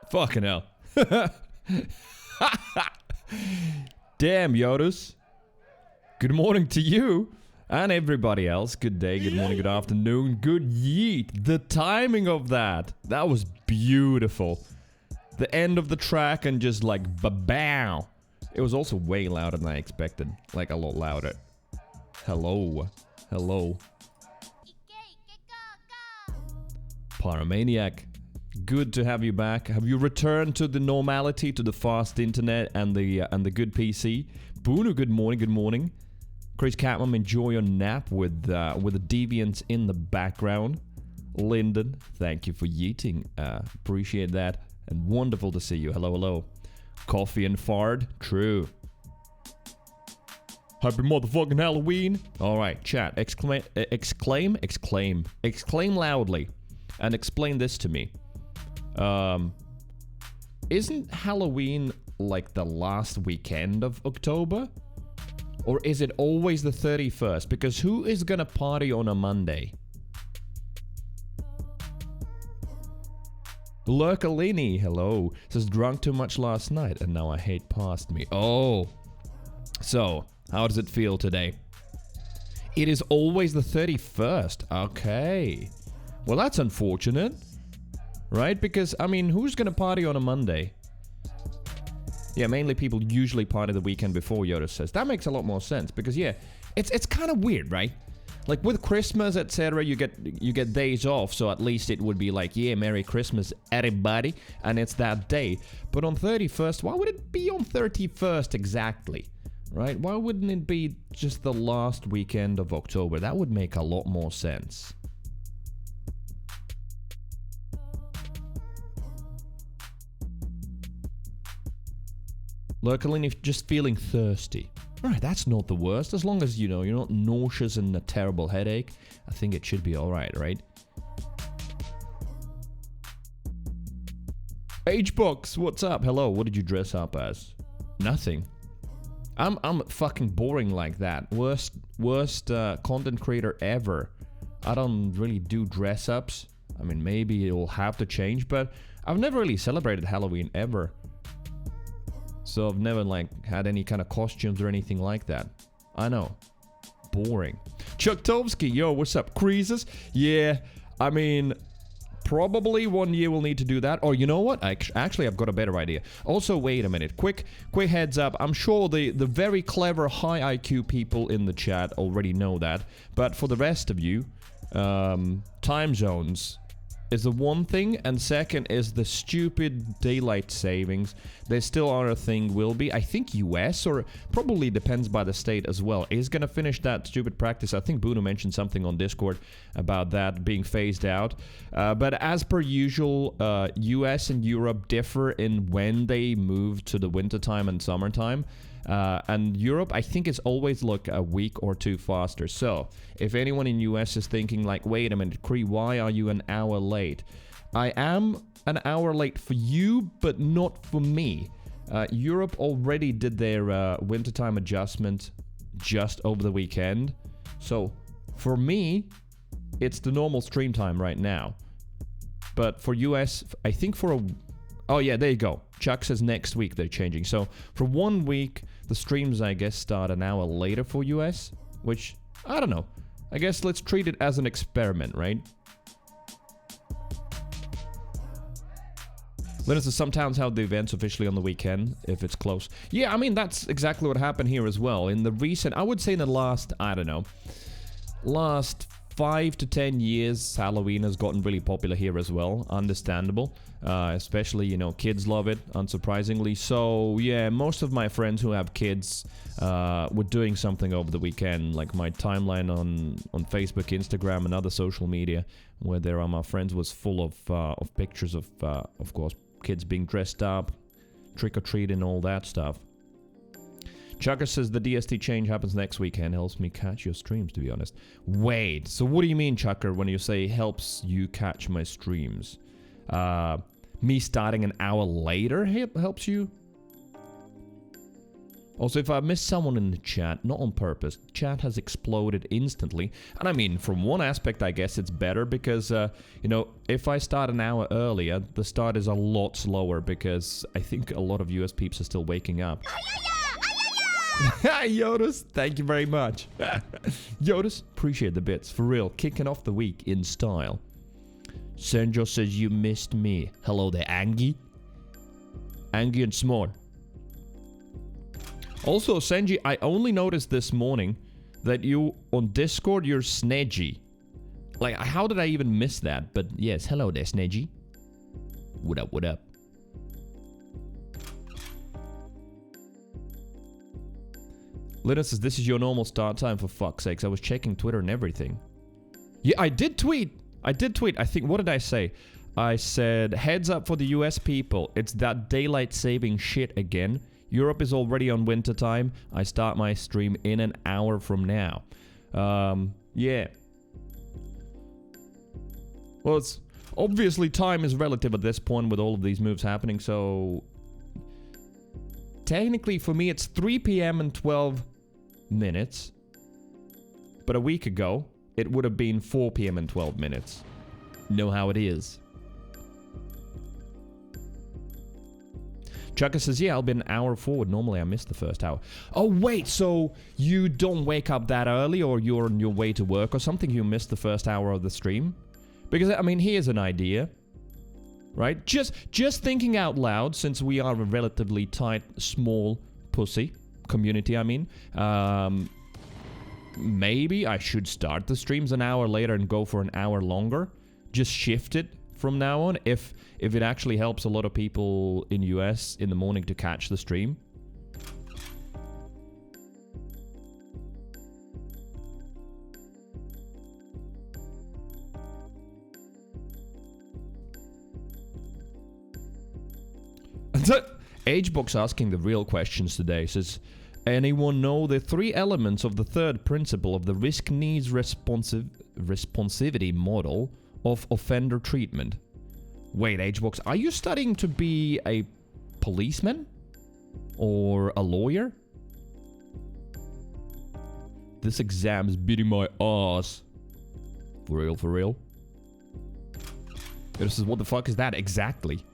Fucking hell. Damn, Yodus. Good morning to you. And everybody else. Good day, good morning, good afternoon, good yeet. The timing of that. That was beautiful. The end of the track and just like ba-bow. It was also way louder than I expected. Like a lot louder. Hello. Hello. Pyromaniac. Good to have you back. Have you returned to the normality, to the fast internet and the good PC? Bunu, good morning, good morning. Chris Catmum, enjoy your nap with the deviants in the background. Lyndon, thank you for yeeting. Appreciate that. And wonderful to see you. Hello, hello. Coffee and fard. True. Happy motherfucking Halloween. Alright, chat. Exclaim loudly. And explain this to me. Isn't Halloween like the last weekend of October? Or is it always the 31st? Because who is gonna party on a Monday? Lurkalini, hello. Says drunk too much last night and now I hate past me. Oh. So, how does it feel today? It is always the 31st. Okay. Well, that's unfortunate. Right? Because, I mean, who's gonna party on a Monday? Yeah, mainly people usually party the weekend before, Yoda says. That makes a lot more sense, because, yeah, it's kind of weird, right? Like, with Christmas, etc., you get days off, so at least it would be like, yeah, Merry Christmas, everybody, and it's that day. But on 31st, why would it be on 31st exactly? Right? Why wouldn't it be just the last weekend of October? That would make a lot more sense. Lurkalini, just feeling thirsty. Alright, that's not the worst. As long as, you know, you're not nauseous and a terrible headache, I think it should be alright, right? Hbox, what's up? Hello, what did you dress up as? Nothing. I'm fucking boring like that. Worst content creator ever. I don't really do dress-ups. I mean, maybe it'll have to change, but I've never really celebrated Halloween ever. So I've never, like, had any kind of costumes or anything like that. I know. Boring. Chuck Tovsky, yo, what's up? Creases? Yeah, I mean, probably one year we'll need to do that. Or you know what? Actually, I've got a better idea. Also, wait a minute. Quick heads up. I'm sure the very clever, high IQ people in the chat already know that. But for the rest of you, time zones is the one thing, and second is the stupid daylight savings. They still are a thing, will be. I think US, or probably depends by the state as well, is gonna finish that stupid practice. I think Bruno mentioned something on Discord about that being phased out. But as per usual, US and Europe differ in when they move to the wintertime and summertime. And Europe, I think, is always like a week or two faster. So, if anyone in US is thinking like, wait a minute, Cree, why are you an hour late? I am an hour late for you, but not for me. Europe already did their wintertime adjustment just over the weekend. So, for me, it's the normal stream time right now. But for US, I think for a... Oh yeah, there you go. Chuck says next week they're changing. So, for 1 week, the streams, I guess, start an hour later for US, which, I don't know. I guess let's treat it as an experiment, right? Let us know, some towns have the events officially on the weekend, if it's close. Yeah, I mean, that's exactly what happened here as well. In the recent, I would say in the last, I don't know, last 5 to 10 years, Halloween has gotten really popular here as well. Understandable. Especially, you know, kids love it, unsurprisingly. So, yeah, most of my friends who have kids were doing something over the weekend. Like my timeline on Facebook, Instagram, and other social media, where there are my friends, was full of pictures of course, kids being dressed up, trick-or-treating, all that stuff. Chucker says the DST change happens next weekend. Helps me catch your streams, to be honest. Wait, so what do you mean, Chucker, when you say helps you catch my streams? Me starting an hour later helps you? Also, if I missed someone in the chat, not on purpose, chat has exploded instantly. And I mean, from one aspect, I guess it's better because, you know, if I start an hour earlier, the start is a lot slower because I think a lot of US peeps are still waking up. Hi, Yodus. Thank you very much. Yodus, appreciate the bits. For real, kicking off the week in style. Senjo says you missed me. Hello there, Angie. Angie and Small. Also, Senji, I only noticed this morning that you on Discord you're Snedgy. Like, how did I even miss that? But yes, hello there, Snedgy. What up, what up? Linus says, this is your normal start time, for fuck's sakes. I was checking Twitter and everything. Yeah, I did tweet. I think, what did I say? I said, heads up for the US people. It's that daylight saving shit again. Europe is already on winter time. I start my stream in an hour from now. Yeah. Well, it's obviously time is relative at this point with all of these moves happening, so technically for me it's 3 p.m. and 12 minutes. But a week ago, it would have been 4 p.m. and 12 minutes. Know how it is. Chucka says, yeah, I'll be an hour forward. Normally I miss the first hour. Oh, wait, so you don't wake up that early, or you're on your way to work or something, you missed the first hour of the stream? Because, I mean, here's an idea. Right? Just thinking out loud, since we are a relatively tight, small pussy community, I mean. Maybe I should start the streams an hour later and go for an hour longer. Just shift it from now on, if it actually helps a lot of people in US in the morning to catch the stream. Agebox asking the real questions today. Says, anyone know the 3 elements of the third principle of the risk needs responsivity model of offender treatment? Wait, Agebox, are you studying to be a policeman? Or a lawyer? This exam's beating my ass. For real, for real? This is, what the fuck is that exactly?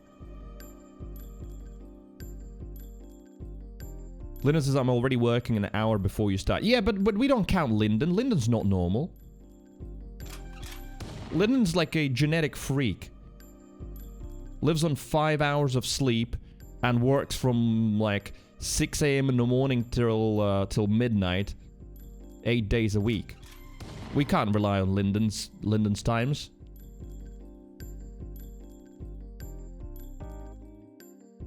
Lyndon says, I'm already working an hour before you start. Yeah, but we don't count Lyndon. Lyndon's not normal. Lyndon's like a genetic freak. Lives on 5 hours of sleep and works from like 6 a.m. in the morning till midnight, 8 days a week. We can't rely on Lyndon's times.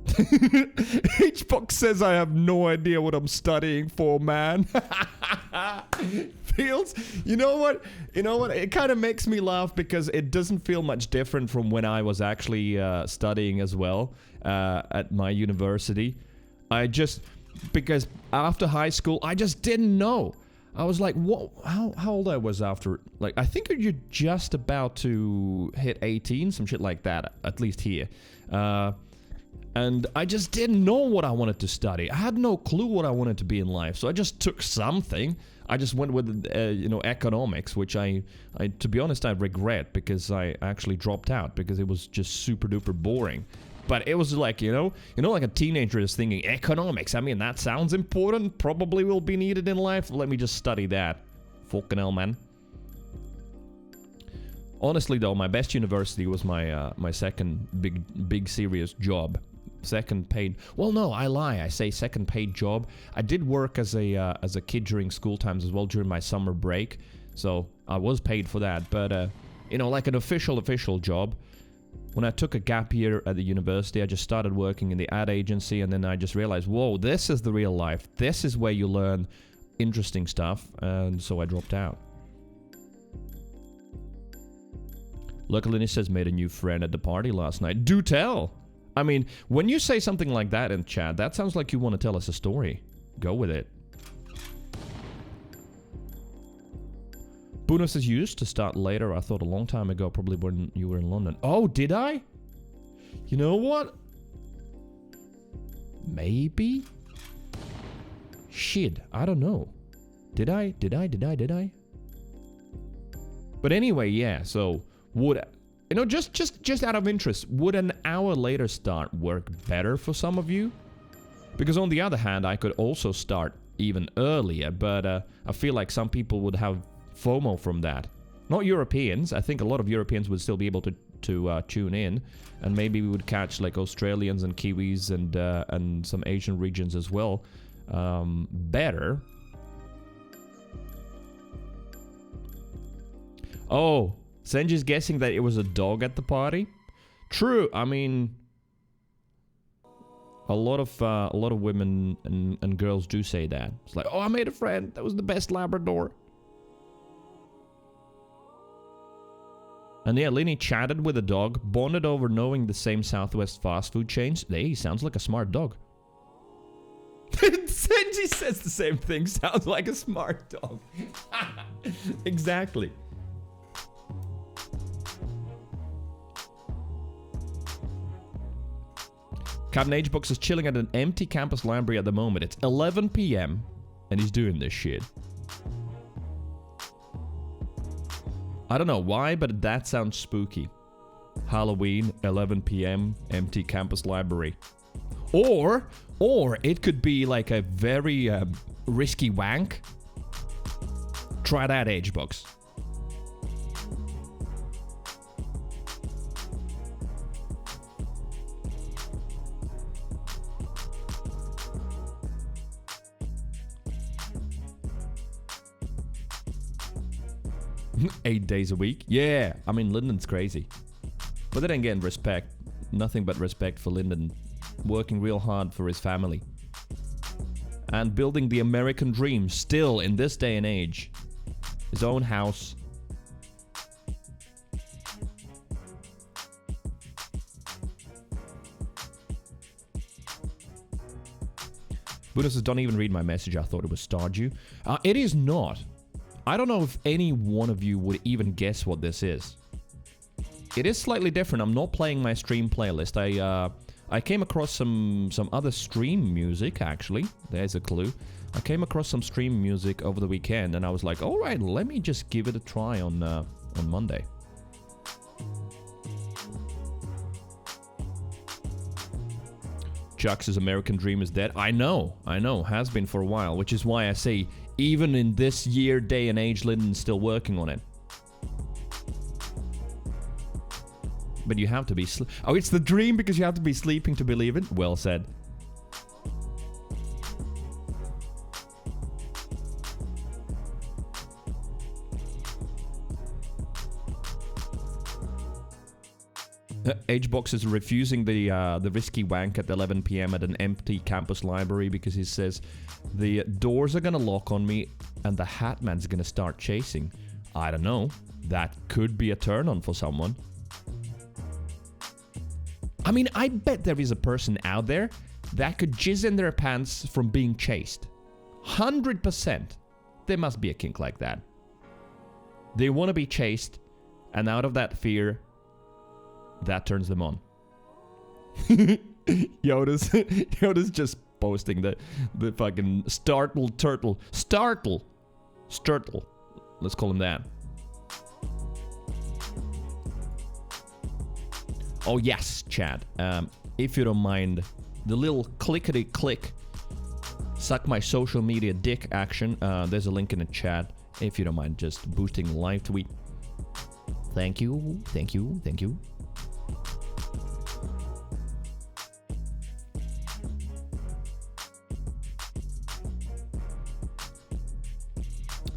Hbox says I have no idea what I'm studying for, man. Feels, you know what? It kind of makes me laugh because it doesn't feel much different from when I was actually studying as well at my university. Because after high school, I just didn't know. I was like, what? How old I was after? Like, I think you're just about to hit 18, some shit like that, at least here. And I just didn't know what I wanted to study. I had no clue what I wanted to be in life, so I just took something. I just went with, economics, which I, to be honest, I regret because I actually dropped out because it was just super duper boring. But it was like, like a teenager is thinking, economics, I mean, that sounds important, probably will be needed in life. Let me just study that. Fucking hell, man. Honestly, though, my best university was my second big serious job. Second paid. Well, no, I lie. I say second paid job. I did work as a kid during school times as well during my summer break, so I was paid for that. But like an official job. When I took a gap year at the university, I just started working in the ad agency, and then I just realized, whoa, this is the real life. This is where you learn interesting stuff, and so I dropped out. Luckily, he says, made a new friend at the party last night. Do tell! I mean, when you say something like that in chat, that sounds like you want to tell us a story. Go with it. Bruno says, you used to start later. I thought a long time ago, probably when you were in London. Oh, did I? You know what? Maybe? Shit, I don't know. Did I? But anyway, yeah, so would... just out of interest, would an hour later start work better for some of you? Because on the other hand, I could also start even earlier, but I feel like some people would have FOMO from that. Not Europeans. I think a lot of Europeans would still be able to tune in, and maybe we would catch like Australians and Kiwis and some Asian regions as well better. Oh, Senji's guessing that it was a dog at the party. True. I mean, a lot of women and girls do say that. It's like, oh, I made a friend. That was the best Labrador. And yeah, Linny chatted with a dog, bonded over knowing the same Southwest fast food chains. Hey, sounds like a smart dog. Senji says the same thing. Sounds like a smart dog. Exactly. Captain H-Box is chilling at an empty campus library at the moment. It's 11 p.m. and he's doing this shit. I don't know why, but that sounds spooky. Halloween, 11 p.m., empty campus library. Or it could be like a very risky wank. Try that, H-Box. $8 days a week. Yeah, I mean, Lyndon's crazy. But then again, respect. Nothing but respect for Lyndon. Working real hard for his family. And building the American dream still in this day and age. His own house. Buddha says, don't even read my message. I thought it was Stardew. It is not. I don't know if any one of you would even guess what this is. It is slightly different. I'm not playing my stream playlist. I came across some other stream music, actually. There's a clue. I came across some stream music over the weekend, and I was like, all right, let me just give it a try on Monday. Jax's American dream is dead. I know, has been for a while, which is why I say, even in this year, day and age, Lyndon's still working on it. But you have to be oh, it's the dream because you have to be sleeping to believe it? Well said. H-Box is refusing the risky wank at 11 p.m. at an empty campus library because he says the doors are gonna lock on me and the Hat Man's gonna start chasing. I don't know. That could be a turn on for someone. I mean, I bet there is a person out there that could jizz in their pants from being chased. 100%. There must be a kink like that. They want to be chased, and out of that fear, that turns them on. Yoda's just posting the fucking startled turtle. Startle. Let's call him that. Oh yes, Chad. If you don't mind, the little clickety-click suck my social media dick action. There's a link in the chat. If you don't mind just boosting the live tweet. Thank you.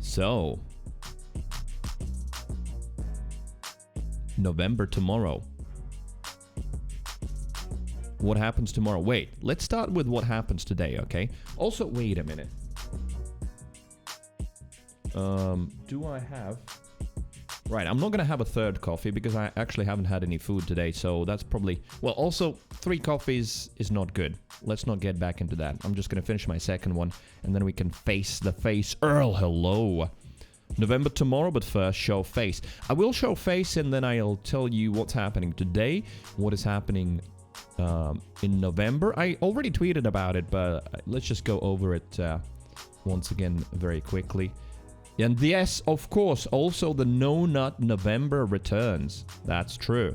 So, November tomorrow. What happens tomorrow? Wait, let's start with what happens today, okay? Also, wait a minute. Do I have... Right, I'm not gonna have a third coffee because I actually haven't had any food today, so that's probably... Well, also, 3 coffees is not good. Let's not get back into that. I'm just gonna finish my second one, and then we can face the face. Earl, hello! November tomorrow, but first, show face. I will show face, and then I'll tell you what's happening today, what is happening in November. I already tweeted about it, but let's just go over it once again very quickly. And yes, of course, also the No Nut November returns. That's true.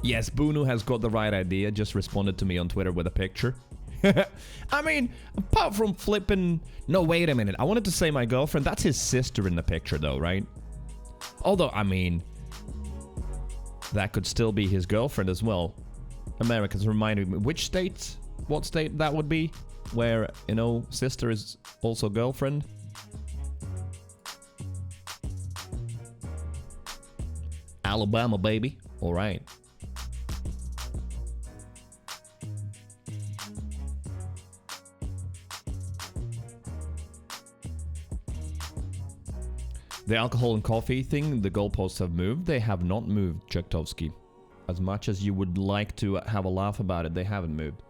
Yes, Bunu has got the right idea. Just responded to me on Twitter with a picture. I mean, apart from flipping... No, wait a minute. I wanted to say my girlfriend. That's his sister in the picture, though, right? Although, I mean... That could still be his girlfriend as well. Americans reminded me. Which state? What state that would be? where, you know, sister is also girlfriend. Alabama, baby. All right. The alcohol and coffee thing, the goalposts have moved. They have not moved, Chektovsky. As much as you would like to have a laugh about it, they haven't moved.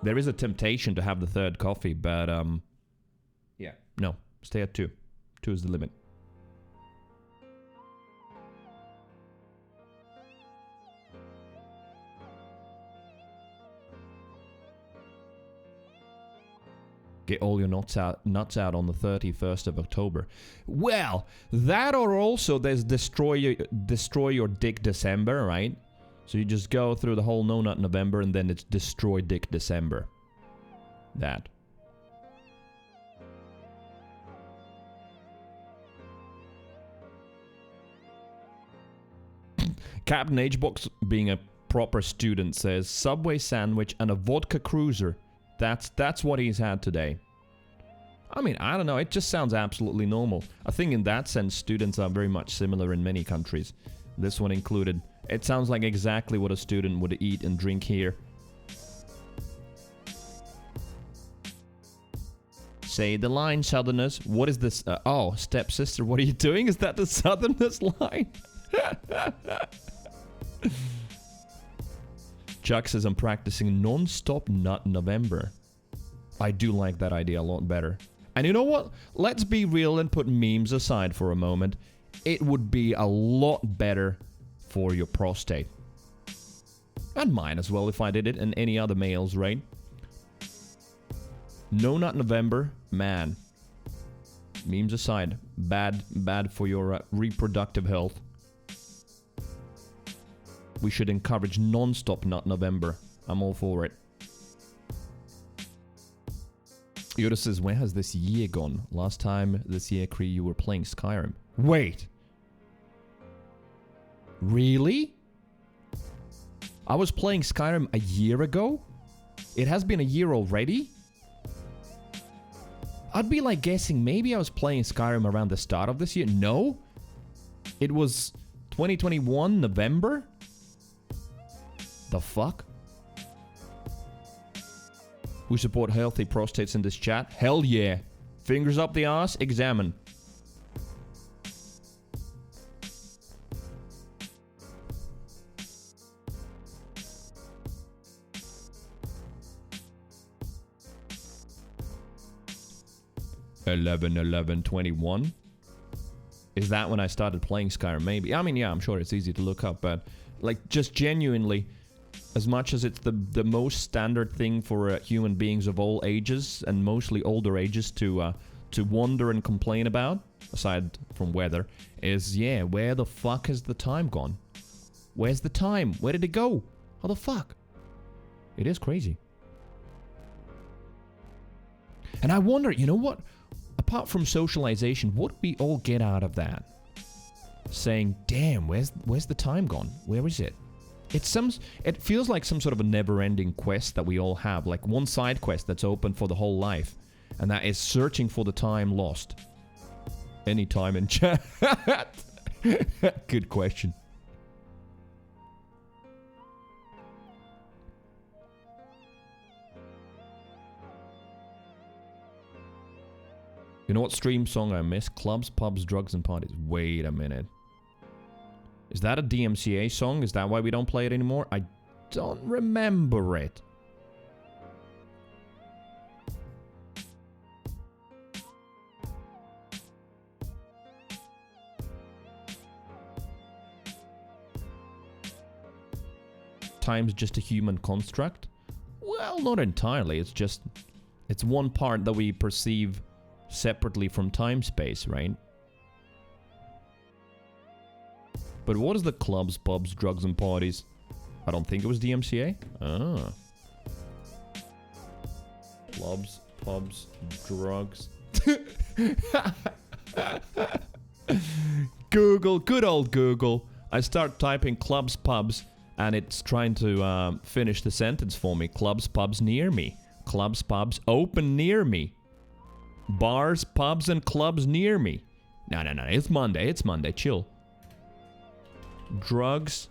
There is a temptation to have the third coffee, but yeah, no, stay at 2. 2 is the limit. Get all your nuts out on the 31st of October. Well, that or also there's destroy your dick December, right? So you just go through the whole No Nut November and then it's destroy dick December. That. Captain Hbox, being a proper student, says Subway sandwich and a vodka cruiser. That's what he's had today. I mean, I don't know. It just sounds absolutely normal. I think in that sense, students are very much similar in many countries. This one included. It sounds like exactly what a student would eat and drink here. Say the line, Southerners. What is this? Oh, stepsister, what are you doing? Is that the Southerners line? Chuck says I'm practicing non-stop nut November. I do like that idea a lot better. And you know what? Let's be real and put memes aside for a moment. It would be a lot better for your prostate. And mine as well if I did it, and any other males, right? No Nut November, man. Memes aside, bad for your reproductive health. We should encourage non-stop Nut November. I'm all for it. Yoda says, where has this year gone? Last time this year, Cree, you were playing Skyrim. Wait. Really? I was playing Skyrim a year ago? It has been a year already? I'd be like guessing maybe I was playing Skyrim around the start of this year. No? It was 2021 November? The fuck? We support healthy prostates in this chat. Hell yeah. Fingers up the ass, examine. (11/11/21). Is that when I started playing Skyrim? Maybe. I mean, yeah, I'm sure it's easy to look up, but like, just genuinely, as much as it's the most standard thing for human beings of all ages, and mostly older ages, to wonder and complain about, aside from weather, is, yeah, where the fuck has the time gone? Where's the time? Where did it go? How the fuck? It is crazy. And I wonder, you know what? Apart from socialization, what do we all get out of that? Saying, damn, where's the time gone? Where is it? It feels like some sort of a never-ending quest that we all have, like one side quest that's open for the whole life, and that is searching for the time lost. Any time in chat. Good question. You know what stream song I miss? Clubs, pubs, drugs, and parties. Wait a minute. Is that a DMCA song? Is that why we don't play it anymore? I don't remember it. Time's just a human construct? Well, not entirely. It's one part that we perceive separately from time-space, right? But what is the clubs, pubs, drugs, and parties? I don't think it was DMCA. Ah. Clubs, pubs, drugs. Google, good old Google. I start typing clubs, pubs, and it's trying to finish the sentence for me. Clubs, pubs near me. Clubs, pubs open near me. Bars, pubs, and clubs near me. No, it's Monday, chill. Drugs.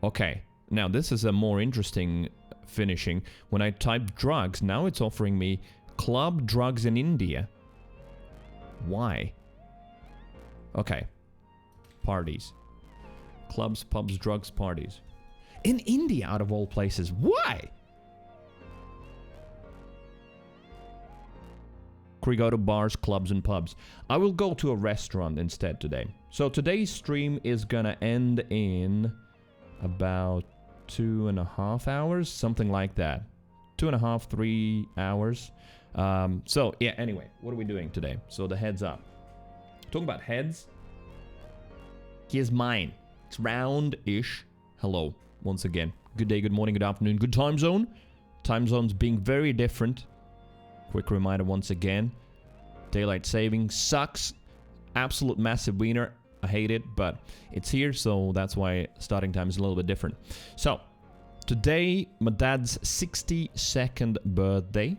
Okay, now this is a more interesting finishing. When I type drugs, now it's offering me club drugs in India. Why? Okay. Parties. Clubs, pubs, drugs, parties. In India, out of all places. Why? We go to bars, clubs, and pubs. I will go to a restaurant instead today. So today's stream is gonna end in about 2.5 hours, something like that. 2.5, 3 hours. So yeah, anyway, what are we doing today? So the heads up. Talking about heads. Here's mine. It's round-ish. Hello, once again. Good day, good morning, good afternoon, good time zone. Time zones being very different. Quick reminder once again. Daylight saving sucks. Absolute massive wiener. I hate it, but it's here, so that's why starting time is a little bit different. So, today, my dad's 62nd birthday.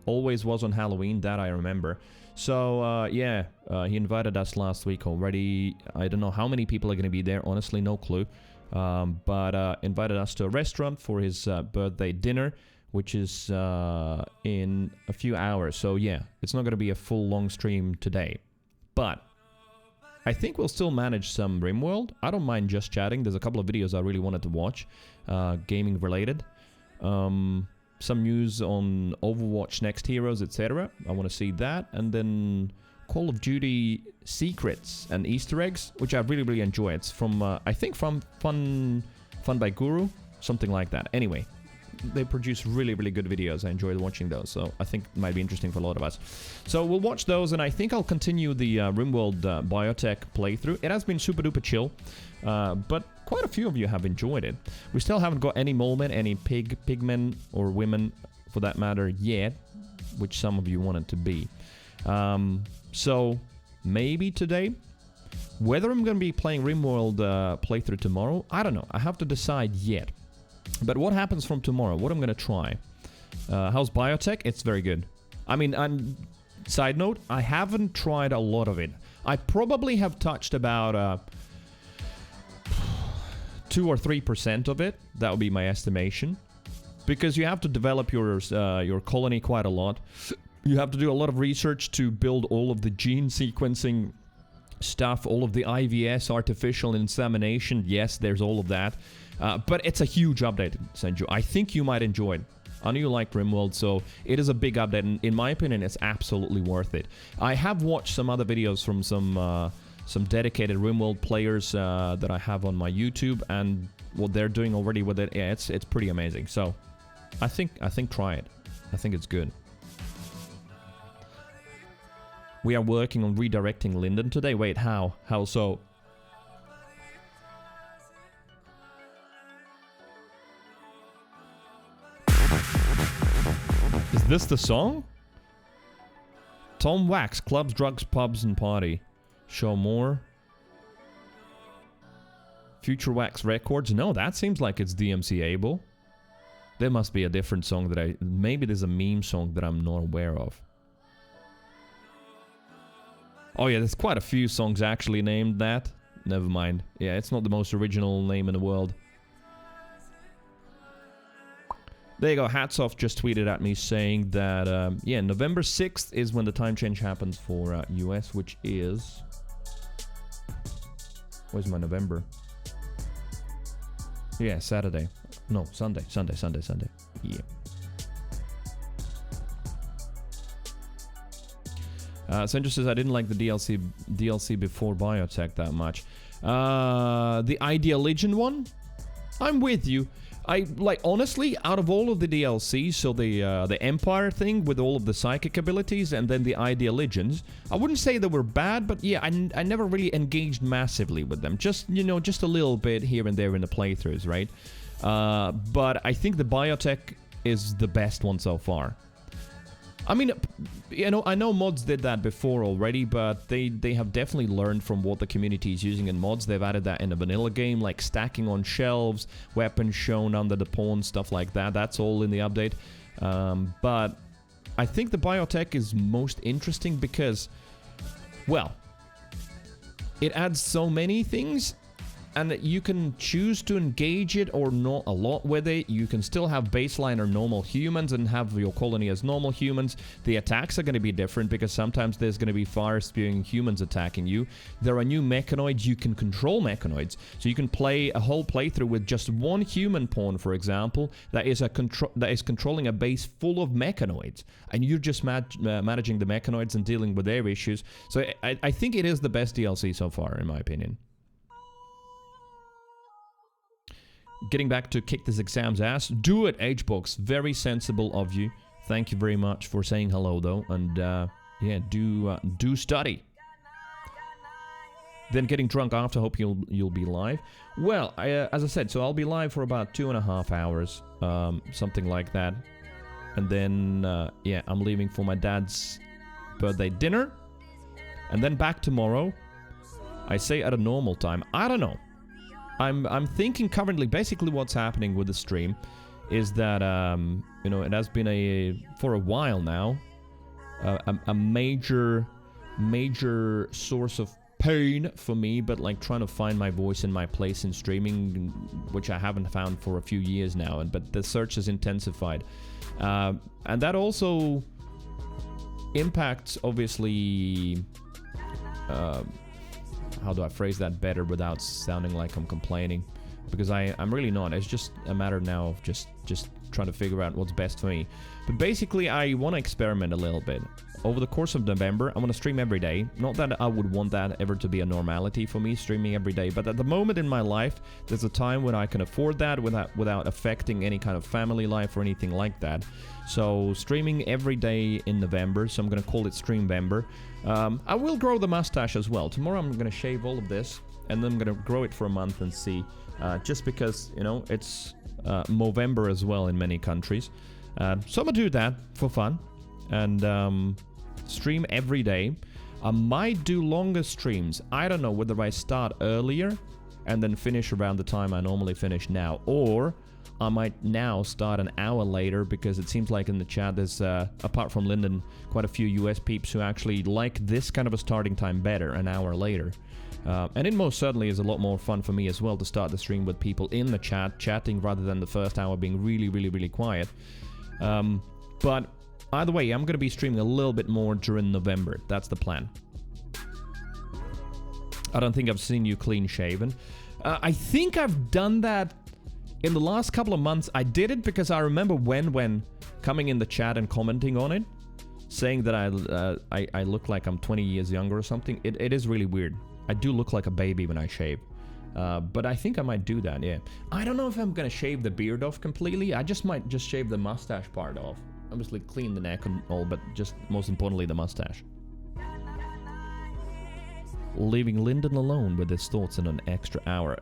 Always was on Halloween, that I remember. So, yeah, he invited us last week already. I don't know how many people are going to be there, honestly, no clue. But invited us to a restaurant for his birthday dinner, which is in a few hours. So yeah, it's not going to be a full long stream today. But I think we'll still manage some RimWorld. I don't mind just chatting. There's a couple of videos I really wanted to watch, gaming related. Some news on Overwatch Next Heroes, etc. I want to see that. And then Call of Duty secrets and Easter eggs, which I really, really enjoy. It's from, I think from Fun by Guru, something like that. Anyway. They produce really, really good videos. I enjoyed watching those, so I think it might be interesting for a lot of us. So we'll watch those, and I think I'll continue the RimWorld Biotech playthrough. It has been super duper chill, but quite a few of you have enjoyed it. We still haven't got any molemen, any pigmen, or women, for that matter, yet, which some of you wanted to be. So maybe today. Whether I'm going to be playing RimWorld playthrough tomorrow, I don't know. I have to decide yet. But what happens from tomorrow? What I'm going to try? How's Biotech? It's very good. I mean, side note, I haven't tried a lot of it. I probably have touched about 2 or 3% of it. That would be my estimation. Because you have to develop your colony quite a lot. You have to do a lot of research to build all of the gene sequencing stuff, all of the IVS, artificial insemination. Yes, there's all of that. But it's a huge update, Senju. I think you might enjoy it. I know you like RimWorld, so it is a big update, and in my opinion, it's absolutely worth it. I have watched some other videos from some dedicated RimWorld players that I have on my YouTube, and what they're doing already with it, yeah, it's pretty amazing. So, I think try it. I think it's good. We are working on redirecting Linden today. Wait, how? How so? Is this the song? Tom Wax, clubs, drugs, pubs, and party. Show more. Future Wax Records. No, that seems like it's DMC Able. There must be a different song that maybe there's a meme song that I'm not aware of. Oh yeah, there's quite a few songs actually named that. Never mind. Yeah, it's not the most original name in the world. There you go. Hats Off just tweeted at me saying that, yeah, November 6th is when the time change happens for US, which is... Where's my November? Yeah, Saturday. No, Sunday. Yeah. Sandra says, I didn't like the DLC before Biotech that much. The Ideal Legend one? I'm with you. Honestly, out of all of the DLCs, so the Empire thing with all of the psychic abilities and then the Ideal Legends, I wouldn't say they were bad, but yeah, I never really engaged massively with them. Just, you know, just a little bit here and there in the playthroughs, right? But I think the Biotech is the best one so far. I mean, you know, I know mods did that before already, but they have definitely learned from what the community is using in mods. They've added that in the vanilla game, like stacking on shelves, weapons shown under the pawn, stuff like that. That's all in the update. But I think the biotech is most interesting because, well, it adds so many things, and you can choose to engage it or not a lot with it. You can still have baseline or normal humans and have your colony as normal humans. The attacks are going to be different because sometimes there's going to be fire-spewing humans attacking you. There are new mechanoids. You can control mechanoids. So you can play a whole playthrough with just one human pawn, for example, that is controlling a base full of mechanoids. And you're just managing the mechanoids and dealing with their issues. So I think it is the best DLC so far, in my opinion. Getting back to kick this exam's ass. Do it, HBox. Very sensible of you. Thank you very much for saying hello, though. And, yeah, do study. Then getting drunk after. Hope you'll be live. Well, as I said, so I'll be live for about 2.5 hours. Something like that. And then, yeah, I'm leaving for my dad's birthday dinner. And then back tomorrow. I say at a normal time. I don't know. I'm thinking currently, basically what's happening with the stream is that, you know, it has been for a while now, a major source of pain for me, but like trying to find my voice and my place in streaming, which I haven't found for a few years now, but the search has intensified. And that also impacts, obviously, how do I phrase that better without sounding like I'm complaining? Because I'm really not. It's just a matter now of just trying to figure out what's best for me. But basically, I want to experiment a little bit. Over the course of November, I want to stream every day. Not that I would want that ever to be a normality for me, streaming every day. But at the moment in my life, there's a time when I can afford that without affecting any kind of family life or anything like that. So streaming every day in November, so I'm going to call it Streamvember. I will grow the mustache as well. Tomorrow I'm going to shave all of this, and then I'm going to grow it for a month and see. Just because, you know, it's Movember as well in many countries. So I'm going to do that for fun. And stream every day. I might do longer streams. I don't know whether I start earlier and then finish around the time I normally finish now, or I might now start an hour later, because it seems like in the chat there's, apart from Lyndon, quite a few US peeps who actually like this kind of a starting time better, an hour later. And it most certainly is a lot more fun for me as well to start the stream with people in the chat, chatting rather than the first hour being really, really, really quiet. But either way, I'm going to be streaming a little bit more during November. That's the plan. I don't think I've seen you clean shaven. I think I've done that in the last couple of months. I did it because I remember when coming in the chat and commenting on it, saying that I look like I'm 20 years younger or something. It is really weird. I do look like a baby when I shave. But I think I might do that, yeah. I don't know if I'm going to shave the beard off completely. I might just shave the mustache part off. Obviously clean the neck and all, but just most importantly the mustache. Leaving Lyndon alone with his thoughts in an extra hour.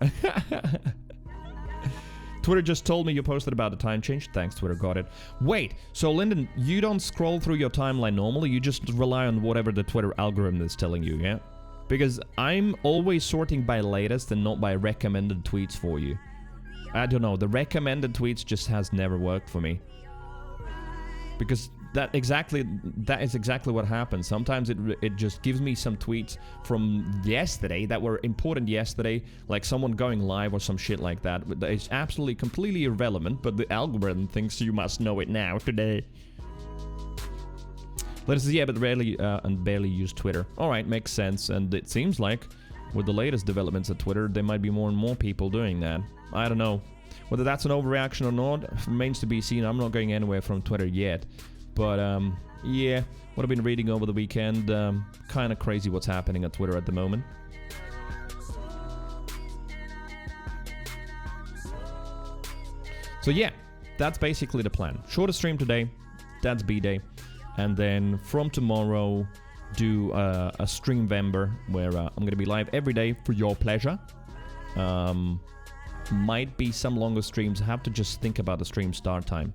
Twitter just told me you posted about the time change. Thanks, Twitter, got it. Wait, so Lyndon, you don't scroll through your timeline normally? You just rely on whatever the Twitter algorithm is telling you, yeah? Because I'm always sorting by latest and not by recommended tweets for you. I don't know, the recommended tweets just has never worked for me. Because that is exactly what happens. Sometimes it just gives me some tweets from yesterday that were important yesterday, like someone going live or some shit like that. It's absolutely completely irrelevant, but the algorithm thinks you must know it now today. Let us see, yeah, but rarely and barely use Twitter. Alright, makes sense, and it seems like with the latest developments at Twitter, there might be more and more people doing that. I don't know. Whether that's an overreaction or not remains to be seen. I'm not going anywhere from Twitter yet. But, yeah, what I've been reading over the weekend, kind of crazy what's happening at Twitter at the moment. So, yeah, that's basically the plan. Shorter stream today, that's B-Day. And then from tomorrow, do a Streamvember where I'm going to be live every day for your pleasure. Might be some longer streams. I have to just think about the stream start time.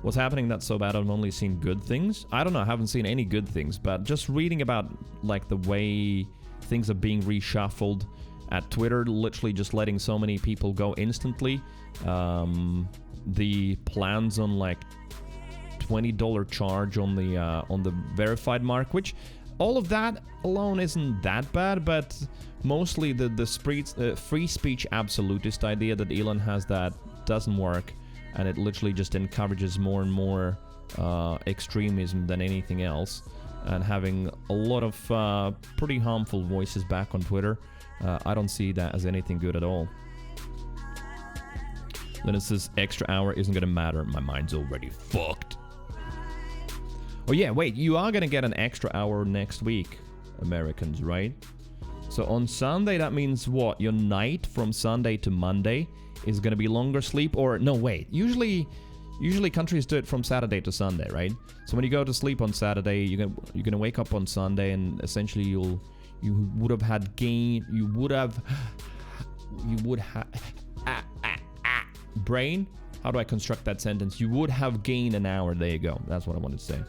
What's happening that's so bad? I've only seen good things. I don't know. I haven't seen any good things, but just reading about like the way things are being reshuffled at Twitter, literally just letting so many people go instantly. The plans on like $20 charge on the verified mark, which all of that alone isn't that bad, but mostly the free speech absolutist idea that Elon has that doesn't work, and it literally just encourages more and more extremism than anything else, and having a lot of pretty harmful voices back on Twitter. I don't see that as anything good at all. Then it says extra hour isn't gonna matter. My mind's already fucked. Oh yeah, wait, you are gonna get an extra hour next week, Americans, right? So on Sunday, that means what? Your night from Sunday to Monday is gonna be longer sleep, or no, wait. Usually countries do it from Saturday to Sunday, right? So when you go to sleep on Saturday, you're gonna wake up on Sunday, and essentially you would have brain. How do I construct that sentence? You would have gained an hour. There you go. That's what I wanted to say.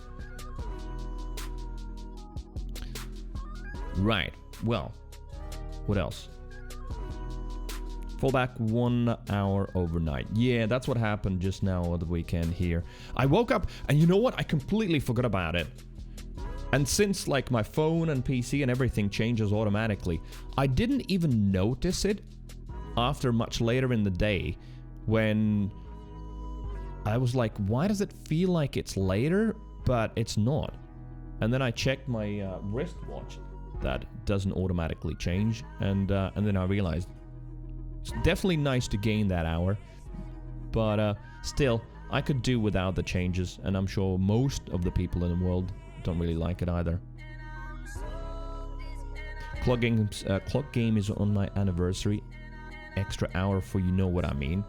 Right. Well, what else? Fall back 1 hour overnight. Yeah, that's what happened just now on the weekend here. I woke up, and you know what? I completely forgot about it. And since like my phone and PC and everything changes automatically, I didn't even notice it after much later in the day, when I was like, why does it feel like it's later, but it's not? And then I checked my wristwatch. That doesn't automatically change, and then I realized it's definitely nice to gain that hour, but still, I could do without the changes, and I'm sure most of the people in the world don't really like it either. Clock game is on my anniversary. Extra hour for you know what I mean.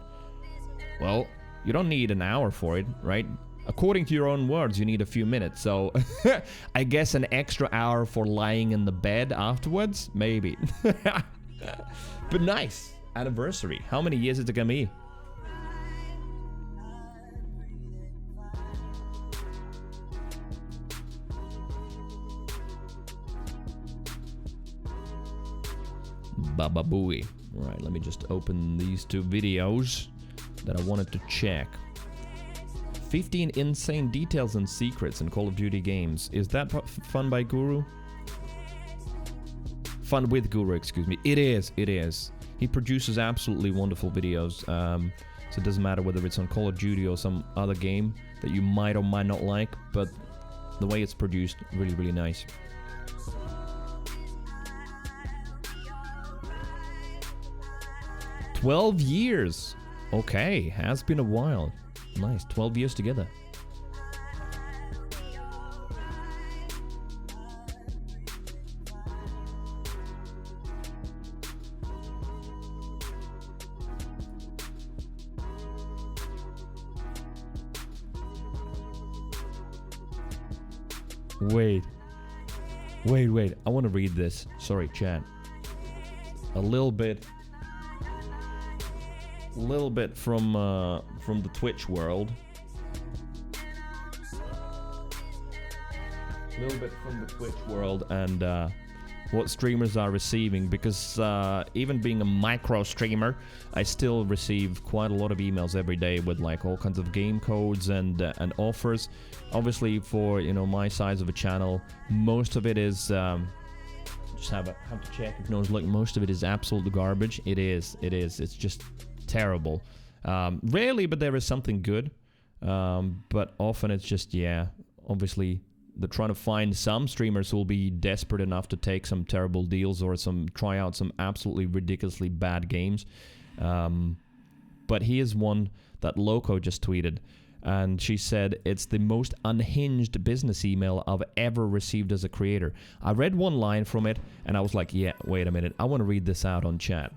Well, you don't need an hour for it, right? According to your own words, you need a few minutes, so I guess an extra hour for lying in the bed afterwards? Maybe. But nice. Anniversary. How many years is it gonna be? Baba Booey. Alright, let me just open these two videos that I wanted to check. 15 insane details and secrets in Call of Duty games. Is that fun by Guru? Fun with Guru, excuse me. It is, it is. He produces absolutely wonderful videos. So it doesn't matter whether it's on Call of Duty or some other game that you might or might not like, but the way it's produced, really, really nice. "12 years. Okay, has been a while. Nice, 12 years together. Wait. I want to read this. Sorry, chat. A little bit from the Twitch world. And what streamers are receiving, because even being a micro streamer, I still receive quite a lot of emails every day with like all kinds of game codes and offers. Obviously, for my size of a channel, most of it is just have to check if look, most of it is absolute garbage. It is. It's just terrible. Rarely, but there is something good. But often it's just, obviously they're trying to find some streamers who will be desperate enough to take some terrible deals or try out some absolutely ridiculously bad games. But here's one that Loco just tweeted, and she said, "It's the most unhinged business email I've ever received as a creator." I read one line from it and I was like, wait a minute, I want to read this out on chat.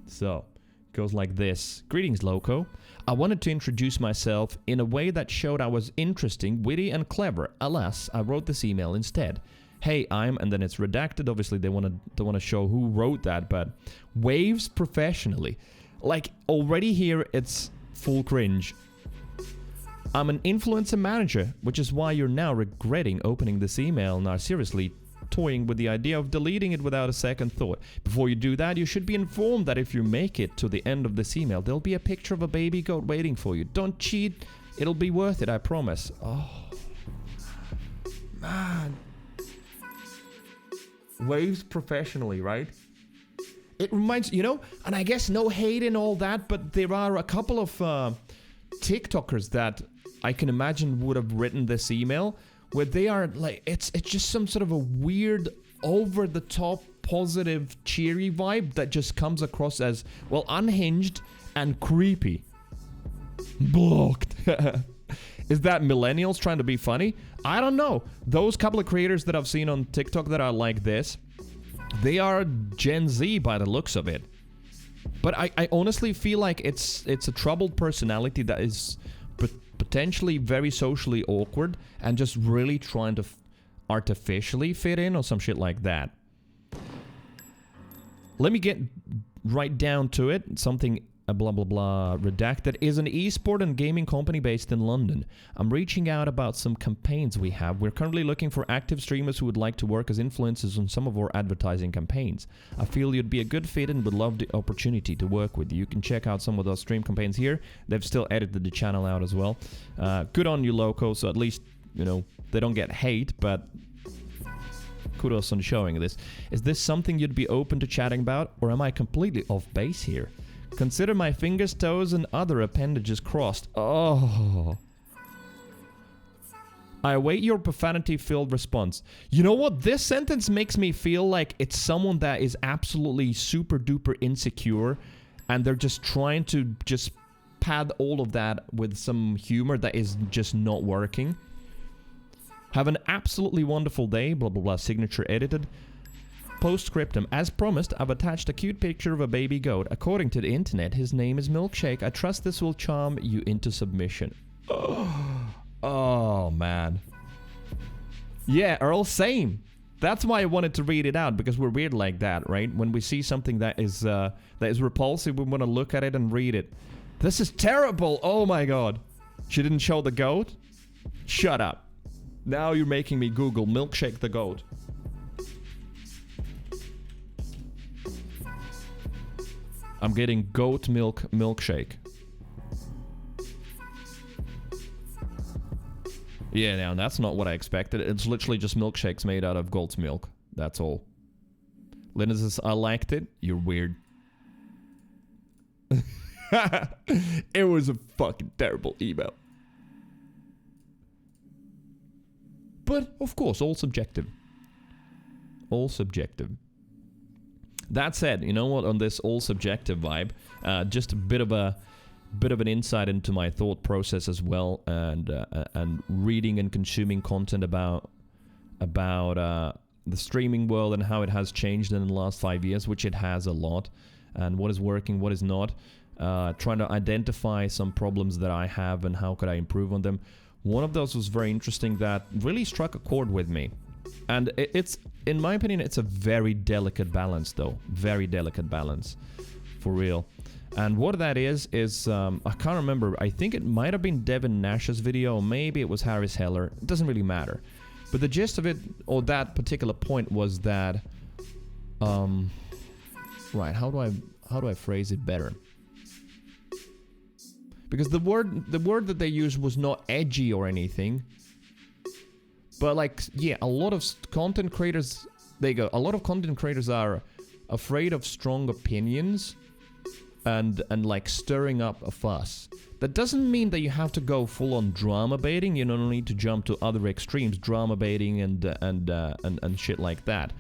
So it goes like this. "Greetings, Loco. I wanted to introduce myself in a way that showed I was interesting, witty, and clever. Alas, I wrote this email instead. Hey, and then it's redacted. Obviously, they don't want to show who wrote that, but waves professionally." Like, already here, it's full cringe. I'm an influencer manager, which is why you're now regretting opening this email and are seriously toying with the idea of deleting it without a second thought. Before you do that, you should be informed that if you make it to the end of this email, there'll be a picture of a baby goat waiting for you. Don't cheat. It'll be worth it, I promise. Oh, man. Waves professionally, right? It reminds, you know, and I guess no hate and all that, but there are a couple of TikTokers that I can imagine would have written this email where they are like, it's just some sort of a weird, over-the-top, positive, cheery vibe that just comes across as, well, unhinged and creepy. Blocked. Is that millennials trying to be funny? I don't know. Those couple of creators that I've seen on TikTok that are like this, they are Gen Z by the looks of it. But I honestly feel like it's a troubled personality that is potentially very socially awkward and just really trying to artificially fit in or some shit like that. Let me get right down to it. Something blah blah blah redacted is an esport and gaming company based in London. I'm reaching out about some campaigns we have. We're currently looking for active streamers who would like to work as influencers on some of our advertising campaigns. I feel you'd be a good fit and would love the opportunity to work with you. You can check out some of those stream campaigns here. They've still edited the channel out as well. Good on you, Loco. So at least, you know, they don't get hate, but kudos on showing this. Is this something you'd be open to chatting about, or am I completely off base here? Consider my fingers, toes, and other appendages crossed. Oh. I await your profanity-filled response. You know what? This sentence makes me feel like it's someone that is absolutely super-duper insecure, and they're just trying to just pad all of that with some humor that is just not working. Have an absolutely wonderful day, blah, blah, blah, signature edited. Postscriptum. As promised, I've attached a cute picture of a baby goat. According to the internet, his name is Milkshake. I trust this will charm you into submission. Oh, man. Yeah, Earl, same. That's why I wanted to read it out, because we're weird like that, right? When we see something that is repulsive, we want to look at it and read it. This is terrible. Oh, my God. She didn't show the goat? Shut up. Now you're making me Google Milkshake the goat. I'm getting goat milk milkshake. Yeah, now that's not what I expected. It's literally just milkshakes made out of goat's milk. That's all. Linda says, I liked it. You're weird. It was a fucking terrible email. But, of course, all subjective. All subjective. That said, you know what, on this all subjective vibe, just a bit of an insight into my thought process as well, and reading and consuming content about the streaming world and how it has changed in the last 5 years, which it has a lot, and what is working, what is not. Trying to identify some problems that I have and how could I improve on them. One of those was very interesting that really struck a chord with me. And it's, in my opinion, it's a very delicate balance, though. Very delicate balance. For real. And what that is I can't remember. I think it might have been Devin Nash's video, or maybe it was Harris Heller. It doesn't really matter. But the gist of it, or that particular point, was that... right, how do I phrase it better? Because the word that they used was not edgy or anything. But like, yeah, a lot of content creators, there you go, a lot of content creators are afraid of strong opinions and like stirring up a fuss. That doesn't mean that you have to go full on drama baiting. You don't need to jump to other extremes, drama baiting and shit like that.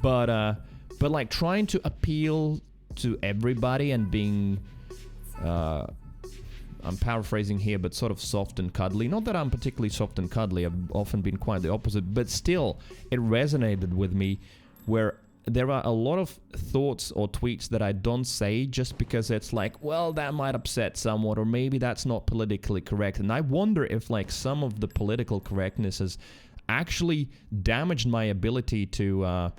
But like trying to appeal to everybody and being I'm paraphrasing here, but sort of soft and cuddly. Not that I'm particularly soft and cuddly, I've often been quite the opposite, but still, it resonated with me where there are a lot of thoughts or tweets that I don't say just because it's like, well, that might upset someone, or maybe that's not politically correct. And I wonder if like some of the political correctness has actually damaged my ability to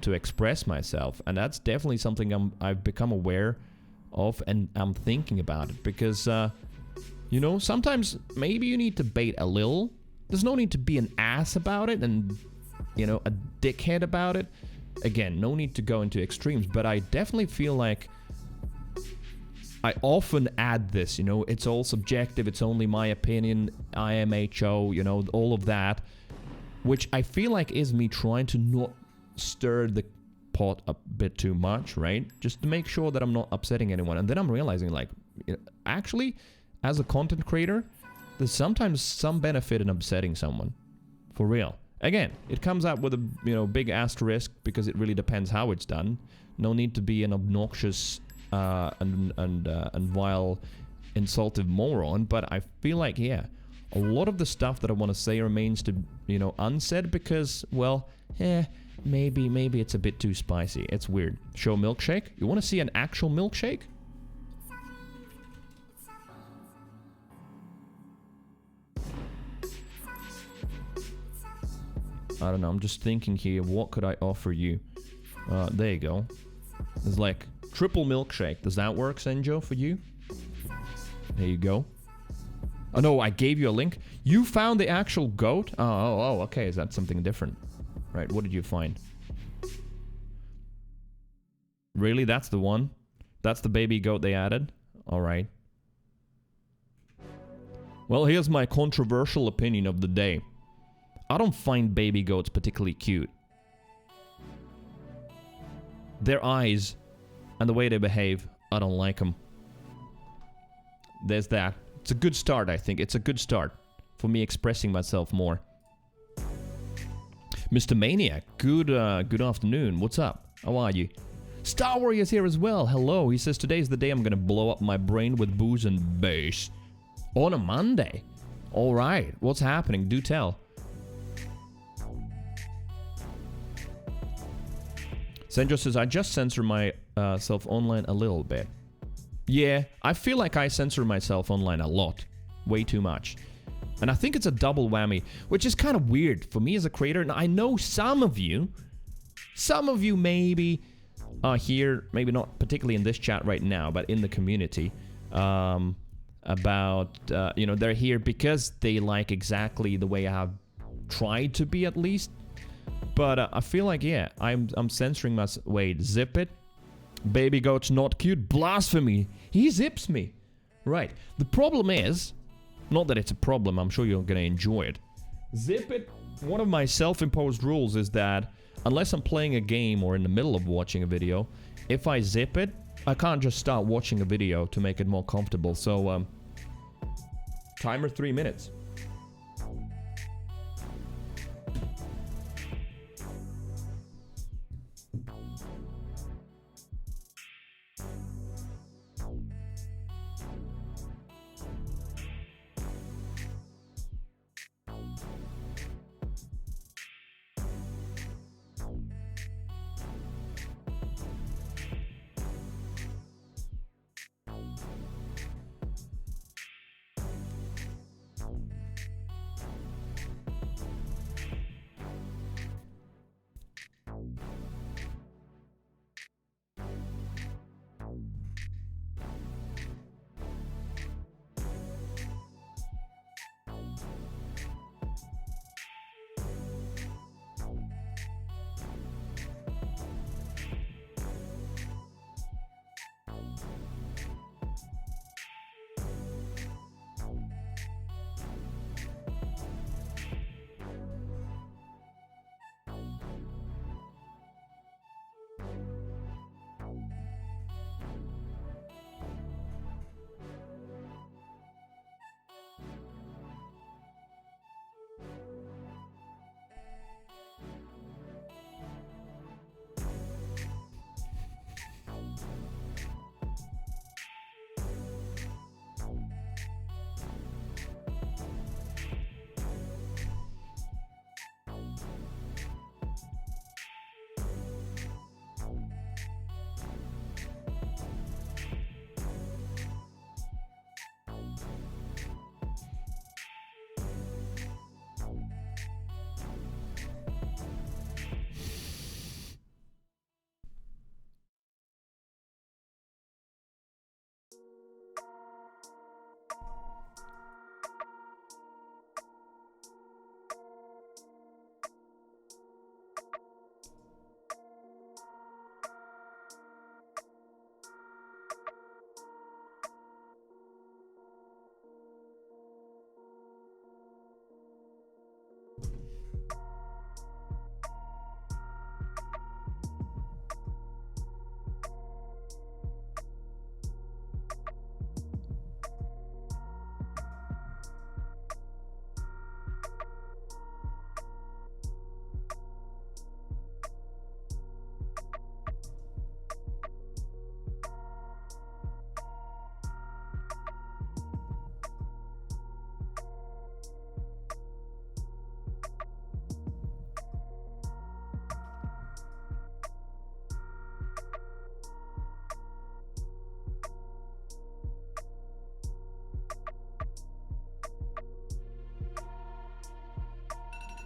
express myself. And that's definitely something I've become aware of, and I'm thinking about it because You know, sometimes maybe you need to bait a little. There's no need to be an ass about it and, you know, a dickhead about it. Again, no need to go into extremes, but I definitely feel like I often add this, you know, it's all subjective, it's only my opinion, IMHO, you know, all of that, which I feel like is me trying to not stir the pot a bit too much, right? Just to make sure that I'm not upsetting anyone. And then I'm realizing, like, you know, actually, as a content creator, there's sometimes some benefit in upsetting someone. For real. Again, it comes out with a, you know, big asterisk because it really depends how it's done. No need to be an obnoxious and vile, insultive moron, but I feel like, yeah, a lot of the stuff that I want to say remains to, you know, unsaid because, well, maybe it's a bit too spicy. It's weird. Show milkshake? You want to see an actual milkshake? I don't know, I'm just thinking here, what could I offer you? There you go. There's like triple milkshake. Does that work, Senjo, for you? There you go. Oh no, I gave you a link. You found the actual goat? Oh, okay. Is that something different? Right, what did you find? Really? That's the one? That's the baby goat they added? Alright. Well, here's my controversial opinion of the day. I don't find baby goats particularly cute. Their eyes and the way they behave, I don't like them. There's that. It's a good start, I think. It's a good start for me expressing myself more. Mr. Maniac, good afternoon. What's up? How are you? Star Warrior's here as well. Hello. He says, today's the day I'm gonna blow up my brain with booze and bass. On a Monday. Alright. What's happening? Do tell. Senjo says, I just censor myself online a little bit. Yeah, I feel like I censor myself online a lot. Way too much. And I think it's a double whammy, which is kind of weird for me as a creator. And I know some of you maybe are here, maybe not particularly in this chat right now, but in the community, about, you know, they're here because they like exactly the way I have tried to be, at least. But I feel like, yeah, I'm censoring myself. Wait, zip it? Baby goat's not cute? Blasphemy! He zips me! Right. The problem is, not that it's a problem, I'm sure you're gonna enjoy it. Zip it, one of my self-imposed rules is that, unless I'm playing a game or in the middle of watching a video, if I zip it, I can't just start watching a video to make it more comfortable. So, timer 3 minutes.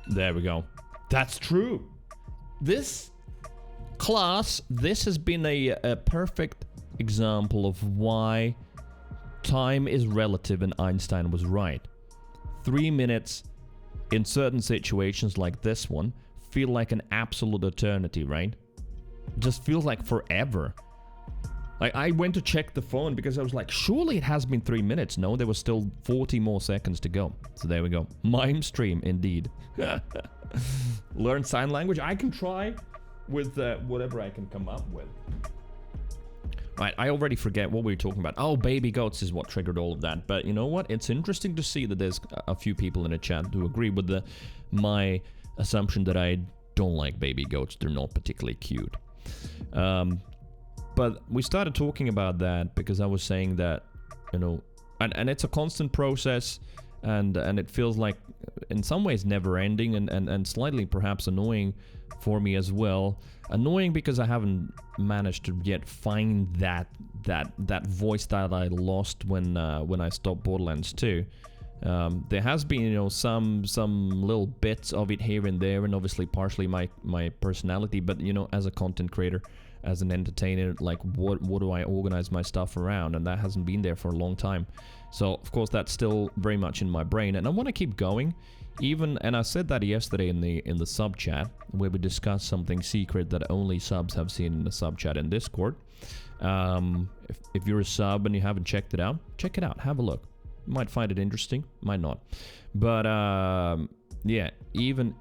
There we go. That's true. This class, this has been a perfect example of why time is relative and Einstein was right. 3 minutes in certain situations like this one feel like an absolute eternity, right? Just feels like forever. Like, I went to check the phone because I was like, surely it has been 3 minutes. No, there was still 40 more seconds to go. So there we go. Mime stream, indeed. Learn sign language. I can try with whatever I can come up with. Right, I already forget what we were talking about. Oh, baby goats is what triggered all of that. But you know what? It's interesting to see that there's a few people in the chat who agree with my assumption that I don't like baby goats. They're not particularly cute. But we started talking about that because I was saying that, you know, and it's a constant process, and it feels like in some ways never ending, and slightly perhaps annoying for me as well. Annoying because I haven't managed to yet find that voice that I lost when I stopped Borderlands 2. There has been, you know, some little bits of it here and there, and obviously partially my personality, but you know, as a content creator, as an entertainer, like what do I organize my stuff around, and that hasn't been there for a long time. So of course that's still very much in my brain, and I want to keep going. Even, and I said that yesterday in the sub chat where we discussed something secret that only subs have seen in the sub chat in Discord. If you're a sub and you haven't checked it out, check it out, have a look. You might find it interesting, might not. But yeah, even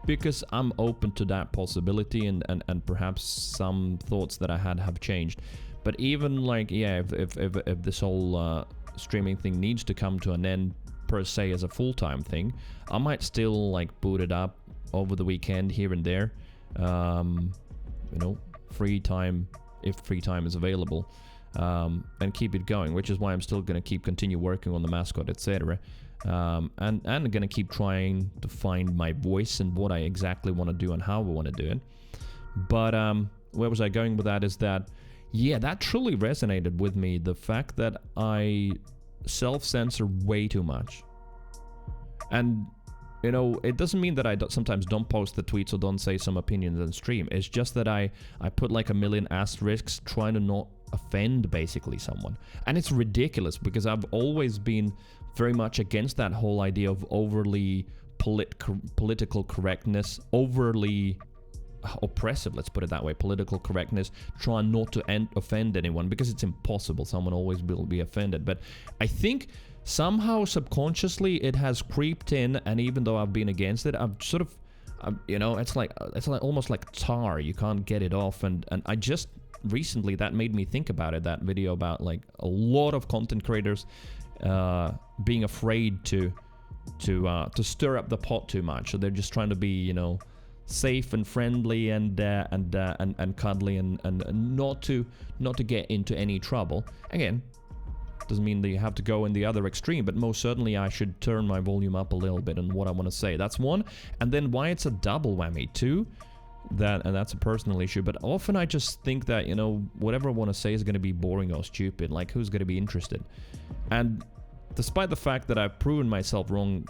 because I'm open to that possibility, and perhaps some thoughts that I had have changed. But even like, yeah, if this whole streaming thing needs to come to an end per se as a full-time thing, I might still like boot it up over the weekend here and there. You know, free time, if free time is available, and keep it going, which is why I'm still going to continue working on the mascot, etc. And I'm gonna keep trying to find my voice and what I exactly want to do and how I want to do it. But where was I going with that is that, yeah, that truly resonated with me, the fact that I self-censor way too much. And you know, it doesn't mean that I sometimes don't post the tweets or don't say some opinions on stream. It's just that I put like a million asterisks trying to not offend basically someone. And it's ridiculous because I've always been very much against that whole idea of overly political correctness, overly oppressive, let's put it that way, political correctness, trying not to offend anyone, because it's impossible. Someone always will be offended. But I think somehow subconsciously it has creeped in, and even though I've been against it, I've sort of, you know, it's like almost like tar. You can't get it off, and I just recently, that made me think about it, that video about like a lot of content creators being afraid to stir up the pot too much. So they're just trying to be, you know, safe and friendly and cuddly and not to get into any trouble. Again, doesn't mean that you have to go in the other extreme, but most certainly I should turn my volume up a little bit on what I want to say. That's one. And then why it's a double whammy, two, and that's a personal issue, but often I just think that, you know, whatever I want to say is going to be boring or stupid. Like, who's going to be interested? And despite the fact that I've proven myself wrong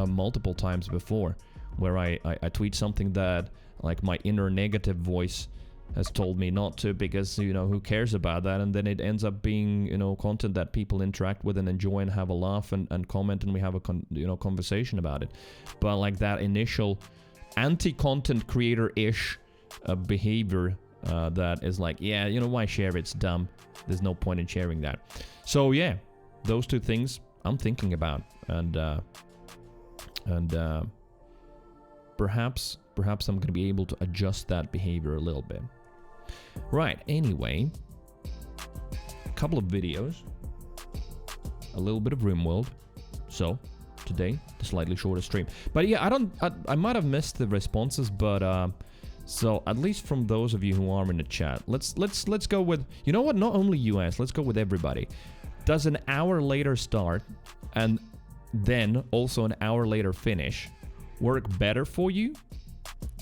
multiple times before, where I tweet something that, like, my inner negative voice has told me not to, because, you know, who cares about that? And then it ends up being, you know, content that people interact with and enjoy and have a laugh and comment, and we have a conversation about it. But like that initial anti-content creator-ish behavior that is like, yeah, you know, why share? It's dumb. There's no point in sharing that. So yeah, those two things I'm thinking about, and perhaps I'm going to be able to adjust that behavior a little bit. Right, anyway, a couple of videos, a little bit of RimWorld. So today, the slightly shorter stream. But yeah, I might have missed the responses, but so at least from those of you who are in the chat, let's go with, you know what, not only US, let's go with everybody. Does an hour later start and then also an hour later finish work better for you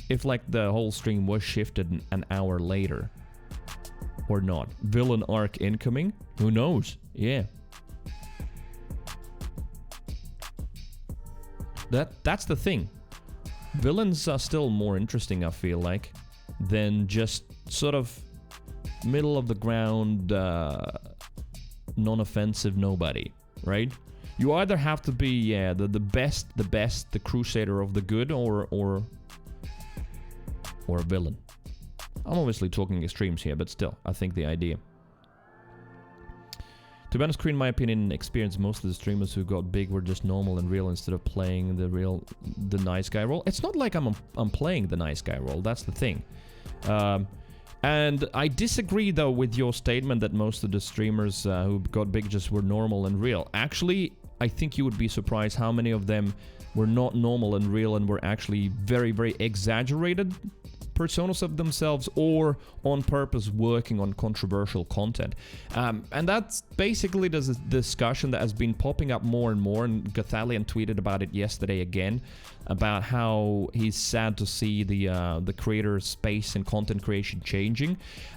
if like the whole stream was shifted an hour later or not? Villain arc incoming? Who knows? Yeah. That's the thing. Villains are still more interesting, I feel like, than just sort of middle of the ground, non-offensive nobody, right? You either have to be the best, the crusader of the good, or a villain. I'm obviously talking extremes here, but still, I think the idea. To be honest, in my opinion, experience, most of the streamers who got big were just normal and real instead of playing the nice guy role. It's not like I'm playing the nice guy role, that's the thing. And I disagree, though, with your statement that most of the streamers who got big just were normal and real. Actually, I think you would be surprised how many of them were not normal and real and were actually very, very exaggerated personas of themselves, or on purpose working on controversial content. And that's basically the discussion that has been popping up more and more, and Gothalion tweeted about it yesterday again, about how he's sad to see the creator space and content creation changing.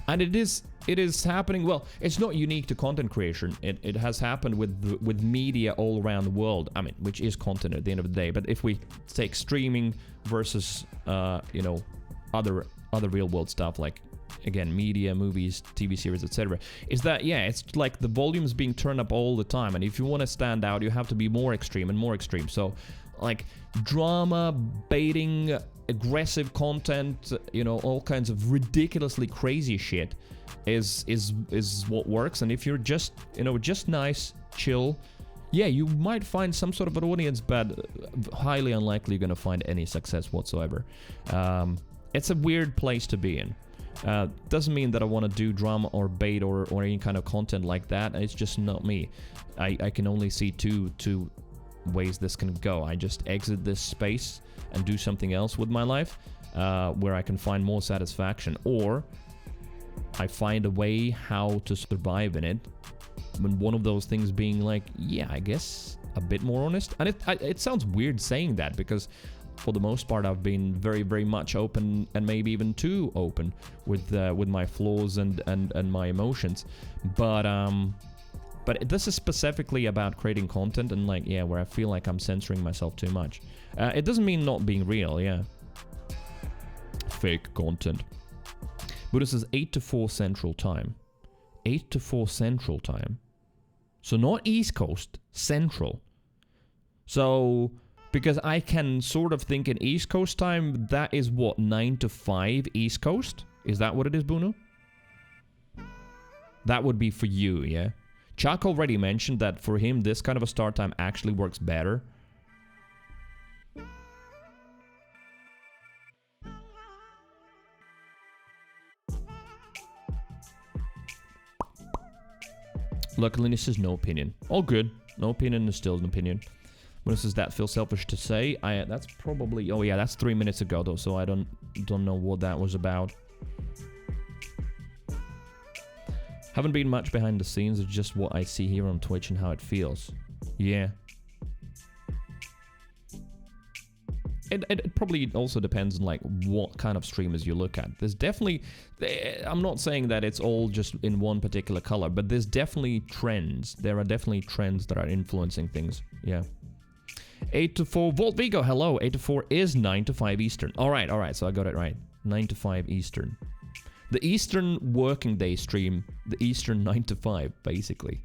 And it is happening. Well, it's not unique to content creation. It has happened with media all around the world. I mean, which is content at the end of the day. But if we take streaming versus you know, other real world stuff, like again media, movies, TV series, etc., is that it's like the volume's being turned up all the time, and if you want to stand out, you have to be more extreme and more extreme. So like drama, baiting, aggressive content, you know, all kinds of ridiculously crazy shit is what works. And if you're just, you know, just nice, chill, you might find some sort of an audience, but highly unlikely you're gonna find any success whatsoever. It's a weird place to be in. Doesn't mean that I want to do drama or bait or any kind of content like that. It's just not me. I can only see two ways this can go. I just exit this space and do something else with my life, where I can find more satisfaction, or I find a way how to survive in it. When one of those things being like, I guess a bit more honest. And it sounds weird saying that, because for the most part, I've been very, very much open, and maybe even too open with my flaws and my emotions. But this is specifically about creating content, and like, where I feel like I'm censoring myself too much. It doesn't mean not being real, Fake content. Buddha says 8 to 4 Central Time. 8 to 4 Central Time. So not East Coast, Central. So, because I can sort of think in East Coast time, that is what, 9 to 5 East Coast? Is that what it is, Bruno? That would be for you, yeah? Chuck already mentioned that for him, this kind of a start time actually works better. Luckily, this is no opinion. All good. No opinion is still an opinion. When does that feel selfish to say? That's probably... Oh yeah, that's 3 minutes ago though, so I don't know what that was about. Haven't been much behind the scenes, it's just what I see here on Twitch and how it feels. Yeah. It probably also depends on like what kind of streamers you look at. There's definitely... I'm not saying that it's all just in one particular color, but there's definitely trends. There are definitely trends that are influencing things. Yeah. 8 to 4. Volt Vigo, hello. 8 to 4 is 9 to 5 Eastern. Alright, so I got it right. 9 to 5 Eastern. The Eastern working day stream. The Eastern 9 to 5, basically.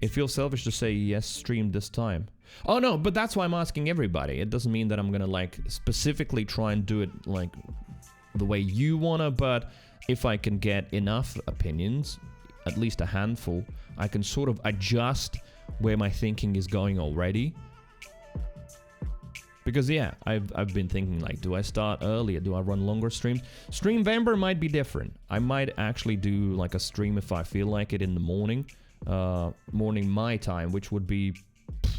It feels selfish to say yes, stream this time. Oh no, but that's why I'm asking everybody. It doesn't mean that I'm gonna like specifically try and do it like the way you wanna, but if I can get enough opinions, at least a handful, I can sort of adjust where my thinking is going already. Because I've been thinking like, do I start earlier? Do I run longer streams? Streamvember might be different. I might actually do like a stream if I feel like it in the morning. Morning my time, which would be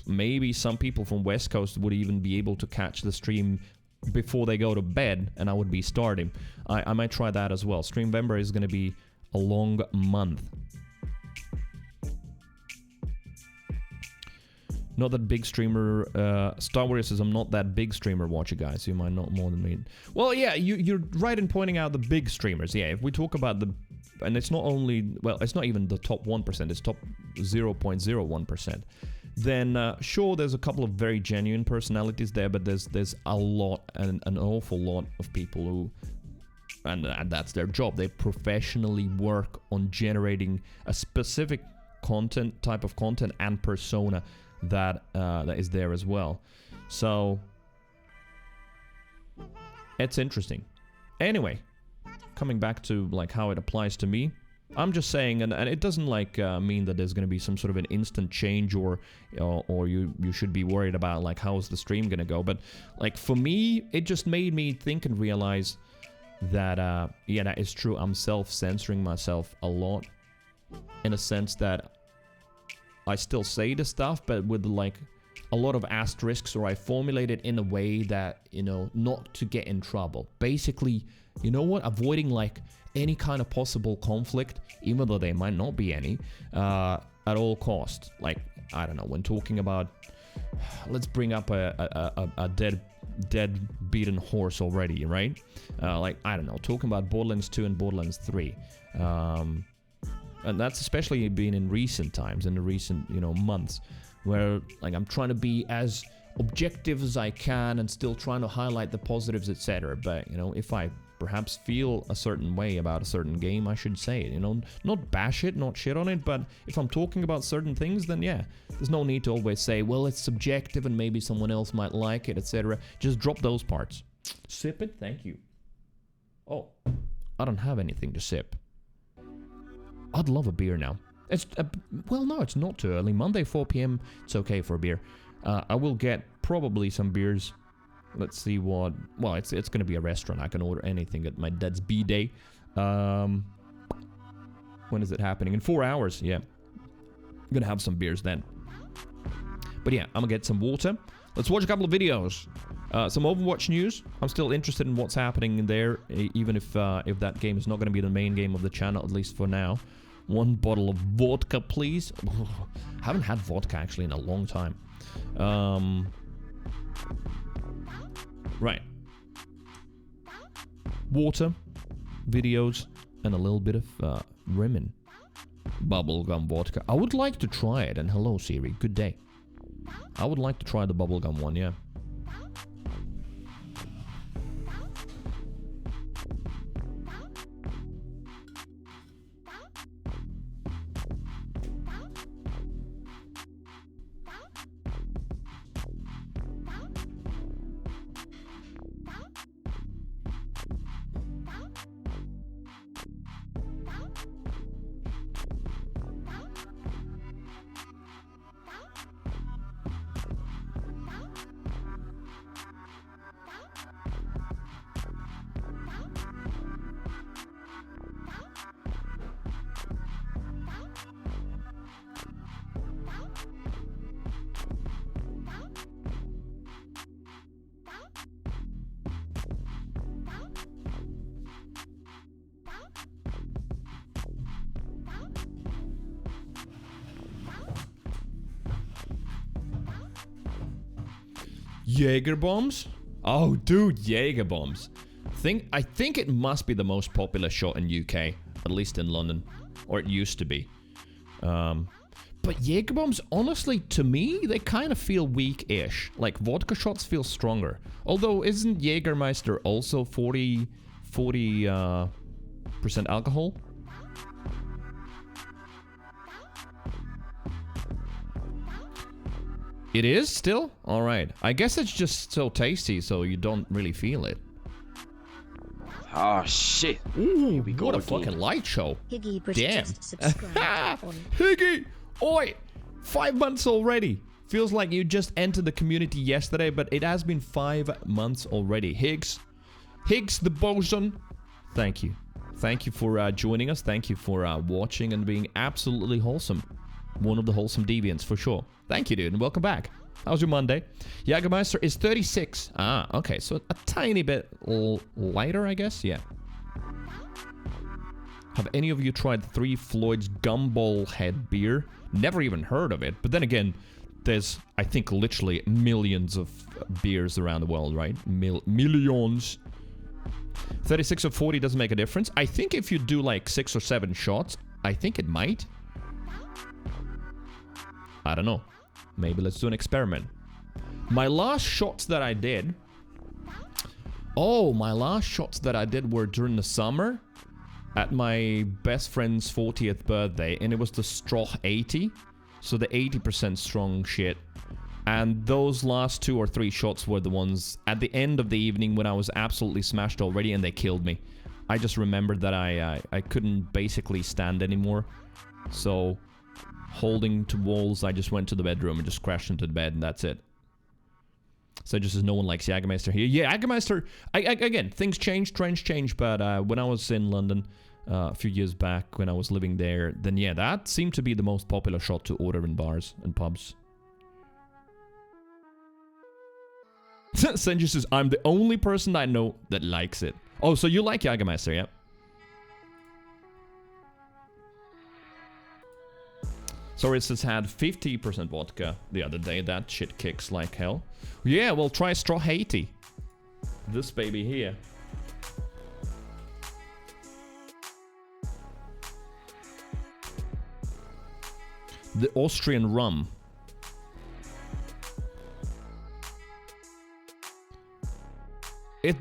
maybe some people from West Coast would even be able to catch the stream before they go to bed, and I would be starting. I might try that as well. Streamvember is going to be a long month. Not that big streamer. Star Wars says I'm not that big streamer watcher, guys. You might not more than me. Well, yeah, you're right in pointing out the big streamers. Yeah, if we talk about the and it's not only, well, it's not even the top 1%, it's top 0.01%, then sure, there's a couple of very genuine personalities there, but there's a lot, and an awful lot of people who, and that's their job. They professionally work on generating a specific type of content and persona that is there as well. So it's interesting. Anyway, coming back to like how it applies to me, I'm just saying, and it doesn't like mean that there's going to be some sort of an instant change, or you should be worried about like how's the stream going to go. But like for me, it just made me think and realize that yeah, that is true. I'm self-censoring myself a lot, in a sense that I still say the stuff, but with like a lot of asterisks, or I formulate it in a way that, you know, not to get in trouble. Basically, you know what, avoiding like any kind of possible conflict, even though there might not be any, at all costs. Like, I don't know, when talking about, let's bring up a dead beaten horse already, right? Like, I don't know, talking about Borderlands 2 and Borderlands 3. And that's especially been in recent times, in the recent, you know, months, where like I'm trying to be as objective as I can and still trying to highlight the positives, etc. But, you know, if I perhaps feel a certain way about a certain game, I should say it, you know, not bash it, not shit on it, but if I'm talking about certain things, then yeah, there's no need to always say, well, it's subjective and maybe someone else might like it, etc. Just drop those parts. Sip it, thank you. Oh, I don't have anything to sip. I'd love a beer now. It's, well, no, it's not too early. Monday, 4 p.m., it's okay for a beer. I will get probably some beers. Let's see what... Well, it's going to be a restaurant. I can order anything at my dad's B-Day. When is it happening? In 4 hours, yeah. I'm going to have some beers then. But yeah, I'm going to get some water. Let's watch a couple of videos. Some Overwatch news. I'm still interested in what's happening in there, even if that game is not going to be the main game of the channel, at least for now. 1 bottle of vodka, please. Haven't had vodka, actually, in a long time. Right. Water, videos, and a little bit of Rimming. Bubblegum vodka. I would like to try it, and hello, Siri. Good day. I would like to try the bubblegum one, yeah. Jaeger bombs? Oh, dude, Jaeger bombs. I think it must be the most popular shot in UK, at least in London, or it used to be. But Jaeger bombs, honestly, to me, they kind of feel weak-ish. Like vodka shots feel stronger. Although, isn't Jägermeister also 40% alcohol? It is still? Alright. I guess it's just so tasty, so you don't really feel it. Oh, shit. Ooh, what a fucking light show. Higgy, damn. Subscribe. Higgy! Oi! 5 months already. Feels like you just entered the community yesterday, but it has been 5 months already. Higgs the boson. Thank you. Thank you for joining us. Thank you for watching and being absolutely wholesome. One of the wholesome deviants, for sure. Thank you, dude, and welcome back. How's your Monday? Jägermeister is 36. Ah, okay, so a tiny bit lighter, I guess? Yeah. Have any of you tried 3 Floyd's Gumball Head beer? Never even heard of it. But then again, there's, I think, literally millions of beers around the world, right? Millions. 36 or 40 doesn't make a difference. I think if you do like 6 or 7 shots, I think it might. I don't know. Maybe let's do an experiment. My last shots that I did... Oh, my last shots that I did were during the summer at my best friend's 40th birthday, and it was the straw 80. So the 80% strong shit. And those last 2 or 3 shots were the ones at the end of the evening when I was absolutely smashed already and they killed me. I just remembered that I couldn't basically stand anymore. So, holding to walls, I just went to the bedroom and just crashed into the bed and that's it. So just as no one likes Jägermeister here. Yeah, Jägermeister, again, things change, trends change, but when I was in London a few years back when I was living there, then yeah, that seemed to be the most popular shot to order in bars and pubs. Senju says, I'm the only person I know that likes it. Oh, so you like Jägermeister, yeah? Soris had 50% vodka the other day. That shit kicks like hell. Yeah, well, try Straw 80. This baby here. The Austrian rum.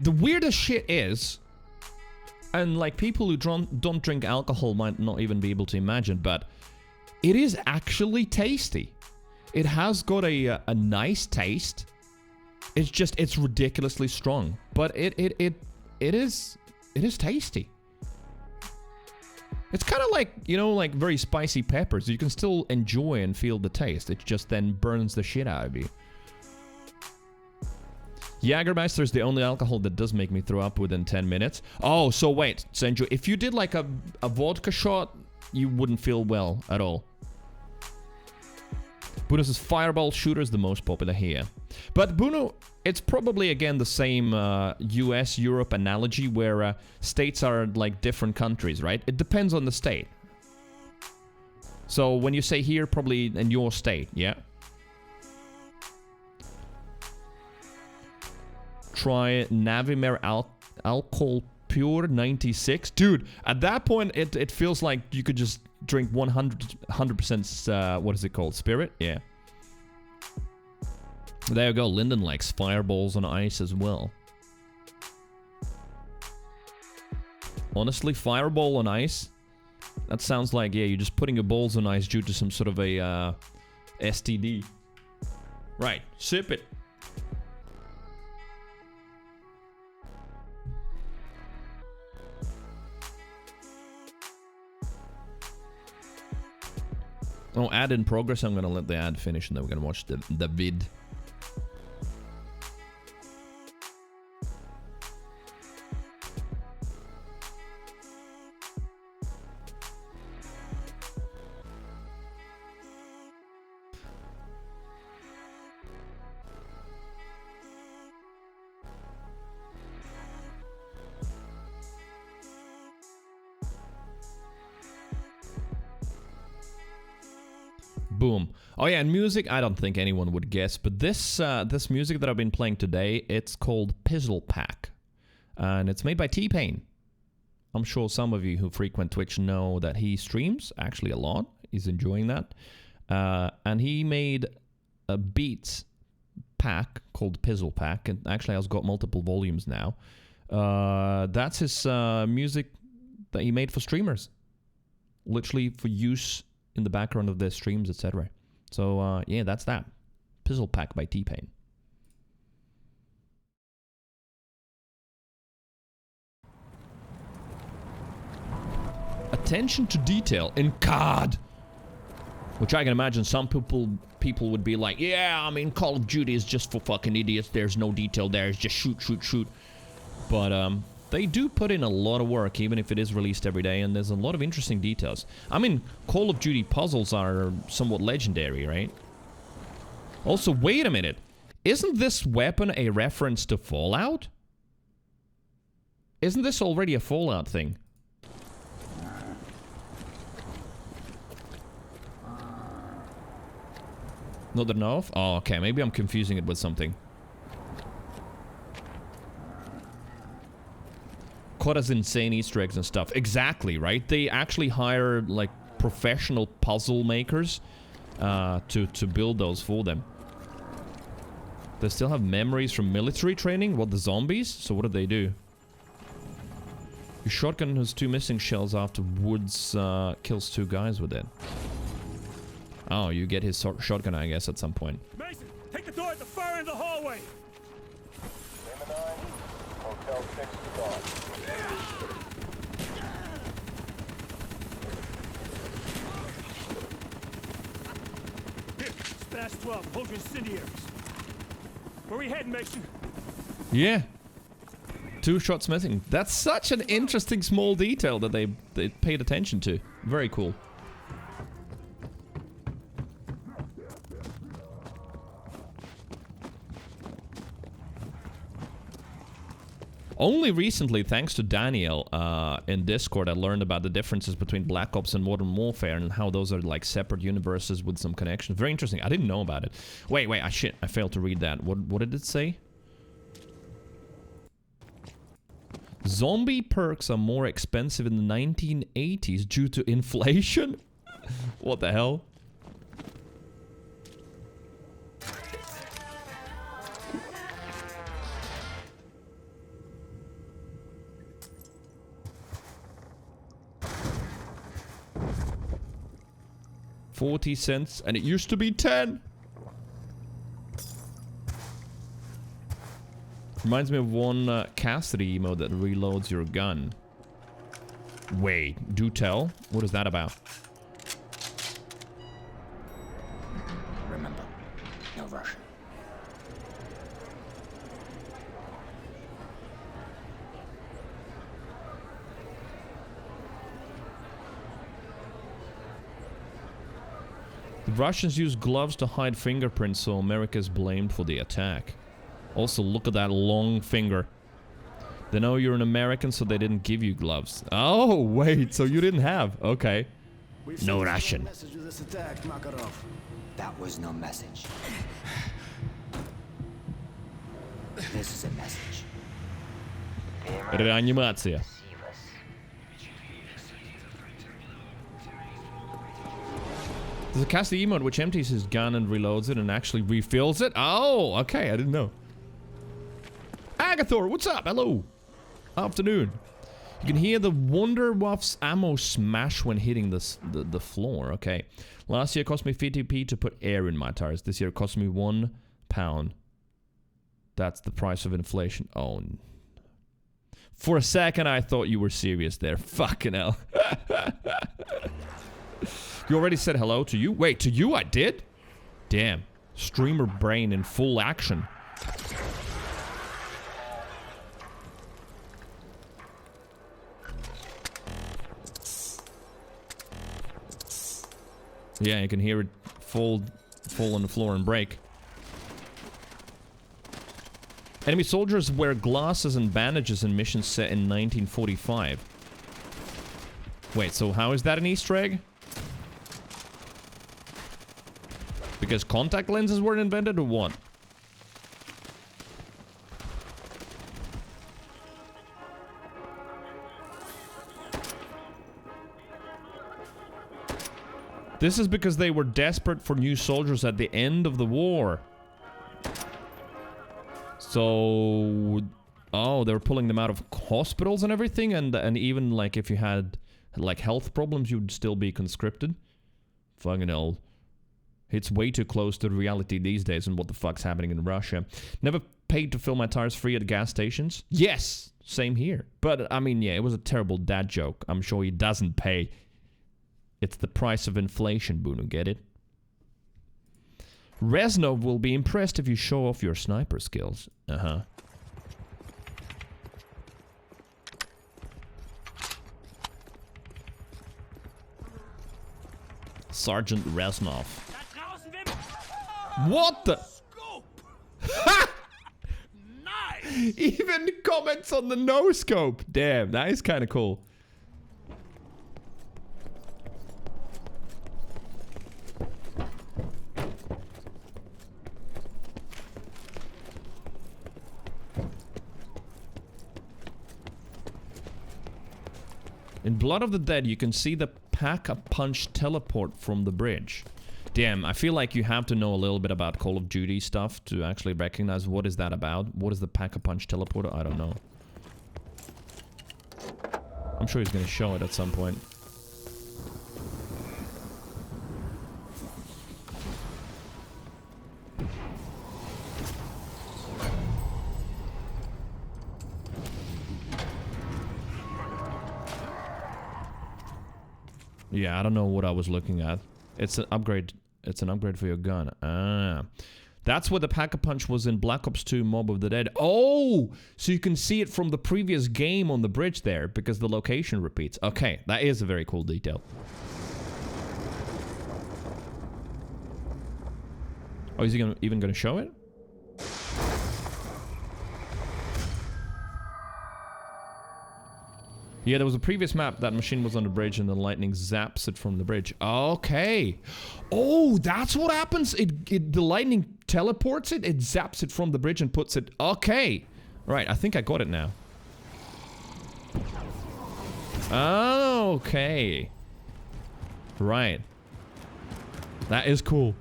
The weirdest shit is, and like people who don't drink alcohol might not even be able to imagine, but it is actually tasty. It has got a nice taste. It's just, it's ridiculously strong, but it is tasty. It's kind of like, you know, like very spicy peppers. You can still enjoy and feel the taste. It just then burns the shit out of you. Jägermeister is the only alcohol that does make me throw up within 10 minutes. Oh, so wait, Senju, if you did like a vodka shot, you wouldn't feel well at all. Bruno says fireball shooter is the most popular here. But Bruno, it's probably again the same US-Europe analogy where states are like different countries, right? It depends on the state. So when you say here, probably in your state, yeah? Try Navimer Alcohol Pure 96. Dude, at that point, it feels like you could just drink 100% what is it called? Spirit? Yeah. There you go. Lyndon likes fireballs on ice as well. Honestly, fireball on ice? That sounds like, yeah, you're just putting your balls on ice due to some sort of a STD. Right. Sip it. Oh, ad in progress. I'm gonna let the ad finish and then we're gonna watch the vid. Boom. Oh yeah, and music, I don't think anyone would guess, but this this music that I've been playing today, it's called Pizzle Pack. And it's made by T-Pain. I'm sure some of you who frequent Twitch know that he streams, actually a lot. He's enjoying that. And he made a beats pack called Pizzle Pack, and actually has got multiple volumes now. That's his music that he made for streamers. Literally for use in the background of their streams, etc. So, yeah, that's that. Pizzle Pack by T-Pain. Attention to detail in COD. Which I can imagine some people would be like, yeah, I mean, Call of Duty is just for fucking idiots. There's no detail there. It's just shoot, shoot, shoot. But, they do put in a lot of work, even if it is released every day, and there's a lot of interesting details. I mean, Call of Duty puzzles are somewhat legendary, right? Also, wait a minute. Isn't this weapon a reference to Fallout? Isn't this already a Fallout thing? Not enough? Oh, okay. Maybe I'm confusing it with something. caught us insane Easter eggs and stuff. Exactly, right? They actually hire, like, professional puzzle makers to build those for them. They still have memories from military training? What, the zombies? So what did they do? Your shotgun has 2 missing shells after Woods kills 2 guys with it. Oh, you get his shotgun, I guess, at some point. Mason, take the door at the far end of the hallway. Lima 9, Hotel 6 to dawn. Here, Splash 12, hold your incendiaries. Where we heading, Mason? Yeah. 2 shots missing. That's such an interesting small detail that they paid attention to. Very cool. Only recently, thanks to Daniel in Discord, I learned about the differences between Black Ops and Modern Warfare and how those are like separate universes with some connections. Very interesting. I didn't know about it. Wait, shit. I failed to read that. What did it say? Zombie perks are more expensive in the 1980s due to inflation? What the hell? $0.40 and it used to be 10. Reminds me of one Cassidy emote that reloads your gun. Wait, do tell? What is that about? Remember, no Russian. The Russians use gloves to hide fingerprints, so America is blamed for the attack. Also, look at that long finger. They know you're an American, so they didn't give you gloves. Oh, wait, so you didn't have. Okay. No Russian. That was no message. This is a message. Реанимация. There's a Cassidy emote which empties his gun and reloads it and actually refills it. Oh, okay, I didn't know. Agathor, what's up? Hello. Afternoon. You can hear the Wonderwaff's ammo smash when hitting the floor. Okay. Last year it cost me 50p to put air in my tires. This year it cost me £1. That's the price of inflation. Oh. For a second I thought you were serious there. Fucking hell. You already said hello to you? Wait, to you I did? Damn. Streamer brain in full action. Yeah, you can hear it fall on the floor and break. Enemy soldiers wear glasses and bandages in missions set in 1945. Wait, so how is that an Easter egg? Because contact lenses weren't invented or what? This is because they were desperate for new soldiers at the end of the war. So... Oh, they were pulling them out of hospitals and everything? And even, like, if you had, like, health problems, you'd still be conscripted? Fucking hell. It's way too close to reality these days and what the fuck's happening in Russia. Never paid to fill my tires free at gas stations? Yes! Same here. But, I mean, yeah, it was a terrible dad joke. I'm sure he doesn't pay. It's the price of inflation, Bruno, get it? Reznov will be impressed if you show off your sniper skills. Uh-huh. Sergeant Reznov. What the? Ha! Nice! Even comments on the no-scope. Damn, that is kind of cool. In Blood of the Dead, you can see the pack-a-punch teleport from the bridge. Damn, I feel like you have to know a little bit about Call of Duty stuff to actually recognize what is that about. What is the pack-a-punch teleporter? I don't know. I'm sure he's gonna show it at some point. Yeah, I don't know what I was looking at. It's an upgrade. It's an upgrade for your gun. Ah. That's where the Pack-a-Punch was in Black Ops 2 Mob of the Dead. Oh! So you can see it from the previous game on the bridge there, because the location repeats. Okay, that is a very cool detail. Oh, is he even gonna show it? Yeah, there was a previous map. That machine was on the bridge and the lightning zaps it from the bridge. Okay. Oh, that's what happens. The lightning teleports it. It zaps it from the bridge and puts it... Okay. Right, I think I got it now. Okay. Right. That is cool.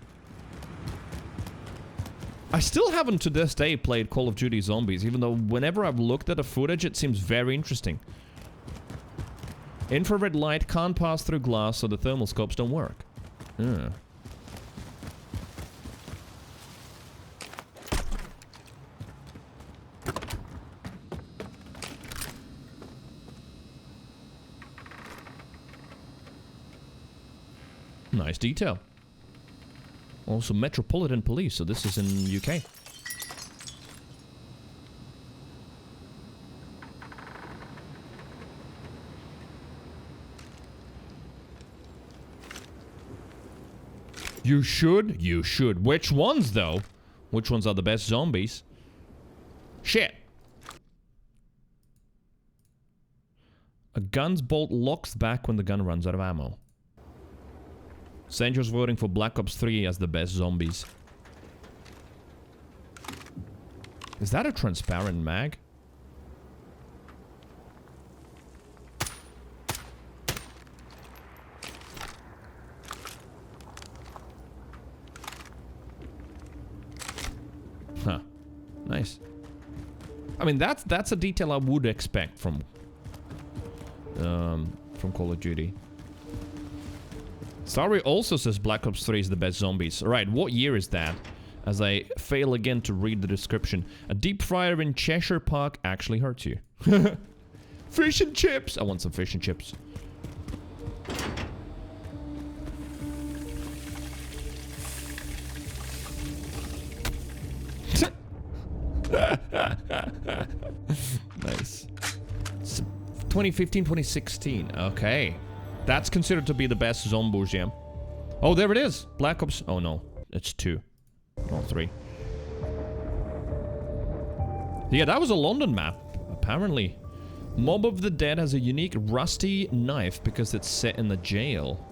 I still haven't to this day played Call of Duty Zombies, even though whenever I've looked at the footage, it seems very interesting. Infrared light can't pass through glass, so the thermal scopes don't work. Yeah. Nice detail. Also Metropolitan Police, so this is in UK. You should? You should. Which ones, though? Which ones are the best zombies? Shit. A gun's bolt locks back when the gun runs out of ammo. Sancho's voting for Black Ops 3 as the best zombies. Is that a transparent mag? Huh. Nice. I mean, that's a detail I would expect from Call of Duty. Starry also says Black Ops 3 is the best zombies. Right, what year is that? As I fail again to read the description. A deep fryer in Cheshire Park actually hurts you. Fish and chips! I want some fish and chips. Nice. 2015, 2016. Okay. That's considered to be the best zombies, yeah. Oh, there it is. Black Ops. Oh, no. It's 2. Not 3. Yeah, that was a London map, apparently. Mob of the Dead has a unique rusty knife because it's set in the jail.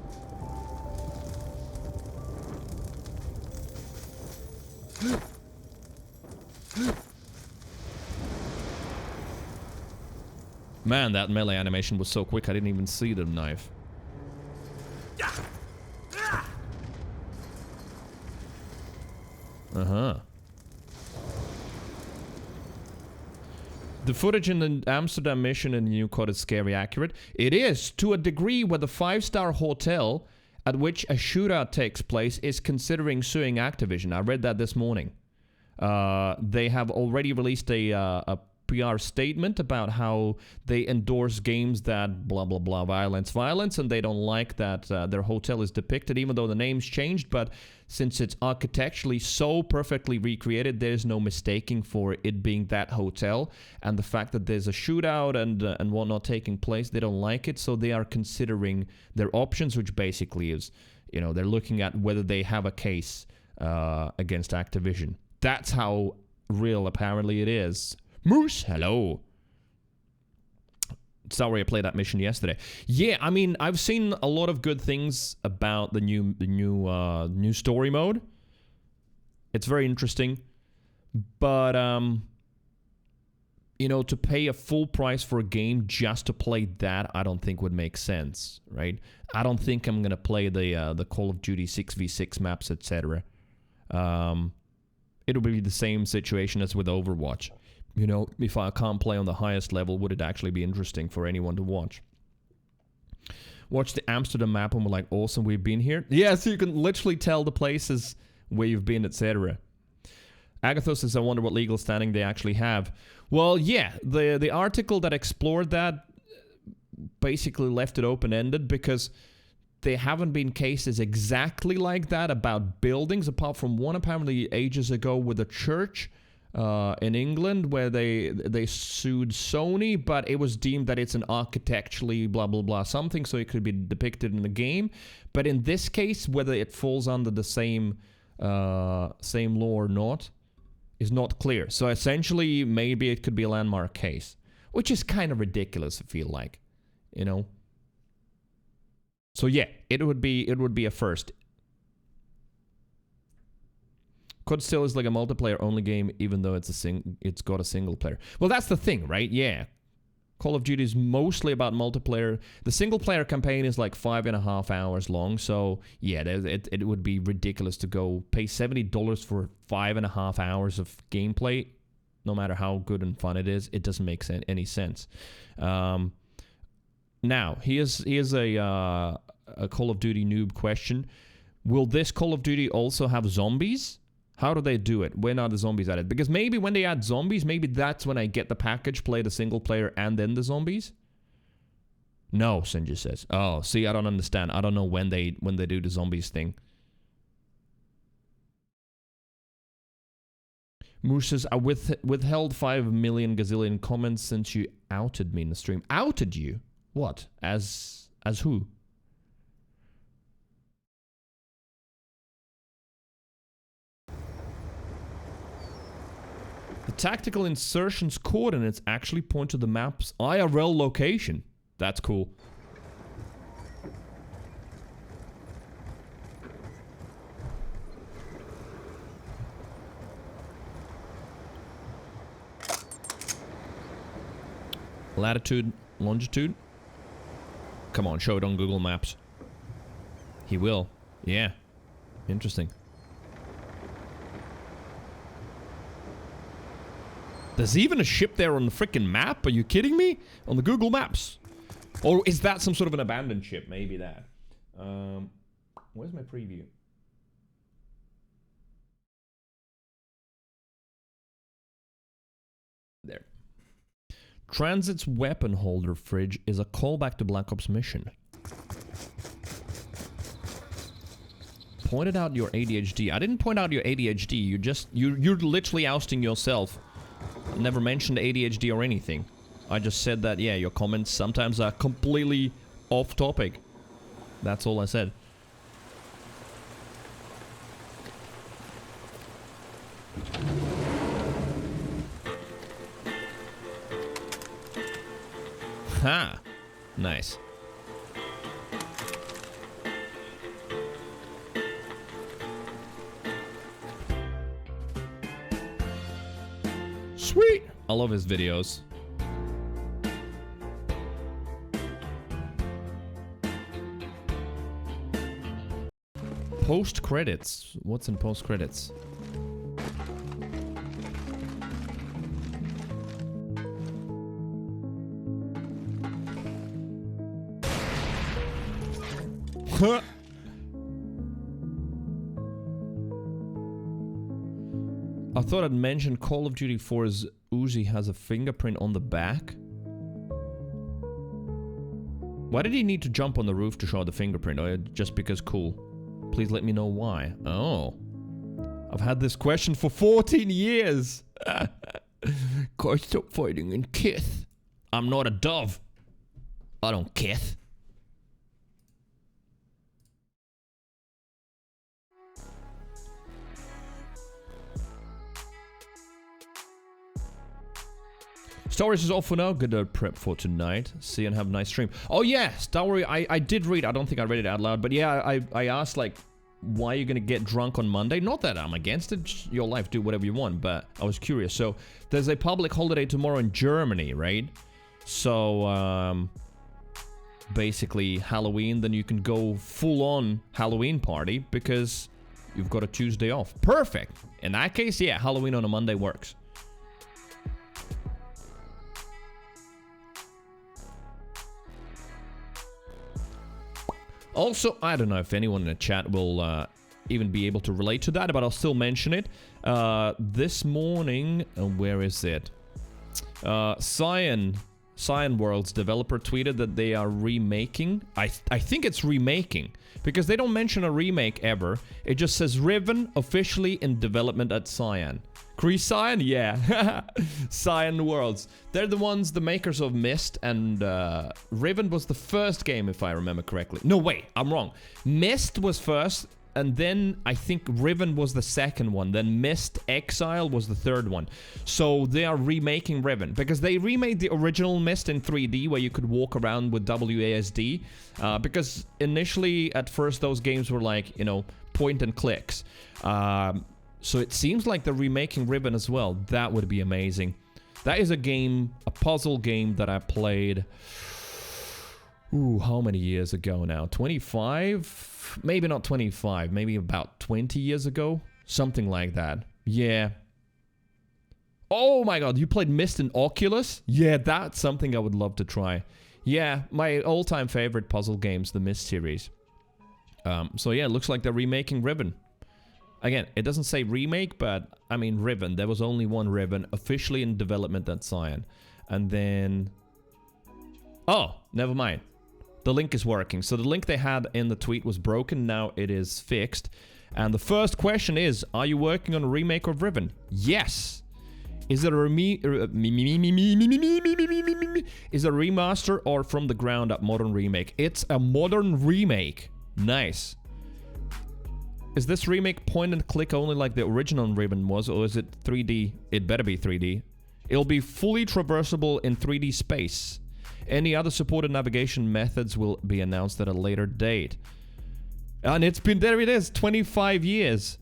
Man, that melee animation was so quick I didn't even see the knife. Uh-huh. The footage in the Amsterdam mission in the new code is scary accurate. It is, to a degree where the 5-star hotel at which a shootout takes place is considering suing Activision. I read that this morning. They have already released a PR statement about how they endorse games that blah blah blah violence, and they don't like that their hotel is depicted, even though the name's changed. But since it's architecturally so perfectly recreated, there's no mistaking for it being that hotel. And the fact that there's a shootout and whatnot taking place, they don't like it, so they are considering their options, which basically is, you know, they're looking at whether they have a case against Activision. That's how real apparently it is. Moose, hello. Sorry, I played that mission yesterday. Yeah, I mean, I've seen a lot of good things about the new story mode. It's very interesting, but you know, to pay a full price for a game just to play that, I don't think would make sense, right? I don't think I'm gonna play the Call of Duty 6v6 maps, etc. It'll be the same situation as with Overwatch. You know, if I can't play on the highest level, would it actually be interesting for anyone to watch? Watch the Amsterdam map and we're like, awesome, we've been here. Yeah, so you can literally tell the places where you've been, etc. Agatha says, I wonder what legal standing they actually have. Well, yeah, the article that explored that basically left it open-ended because there haven't been cases exactly like that about buildings, apart from one apparently ages ago with a church in England where they sued Sony, but it was deemed that it's an architecturally blah blah blah something, so it could be depicted in the game. But in this case, whether it falls under the same law or not is not clear. So essentially, maybe it could be a landmark case, which is kind of ridiculous. I feel like, you know. So yeah, it would be a first. COD still is like a multiplayer only game, even though it's got a single player. Well, that's the thing, right? Yeah. Call of Duty is mostly about multiplayer. The single player campaign is like 5.5 hours long. So yeah, it would be ridiculous to go pay $70 for 5.5 hours of gameplay, no matter how good and fun it is. It doesn't make any sense. Now, here's a Call of Duty noob question. Will this Call of Duty also have zombies? How do they do it? When are the zombies added? Because maybe when they add zombies, maybe that's when I get the package, play the single player, and then the zombies? No, Sinja says. Oh, see, I don't understand. I don't know when they do the zombies thing. Moose says, I withheld 5 million gazillion comments since you outed me in the stream. Outed you? What? As who? The tactical insertions coordinates actually point to the map's IRL location. That's cool. Latitude, longitude. Come on, show it on Google Maps. He will. Yeah. Interesting. There's even a ship there on the freaking map? Are you kidding me? On the Google Maps. Or is that some sort of an abandoned ship? Maybe that. Where's my preview? There. Transit's weapon holder fridge is a callback to Black Ops mission. Pointed out your ADHD. I didn't point out your ADHD. You're literally ousting yourself. Never mentioned ADHD or anything. I just said that, yeah, your comments sometimes are completely off topic. That's all I said. Ha! Nice. Sweet! I love his videos. Post credits. What's in post credits? Huh. I thought I'd mention Call of Duty 4's Uzi has a fingerprint on the back. Why did he need to jump on the roof to show the fingerprint? Or just because cool? Please let me know why. Oh. I've had this question for 14 years. Guys, stop fighting and kith. I'm not a dove. I don't kith. Star Wars is off for now. Good prep for tonight. See you and have a nice stream. Oh yeah, Star Wars. I did read. I don't think I read it out loud, but yeah, I asked like why you're gonna get drunk on Monday. Not that I'm against it, just your life, do whatever you want, but I was curious. So there's a public holiday tomorrow in Germany, right? So basically Halloween, then you can go full on Halloween party because you've got a Tuesday off. Perfect. In that case, yeah, Halloween on a Monday works. Also, I don't know if anyone in the chat will even be able to relate to that, but I'll still mention it. This morning, where is it? Cyan World's developer tweeted that they are remaking. I think it's remaking, because they don't mention a remake ever. It just says Riven officially in development at Cyan. Cyan? Yeah. Cyan Worlds. They're the ones, the makers of Myst, and Riven was the first game, if I remember correctly. No, wait, I'm wrong. Myst was first, and then I think Riven was the second one. Then Myst Exile was the third one. So they are remaking Riven, because they remade the original Myst in 3D, where you could walk around with WASD. Because initially, at first, those games were like, you know, point and clicks. So it seems like they're remaking Riven as well. That would be amazing. That is a game, a puzzle game that I played... Ooh, how many years ago now? 25? Maybe not 25. Maybe about 20 years ago? Something like that. Yeah. Oh my god, you played Myst in Oculus? Yeah, that's something I would love to try. Yeah, my all-time favorite puzzle games, the Myst series. So yeah, it looks like they're remaking Riven. Again, it doesn't say remake, but I mean Riven. There was only one Riven officially in development at Cyan. And then... Oh, never mind. The link is working. So the link they had in the tweet was broken. Now it is fixed. And the first question is, are you working on a remake of Riven? Yes. Is it a is it a remaster or from the ground up modern remake? It's a modern remake. Nice. Is this remake point and click only like the original Riven was, or is it 3D? It better be 3D. It'll be fully traversable in 3D space. Any other supported navigation methods will be announced at a later date. And it's been, there it is, 25 years.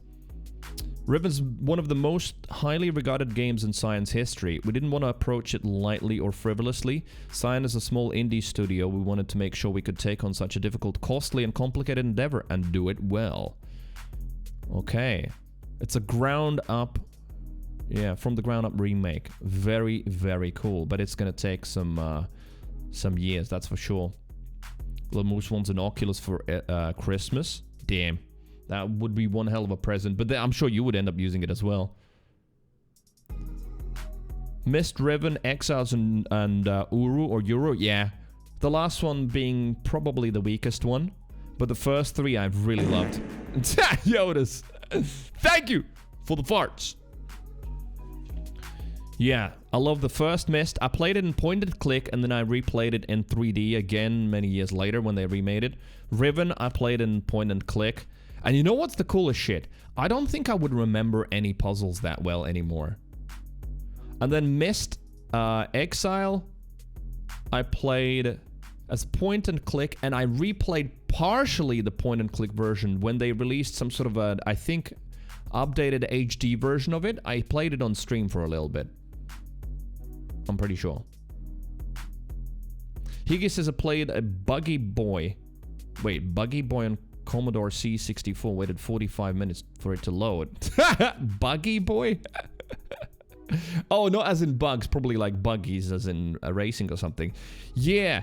Riven's one of the most highly regarded games in Cyan's history. We didn't want to approach it lightly or frivolously. Cyan is a small indie studio. We wanted to make sure we could take on such a difficult, costly, and complicated endeavor and do it well. Okay. It's a ground up... Yeah, from the ground up remake. Very, very cool. But it's gonna take some years, that's for sure. Little Moose wants an Oculus for Christmas. Damn. That would be one hell of a present. But I'm sure you would end up using it as well. Myst, Riven, Exiles, and Uru or Euro. Yeah. The last one being probably the weakest one. But the first three I've really loved. Yodas. Thank you for the farts. Yeah, I love the first Myst. I played it in point and click, and then I replayed it in 3D again many years later when they remade it. Riven, I played in point and click. And you know what's the coolest shit? I don't think I would remember any puzzles that well anymore. And then Myst, Exile, I played as point and click, and I replayed partially the point and click version when they released some sort of a, I think, updated HD version of it. I played it on stream for a little bit. I'm pretty sure. Higgy says I played a Buggy Boy. Wait, Buggy Boy on Commodore C64. Waited 45 minutes for it to load. Buggy Boy? Oh, not as in bugs. Probably like buggies as in racing or something. Yeah.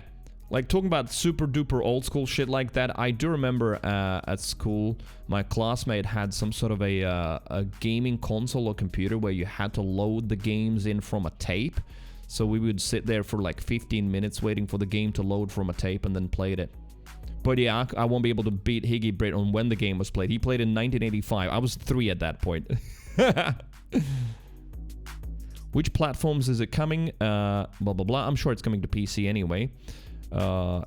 Like, talking about super duper old school shit like that, I do remember at school, my classmate had some sort of a gaming console or computer where you had to load the games in from a tape. So we would sit there for like 15 minutes waiting for the game to load from a tape and then played it. But yeah, I won't be able to beat Higgy Brit on when the game was played. He played in 1985. I was 3 at that point. Which platforms is it coming? Blah, blah, blah. I'm sure it's coming to PC anyway. And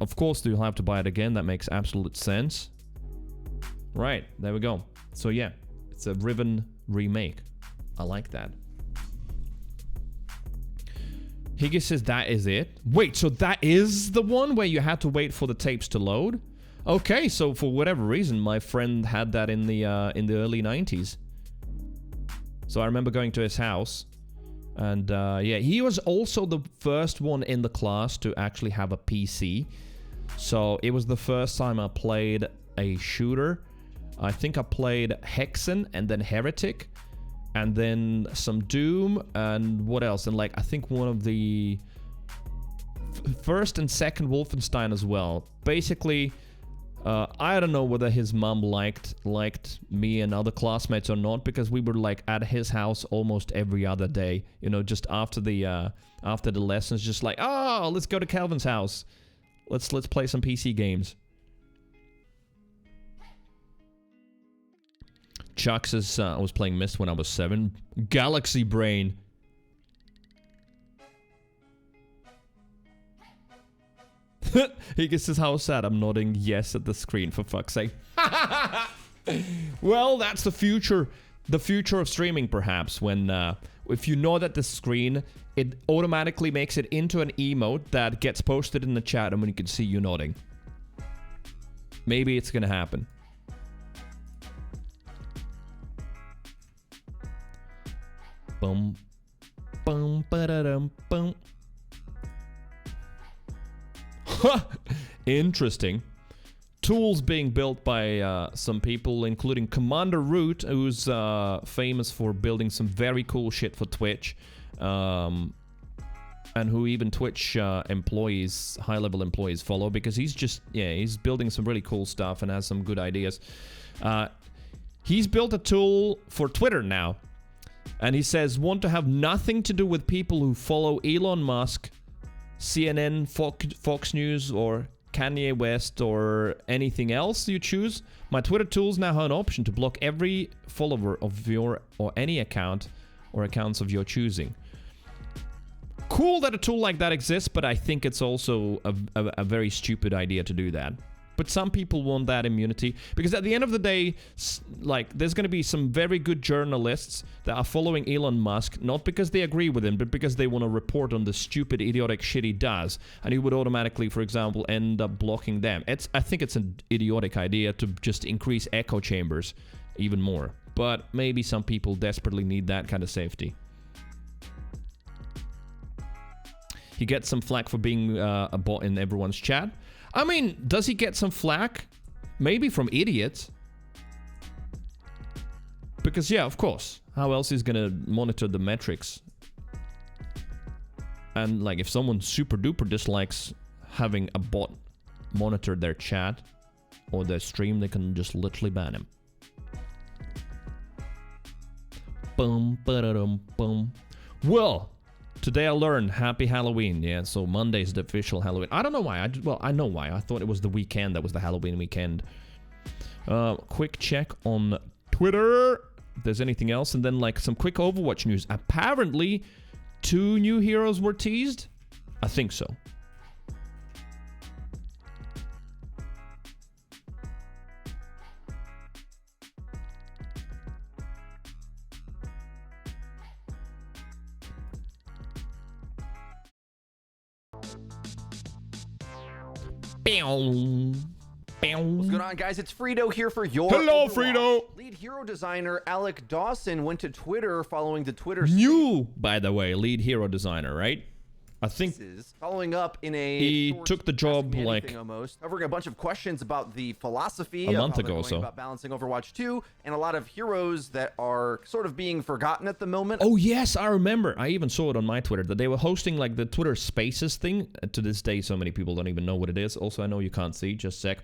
of course you'll have to buy it again. That makes absolute sense. Right, there we go. So yeah, it's a Riven remake. I like that. Higgy says that is it. Wait, so that is the one where you had to wait for the tapes to load? Okay, so for whatever reason, my friend had that in the early 90s. So I remember going to his house, and yeah, he was also the first one in the class to actually have a PC. So it was the first time I played a shooter. I think I played Hexen and then Heretic, and then some Doom, and what else? And like I think one of the first and second Wolfenstein as well. Basically, I don't know whether his mom liked me and other classmates or not, because we were like at his house almost every other day. You know, just after the lessons, just like, oh, let's go to Calvin's house. Let's play some PC games. Chuck says, I was playing Myst when I was 7. Galaxy Brain. He gets his house sad. I'm nodding yes at the screen, for fuck's sake. Well, that's the future. The future of streaming, perhaps, when if you nod at the screen, it automatically makes it into an emote that gets posted in the chat, and when you can see you nodding. Maybe it's gonna happen. Bum, bum, ba-da-dum, bum. Interesting. Tools being built by some people, including Commander Root, who's famous for building some very cool shit for Twitch, and who even Twitch employees, high-level employees, follow, because he's just, yeah, he's building some really cool stuff and has some good ideas. He's built a tool for Twitter now, and he says, want to have nothing to do with people who follow Elon Musk, CNN, Fox News, or Kanye West, or anything else you choose. My Twitter tools now have an option to block every follower of your or any account or accounts of your choosing. Cool that a tool like that exists, but I think it's also a very stupid idea to do that. But some people want that immunity, because at the end of the day, like, there's going to be some very good journalists that are following Elon Musk, not because they agree with him, but because they want to report on the stupid, idiotic shit he does, and he would automatically, for example, end up blocking them. I think it's an idiotic idea to just increase echo chambers even more, but maybe some people desperately need that kind of safety. He gets some flack for being a bot in everyone's chat. I mean, does he get some flack? Maybe from idiots. Because, yeah, of course. How else is gonna monitor the metrics? And, like, if someone super duper dislikes having a bot monitor their chat or their stream, they can just literally ban him. Boom, ba-da-dum, boom. Well, today I learned Happy Halloween. Yeah, so Monday's the official Halloween. I don't know why. Well, I know why. I thought it was the weekend that was the Halloween weekend. Quick check on Twitter. If there's anything else. And then, like, some quick Overwatch news. Apparently, 2 new heroes were teased. I think so. What's going on, guys? It's Frito here for your Hello, Overwatch. Frito. Lead hero designer Alec Dawson went to Twitter following the Twitter New, by the way, lead hero designer, right? I think following up in a he took the job like almost covering a bunch of questions about the philosophy a month of how ago they're or going so about balancing Overwatch 2 and a lot of heroes that are sort of being forgotten at the moment. Oh yes, I remember. I even saw it on my Twitter that they were hosting like the Twitter Spaces thing. To this day, so many people don't even know what it is. Also, I know you can't see. Just a sec.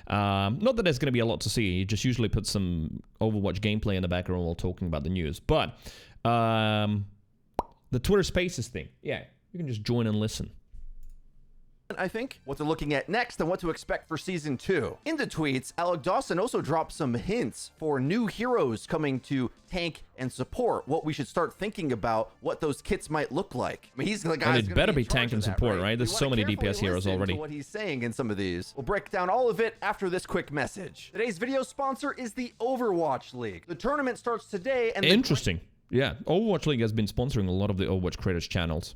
Not that there's going to be a lot to see. You just usually put some Overwatch gameplay in the background while talking about the news. But the Twitter Spaces thing, yeah, you can just join and listen. I think what they're looking at next and what to expect for season 2. In the tweets, Alec Dawson also dropped some hints for new heroes coming to tank and support, what we should start thinking about, what those kits might look like. I mean, he's the guy. And it better be tank and support, right? There's so many DPS heroes already. What he's saying in some of these. We'll break down all of it after this quick message. Today's video sponsor is the Overwatch League. The tournament starts today and interesting. Yeah, Overwatch League has been sponsoring a lot of the Overwatch creators channels.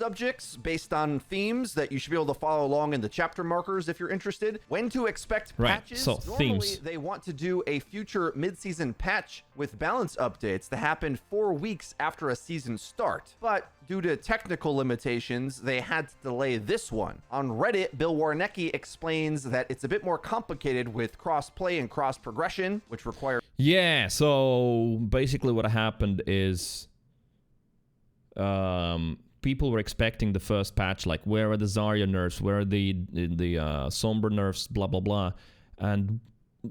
subjects based on themes that you should be able to follow along in the chapter markers if you're interested. When to expect Right, patches. so Normally, themes. they want to do a future mid-season patch with balance updates to happen 4 weeks after a season start. But due to technical limitations, they had to delay this one. On Reddit, Bill Warnecki explains that it's a bit more complicated with cross-play and cross-progression, which require... Yeah, so basically what happened is people were expecting the first patch, like where are the Zarya nerfs, where are the Sombra nerfs, blah, blah, blah. And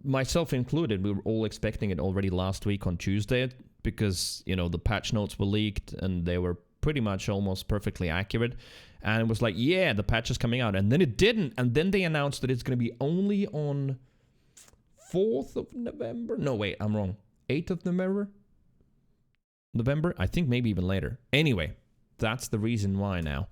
myself included, we were all expecting it already last week on Tuesday because, you know, the patch notes were leaked and they were pretty much almost perfectly accurate. And it was like, yeah, the patch is coming out. And then it didn't. And then they announced that it's going to be only on 4th of November. No, wait, I'm wrong. 8th of November? I think maybe even later. Anyway, that's the reason why now.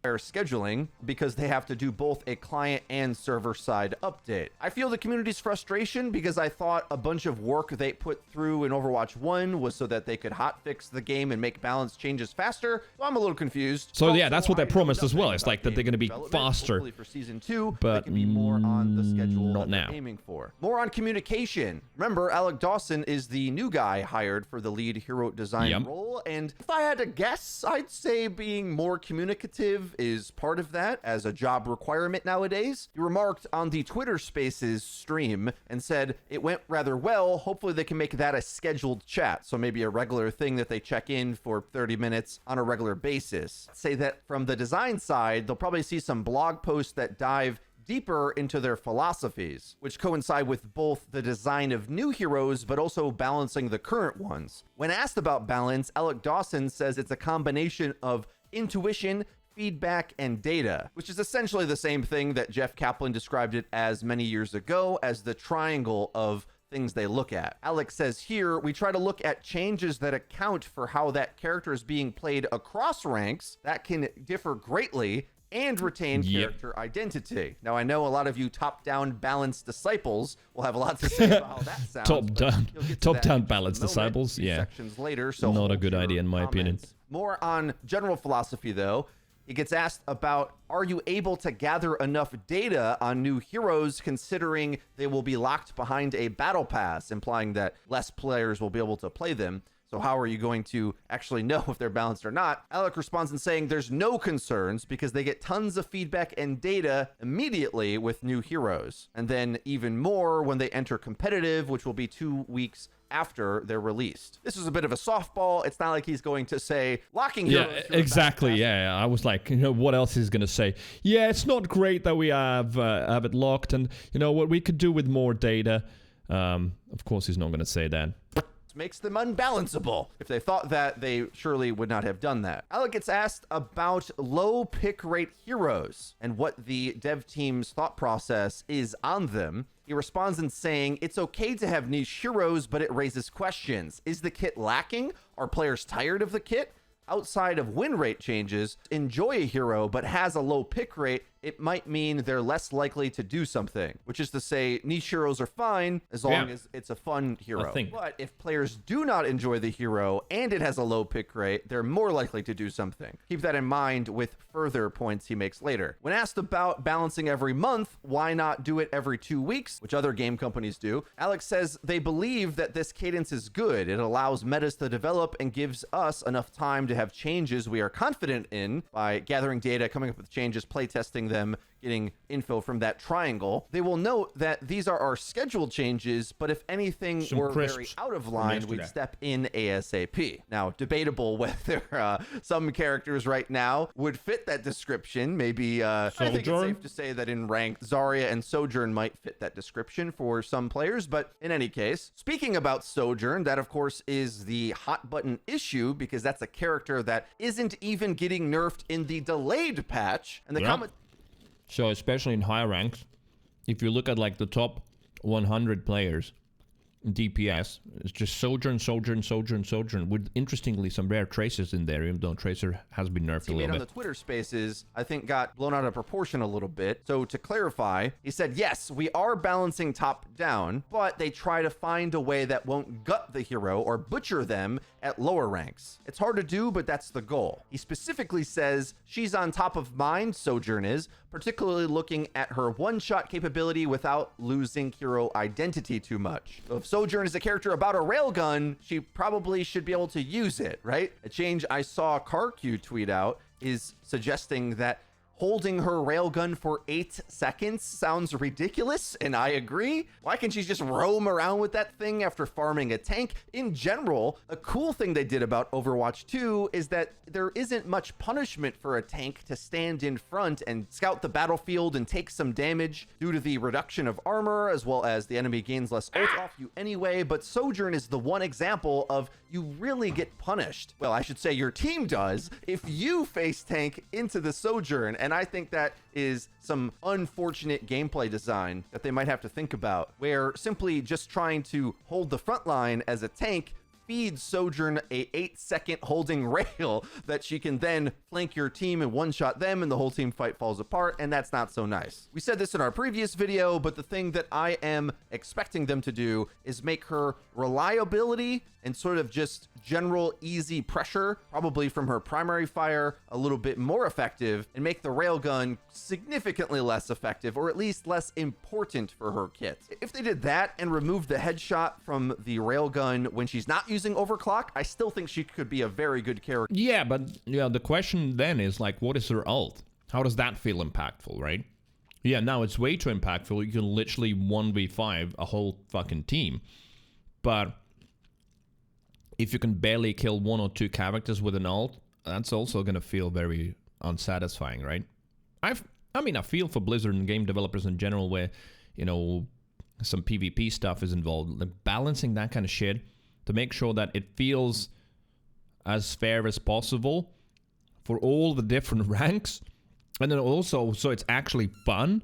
scheduling because they have to do both a client and server side update. I feel the community's frustration because I thought a bunch of work they put through in Overwatch 1 was so that they could hotfix the game and make balance changes faster. So I'm a little confused. So yeah, Also, that's what they I know promised as well. nothing It's about like that they're going to be development. faster. Hopefully for season 2, but they can be more on the schedule not that they're now. aiming for. More on communication. Remember, Alec Dawson is the new guy hired for the lead hero design role, and if I had to guess, I'd say being more communicative is part of that as a job requirement nowadays. He remarked on the Twitter Spaces stream and said it went rather well. Hopefully they can make that a scheduled chat, so maybe a regular thing that they check in for 30 minutes on a regular basis. Say that from the design side, they'll probably see some blog posts that dive deeper into their philosophies, which coincide with both the design of new heroes, but also balancing the current ones. When asked about balance, Alec Dawson says it's a combination of intuition, feedback, and data, which is essentially the same thing that Jeff Kaplan described it as many years ago as the triangle of things they look at. Alex says here, we try to look at changes that account for how that character is being played across ranks that can differ greatly and retain character identity. Now, I know a lot of you top-down balanced disciples will have a lot to say about how that sounds. Top-down balanced disciples, yeah. Sections later, so not a good idea in my opinion. More on general philosophy, though. He gets asked about, are you able to gather enough data on new heroes considering they will be locked behind a battle pass, implying that less players will be able to play them? So how are you going to actually know if they're balanced or not? Alec responds in saying there's no concerns because they get tons of feedback and data immediately with new heroes. And then even more when they enter competitive, which will be 2 weeks after they're released. This is a bit of a softball. It's not like he's going to say locking heroes. Yeah, exactly. Yeah, I was like, you know, what else is going to say? Yeah, it's not great that we have it locked, and you know what we could do with more data. Of course, he's not going to say that. Makes them unbalanceable. If they thought that, they surely would not have done that. Alec gets asked about low pick rate heroes and what the dev team's thought process is on them. He responds in saying, it's okay to have niche heroes, but it raises questions. Is the kit lacking? Are players tired of the kit? Outside of win rate changes, enjoy a hero but has a low pick rate, it might mean they're less likely to do something, which is to say niche heroes are fine as long as it's a fun hero. But if players do not enjoy the hero and it has a low pick rate, they're more likely to do something. Keep that in mind with further points he makes later. When asked about balancing every month, why not do it every 2 weeks, which other game companies do, Alex says they believe that this cadence is good. It allows metas to develop and gives us enough time to have changes we are confident in by gathering data, coming up with changes, playtesting them, getting info from that triangle. They will note that these are our scheduled changes, but if anything were very out of line, we'd step in ASAP. Now, debatable whether some characters right now would fit that description. Maybe I think it's safe to say that in ranked, Zarya and Sojourn might fit that description for some players, but in any case, speaking about Sojourn, that of course is the hot button issue because that's a character that isn't even getting nerfed in the delayed patch, and the comment. So especially in high ranks, if you look at like the top 100 players, DPS. It's just Sojourn, Sojourn, Sojourn, Sojourn, with interestingly some rare Tracers in there, even though Tracer has been nerfed a He made little on bit. the Twitter Spaces, I think, got blown out of proportion a little bit. So to clarify, he said, yes, we are balancing top down, but they try to find a way that won't gut the hero or butcher them at lower ranks. It's hard to do, but that's the goal. He specifically says she's on top of mind, Sojourn is, particularly looking at her one-shot capability without losing hero identity too much. So if Sojourn is a character about a railgun, she probably should be able to use it, right? A change I saw CarQ tweet out is suggesting that holding her railgun for 8 seconds sounds ridiculous, and I agree. Why can't she just roam around with that thing after farming a tank? In general, a cool thing they did about Overwatch 2 is that there isn't much punishment for a tank to stand in front and scout the battlefield and take some damage due to the reduction of armor, as well as the enemy gains less ult off you anyway. But Sojourn is the one example of you really get punished. Well, I should say your team does if you face tank into the Sojourn, and I think that is some unfortunate gameplay design that they might have to think about, where simply just trying to hold the front line as a tank feeds Sojourn a 8-second holding rail that she can then flank your team and one-shot them, and the whole team fight falls apart, and that's not so nice. We said this in our previous video, but the thing that I am expecting them to do is make her reliability and sort of just general easy pressure, probably from her primary fire, a little bit more effective, and make the railgun significantly less effective, or at least less important for her kit. If they did that and removed the headshot from the railgun when she's not using overclock, I still think she could be a very good character. Yeah, but yeah, the question then is like, what is her ult? How does that feel impactful, right? Yeah, now it's way too impactful. You can literally 1v5 a whole fucking team. But if you can barely kill 1 or 2 characters with an ult, that's also gonna feel very unsatisfying, right? I feel for Blizzard and game developers in general, where, you know, some PvP stuff is involved. Like balancing that kind of shit to make sure that it feels as fair as possible for all the different ranks, and then also so it's actually fun,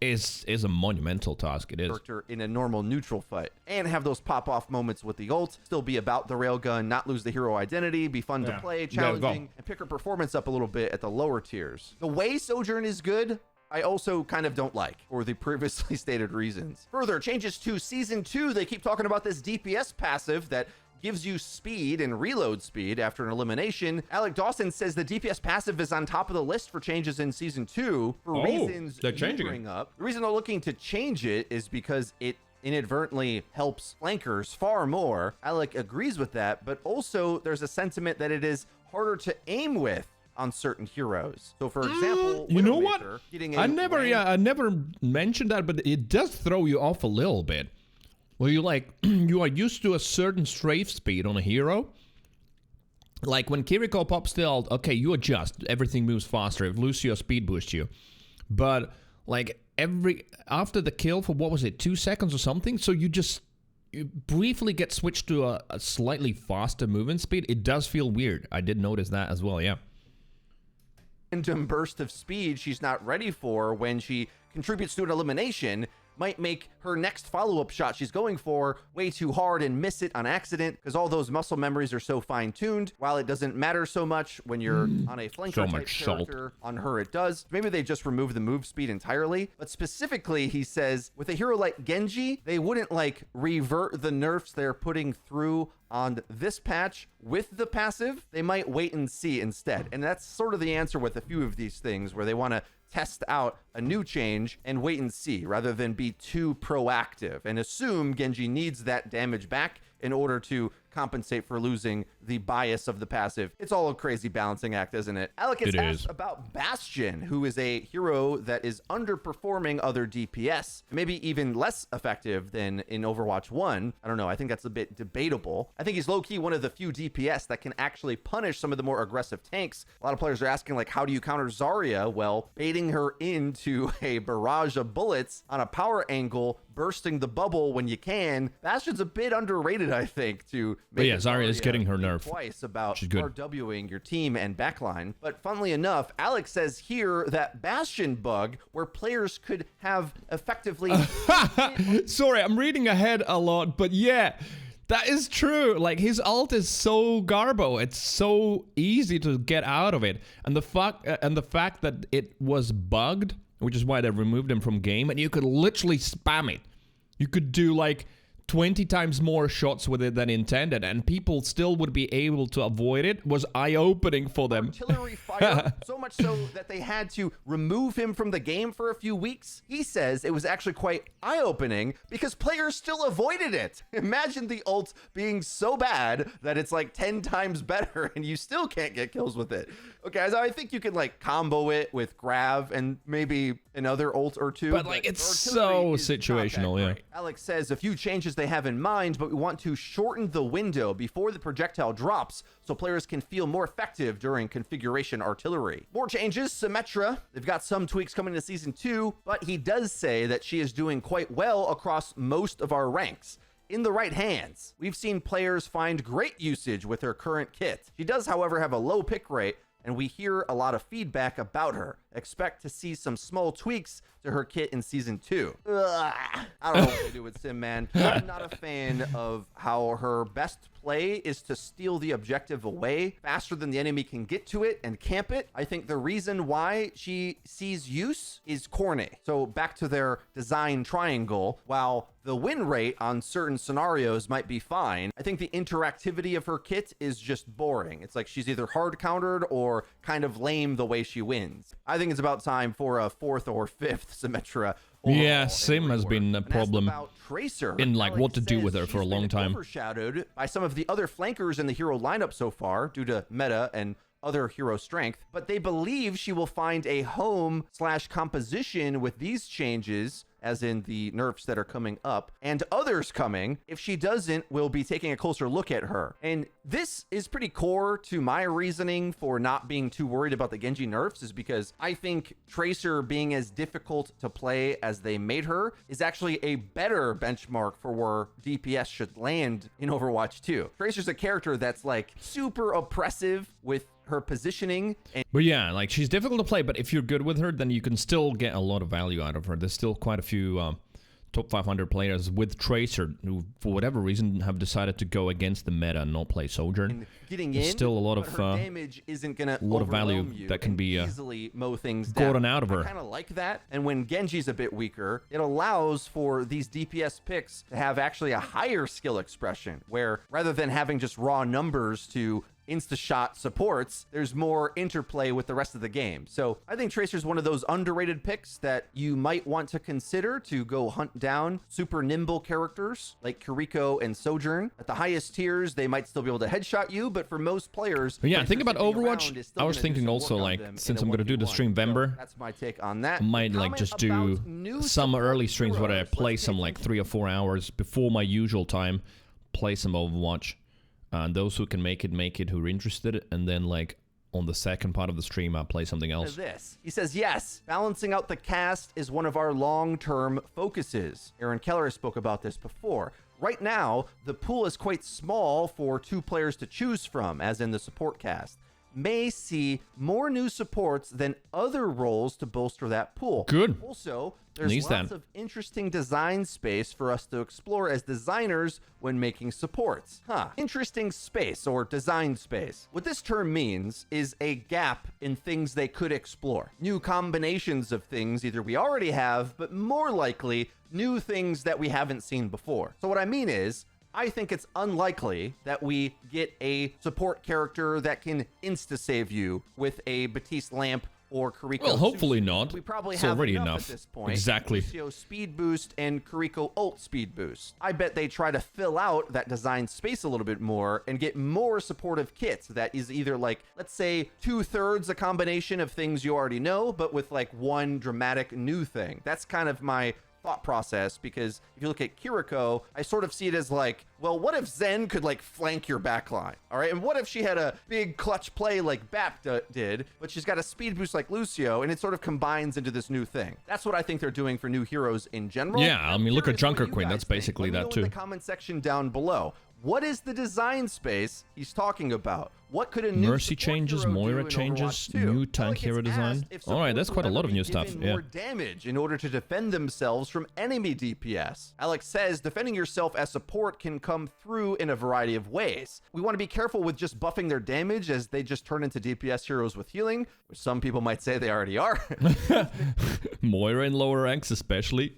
is a monumental task. It is. Character in a normal neutral fight, and have those pop-off moments with the ult, still be about the railgun, not lose the hero identity, be fun to play, challenging, and pick her performance up a little bit at the lower tiers. The way Sojourn is good, I also kind of don't like, for the previously stated reasons. Further changes to Season 2, they keep talking about this DPS passive that gives you speed and reload speed after an elimination. Alec Dawson says the DPS passive is on top of the list for changes in Season 2 for reasons they're changing you bring it. up. The reason they're looking to change it is because it inadvertently helps flankers far more. Alec agrees with that, but also there's a sentiment that it is harder to aim with on certain heroes. So for example, you know what? Widowmaker getting a I never mentioned that, but it does throw you off a little bit. Well, you like, you are used to a certain strafe speed on a hero. Like when Kiriko pops the ult, okay, you adjust. Everything moves faster. If Lucio speed boosts you. But like after the kill for, what was it, 2 seconds or something? So you briefly get switched to a slightly faster movement speed. It does feel weird. I did notice that as well, yeah. Random burst of speed she's not ready for when she contributes to an elimination might make her next follow-up shot she's going for way too hard and miss it on accident, because all those muscle memories are so fine-tuned. While it doesn't matter so much when you're on a flanker type character, on her it does. Maybe they just remove the move speed entirely. But specifically, he says, with a hero like Genji, they wouldn't like revert the nerfs they're putting through on this patch with the passive. They might wait and see instead. And that's sort of the answer with a few of these things, where they want to test out a new change and wait and see, rather than be too proactive and assume Genji needs that damage back in order to compensate for losing the bias of the passive. It's all a crazy balancing act, isn't it? Alec is asked about Bastion, who is a hero that is underperforming other DPS, maybe even less effective than in Overwatch 1. I don't know. I think that's a bit debatable. I think he's low-key one of the few DPS that can actually punish some of the more aggressive tanks. A lot of players are asking, like, how do you counter Zarya? Well, baiting her into a barrage of bullets on a power angle bursting the bubble when you can. Bastion's a bit underrated, I think, to But make yeah, Zarya is getting her think nerf. twice about She's good. RWing your team and backline. But funnily enough, Alex says here that Bastion bug where players could have effectively Sorry, I'm reading ahead a lot, but yeah, that is true. Like, his ult is so garbo. It's so easy to get out of it. And the fact that it was bugged, which is why they removed him from game, and you could literally spam it. You could do like 20 times more shots with it than intended, and people still would be able to avoid it, was eye-opening for them. artillery fire, so much so that they had to remove him from the game for a few weeks. He says it was actually quite eye-opening because players still avoided it. Imagine the ult being so bad that it's like 10 times better and you still can't get kills with it. Okay, so I think you could like combo it with Grav and maybe another ult or two. But like, it's so artillery is not that situational, yeah. great. Alex says a few changes they have in mind, but we want to shorten the window before the projectile drops so players can feel more effective during configuration artillery. More changes, Symmetra. They've got some tweaks coming to Season 2, but he does say that she is doing quite well across most of our ranks. In the right hands, we've seen players find great usage with her current kit. She does, however, have a low pick rate, and we hear a lot of feedback about her. Expect to see some small tweaks to her kit in Season 2. Ugh, I don't know what they do with Sim, man. I'm not a fan of how her best play is to steal the objective away faster than the enemy can get to it and camp it. I think the reason why she sees use is corny. So back to their design triangle, while the win rate on certain scenarios might be fine, I think the interactivity of her kit is just boring. It's like she's either hard countered or kind of lame the way she wins. I think it's about time for a 4th or 5th Symmetra. Yeah, Sim has been a And asked problem about Tracer, in like Alex what to do says with her for a she's long been time. overshadowed by some of the other flankers in the hero lineup so far due to meta and other hero strength, but they believe she will find a home/composition with these changes, as in the nerfs that are coming up, and others coming. If she doesn't, we'll be taking a closer look at her. And this is pretty core to my reasoning for not being too worried about the Genji nerfs, is because I think Tracer being as difficult to play as they made her is actually a better benchmark for where DPS should land in Overwatch 2. Tracer's a character that's like super oppressive with her positioning. And But yeah, like, she's difficult to play, but if you're good with her, then you can still get a lot of value out of her. There's still quite a few top 500 players with Tracer who, for whatever reason, have decided to go against the meta and not play Sojourn. getting There's in, still a lot but of her damage isn't gonna a lot of value overwhelm you that can and be easily mow things gotten down. out of her. I kind of like that. And when Genji's a bit weaker, it allows for these DPS picks to have actually a higher skill expression, where rather than having just raw numbers to insta-shot supports, there's more interplay with the rest of the game. So I think Tracer's one of those underrated picks that you might want to consider to go hunt down super nimble characters like Kiriko and Sojourn. At the highest tiers, they might still be able to headshot you, but for most players, But yeah, Tracer think about sticking Overwatch. around is still I was gonna do thinking some also, work on like, them since in I'm a gonna do the 1v1. stream So Vember, that's my take on that. I might like Comment just do about new some support early streams where I heroes. play Let's some take like a 3 or 4 hours before my usual time, play some Overwatch. And those who can make it, who are interested, and then like on the second part of the stream, I'll play something else. This. He says, yes, balancing out the cast is one of our long-term focuses. Aaron Keller spoke about this before. Right now, the pool is quite small for 2 players to choose from, as in the support cast. May see more new supports than other roles to bolster that pool. Good. Also, there's Needs lots that. of interesting design space for us to explore as designers when making supports. Interesting space or design space. What this term means is a gap in things they could explore. New combinations of things either we already have, but more likely, new things that we haven't seen before. So what I mean is, I think it's unlikely that we get a support character that can insta-save you with a Batiste Lamp or Kiriko. Well, hopefully Suzu. not. We probably It's have already enough enough. at this point. Exactly. Lucio speed boost and Kiriko ult speed boost. I bet they try to fill out that design space a little bit more and get more supportive kits that is either like, let's say 2/3 a combination of things you already know, but with like one dramatic new thing. That's kind of my thought process, because if you look at Kiriko, I sort of see it as like, well, what if Zen could like flank your backline? All right. And what if she had a big clutch play like Bap did, but she's got a speed boost like Lucio, and it sort of combines into this new thing. That's what I think they're doing for new heroes in general. Yeah, I mean, look at Curious what Junker you Queen. guys That's think. basically Let me that know too. in the comment section down below. What is the design space he's talking about? What could a new Mercy support changes, hero do Moira in changes, Overwatch 2? new tank Alex hero gets design. asked if All right, support that's quite a will lot ever of be new stuff. given Yeah. more damage in order to defend themselves from enemy DPS. Alex says defending yourself as support can come through in a variety of ways. We want to be careful with just buffing their damage, as they just turn into DPS heroes with healing, which some people might say they already are. Moira in lower ranks especially.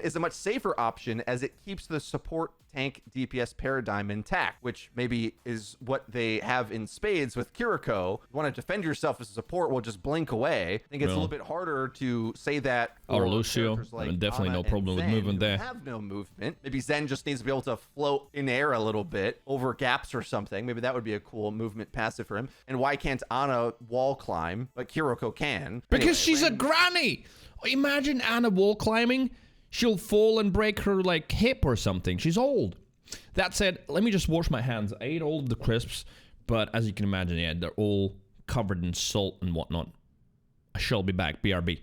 Is a much safer option, as it keeps the support tank DPS paradigm intact, which maybe is what they have in spades with Kiriko. You want to defend yourself as a support, well, just blink away. I think it's a little bit harder to say that Or for Lucio. characters like I mean, definitely Ana no and problem with Zen, movement who there. have no movement. Maybe Zen just needs to be able to float in air a little bit over gaps or something. Maybe that would be a cool movement passive for him. And why can't Ana wall climb, but Kiriko can? Because Anyway, she's a granny. Imagine Anna wall climbing. She'll fall and break her like hip or something. She's old. That said, let me just wash my hands. I ate all of the crisps, but as you can imagine, yeah, they're all covered in salt and whatnot. I shall be back. BRB.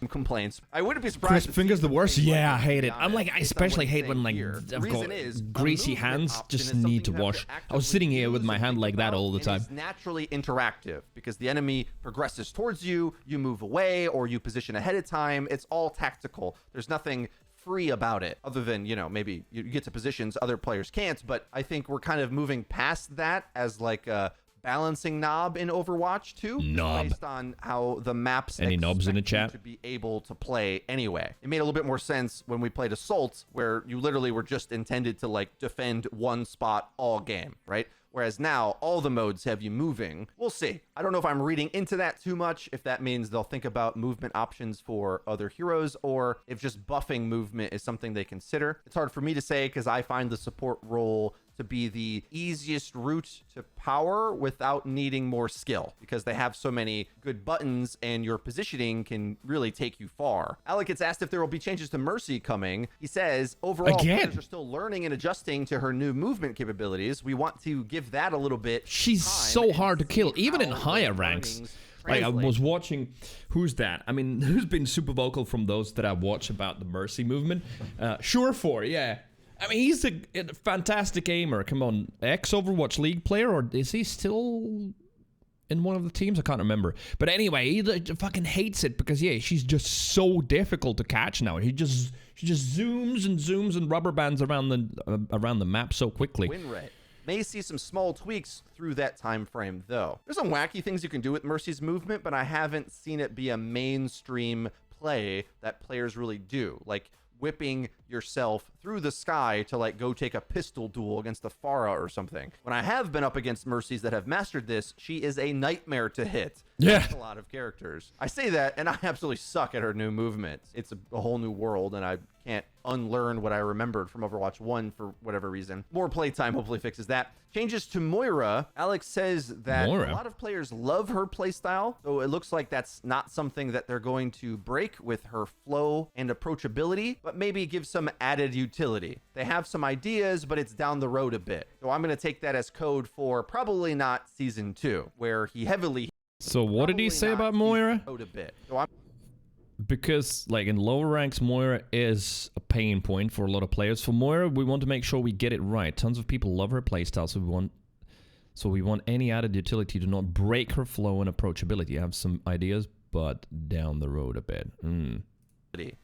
Complaints. I wouldn't be surprised. Crisp to see fingers the some worst. things like Yeah, I this, to hate be it. I'm honest, like, I based on what especially he's hate when saying like here. The I've got reason is, a greasy movement hands. option Just is something need to you have wash. I actively was sitting here with use my and hand think like that about, all the and time. it's naturally interactive because the enemy progresses towards you, you move away, or you position ahead of time. It's all tactical. There's nothing free about it, other than, you know, maybe you get to positions other players can't. But I think we're kind of moving past that as like a balancing knob in Overwatch 2, Knob. based on how the maps Any knobs in the expect you chat? to be able to play anyway. It made a little bit more sense when we played Assault, where you literally were just intended to like defend one spot all game, right? Whereas now all the modes have you moving. We'll see. I don't know if I'm reading into that too much, if that means they'll think about movement options for other heroes, or if just buffing movement is something they consider. It's hard for me to say because I find the support role to be the easiest route to power without needing more skill, because they have so many good buttons and your positioning can really take you far. Alec gets asked if there will be changes to Mercy coming. He says, overall, Again? players are still learning and adjusting to her new movement capabilities. We want to give that a little bit She's time so and hard to see kill, even in how higher those ranks. learnings Like, I translate. was watching, who's that? I mean, who's been super vocal from those that I watch about the Mercy movement? Surefour, yeah. I mean, he's a fantastic aimer. Come on, ex-Overwatch League player, or is he still in one of the teams? I can't remember. But anyway, he fucking hates it because, yeah, she's just so difficult to catch now. She just zooms and zooms and rubber bands around the map so quickly. Win rate. May see some small tweaks through that time frame, though. There's some wacky things you can do with Mercy's movement, but I haven't seen it be a mainstream play that players really do. Like whipping yourself through the sky to like go take a pistol duel against the Pharah or something. When I have been up against Mercies that have mastered this, she is a nightmare to hit. Yeah. That's a lot of characters. I say that, and I absolutely suck at her new movements. It's a whole new world, and I can't unlearn what I remembered from Overwatch 1 for whatever reason. More playtime hopefully fixes that. Changes to Moira. Alex says that Moira? a lot of players love her playstyle, so it looks like that's not something that they're going to break with her flow and approachability, but maybe give some added utility. They have some ideas, but it's down the road a bit. So I'm going to take that as code for probably not Season 2, where he heavily... So what did he say about Moira? A bit. So I'm Because, like, in lower ranks, Moira is a pain point for a lot of players. For Moira, we want to make sure we get it right. Tons of people love her playstyle, so we want any added utility to not break her flow and approachability. I have some ideas, but down the road a bit.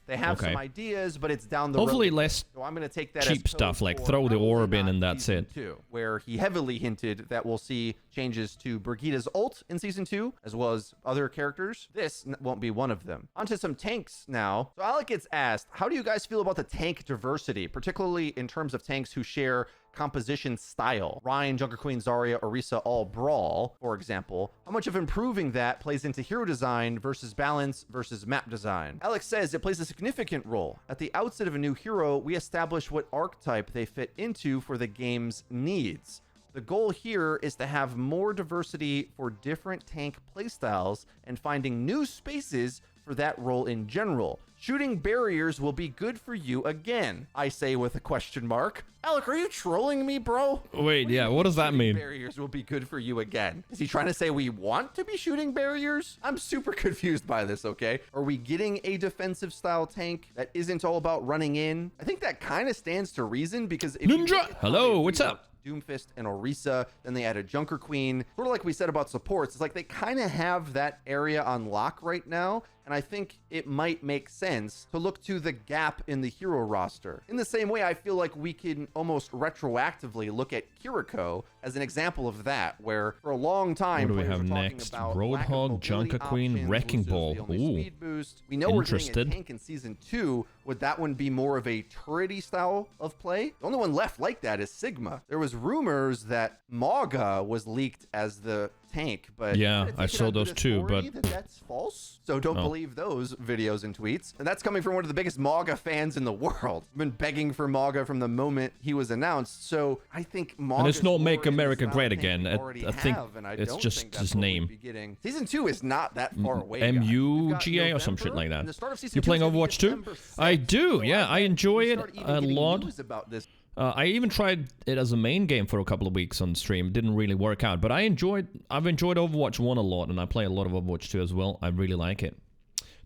They have Okay. some ideas, but it's down the Hopefully road. less So I'm going to take that cheap as code stuff, like for throw the probably orb in not and that's Season it. 2, where he heavily hinted that we'll see changes to Brigida's ult in Season 2, as well as other characters. This won't be one of them. Onto some tanks now. So Alec gets asked, how do you guys feel about the tank diversity, particularly in terms of tanks who share composition style? Ryan, Junker Queen, Zarya, Orisa all brawl, for example. How much of improving that plays into hero design versus balance versus map design? Alex says it plays a significant role. At the outset of a new hero, we establish what archetype they fit into for the game's needs. The goal here is to have more diversity for different tank playstyles and finding new spaces for that role in general. Shooting barriers will be good for you again, I say with a question mark. Alec, are you trolling me, bro? Wait, yeah, what does that Shooting mean? Barriers will be good for you again. Is he trying to say we want to be shooting barriers? I'm super confused by this, okay? Are we getting a defensive style tank that isn't all about running in? I think that kind of stands to reason because if you Ninja! look at how Hello, they what's reworked up? Doomfist and Orisa, then they added Junker Queen. Sort of like we said about supports, it's like they kind of have that area on lock right now, and I think it might make sense to look to the gap in the hero roster. In the same way, I feel like we can almost retroactively look at Kiriko as an example of that, where for a long time, What do we players have were talking next? about Roadhog, lack of mobility Junker Queen, options, Wrecking Lucius Ball. the only Ooh. speed boost. We know we're getting Interested. a tank in Season 2. Would that one be more of a turrety style of play? The only one left like that is Sigma. There was rumors that Mauga was leaked as the tank, but Yeah, I'm gonna I take it saw on good those too, authority but- that's false. So don't Oh. believe those videos and tweets. And that's coming from one of the biggest Mauga fans in the world. I've been begging for Mauga from the moment he was announced. So I think Mauga. And it's not Make America Great Again. I think it's don't just think that's his what we'd name. be getting. Season 2 is not that far away. guys. MUGA or some We've got shit like November, that. and the start of Season You 2 playing is gonna be Overwatch 2? December I 6th. do, So yeah. I enjoy we it start even a getting lot. news about this. I even tried it as a main game for a couple of weeks on stream. It didn't really work out, but I've enjoyed Overwatch 1 a lot, and I play a lot of Overwatch 2 as well. I really like it.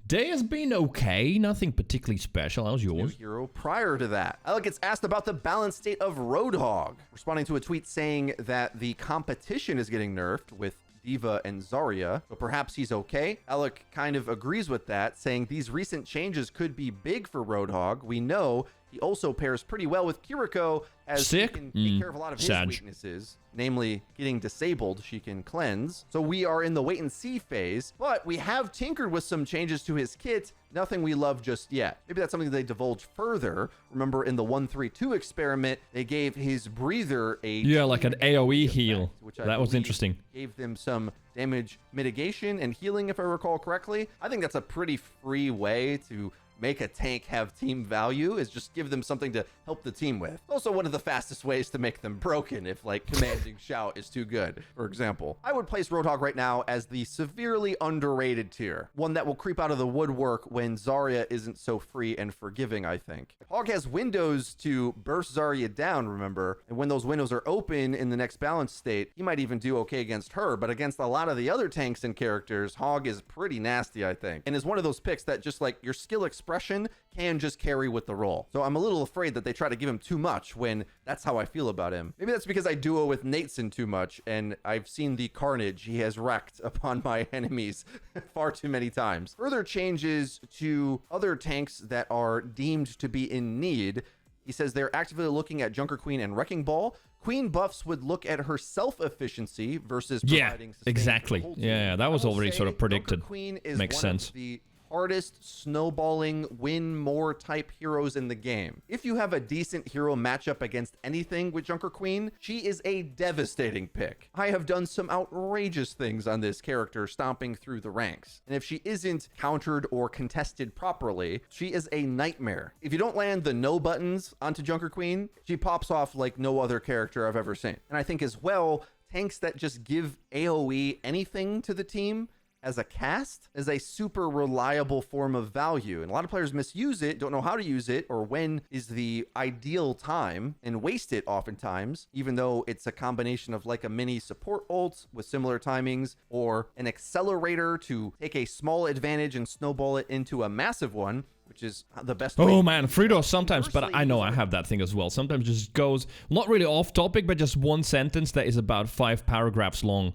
Day has been okay, nothing particularly special. How's New yours? hero prior to that. Alec gets asked about the balanced state of Roadhog, responding to a tweet saying that the competition is getting nerfed with Diva and Zarya, so perhaps he's okay. Alec kind of agrees with that, saying these recent changes could be big for Roadhog. We know he also pairs pretty well with Kiriko, as Sick? she can take care of a lot of his Sag. weaknesses, namely getting disabled. She can cleanse. So we are in the wait and see phase, but we have tinkered with some changes to his kit. Nothing we love just yet. Maybe that's something they divulge further. Remember in the 132 experiment, they gave his breather a Yeah, like an AoE effect, heal. which I That was believe interesting. Gave them some damage mitigation and healing, if I recall correctly. I think that's a pretty free way to make a tank have team value, is just give them something to help the team with. Also one of the fastest ways to make them broken if like commanding shout is too good, for example. I would place Roadhog right now as the severely underrated tier, one that will creep out of the woodwork when Zarya isn't so free and forgiving, I think. Hog has windows to burst Zarya down, remember, and when those windows are open in the next balance state, he might even do okay against her, but against a lot of the other tanks and characters, Hog is pretty nasty, I think, and is one of those picks that just like your skill expression can just carry with the role. So I'm a little afraid that they try to give him too much when that's how I feel about him. Maybe that's because I duo with Nateson too much and I've seen the carnage he has wreaked upon my enemies far too many times. Further changes to other tanks that are deemed to be in need. He says they're actively looking at Junker Queen and Wrecking Ball. Queen buffs would look at her self-efficiency versus Yeah, providing sustain exactly. for the whole team. Yeah, that was I will already say sort of predicted. Junker Queen is Makes one sense. of the hardest snowballing, win more type heroes in the game. If you have a decent hero matchup against anything with Junker Queen, she is a devastating pick. I have done some outrageous things on this character stomping through the ranks. And if she isn't countered or contested properly, she is a nightmare. If you don't land the no buttons onto Junker Queen, she pops off like no other character I've ever seen. And I think as well, tanks that just give AoE anything to the team as a cast is a super reliable form of value. And a lot of players misuse it, don't know how to use it, or when is the ideal time, and waste it oftentimes, even though it's a combination of like a mini support ult with similar timings, or an accelerator to take a small advantage and snowball it into a massive one, which is the best way. Oh man, Frito sometimes, but I know I have that thing as well. Sometimes just goes, not really off topic, but just one sentence that is about 5 paragraphs long.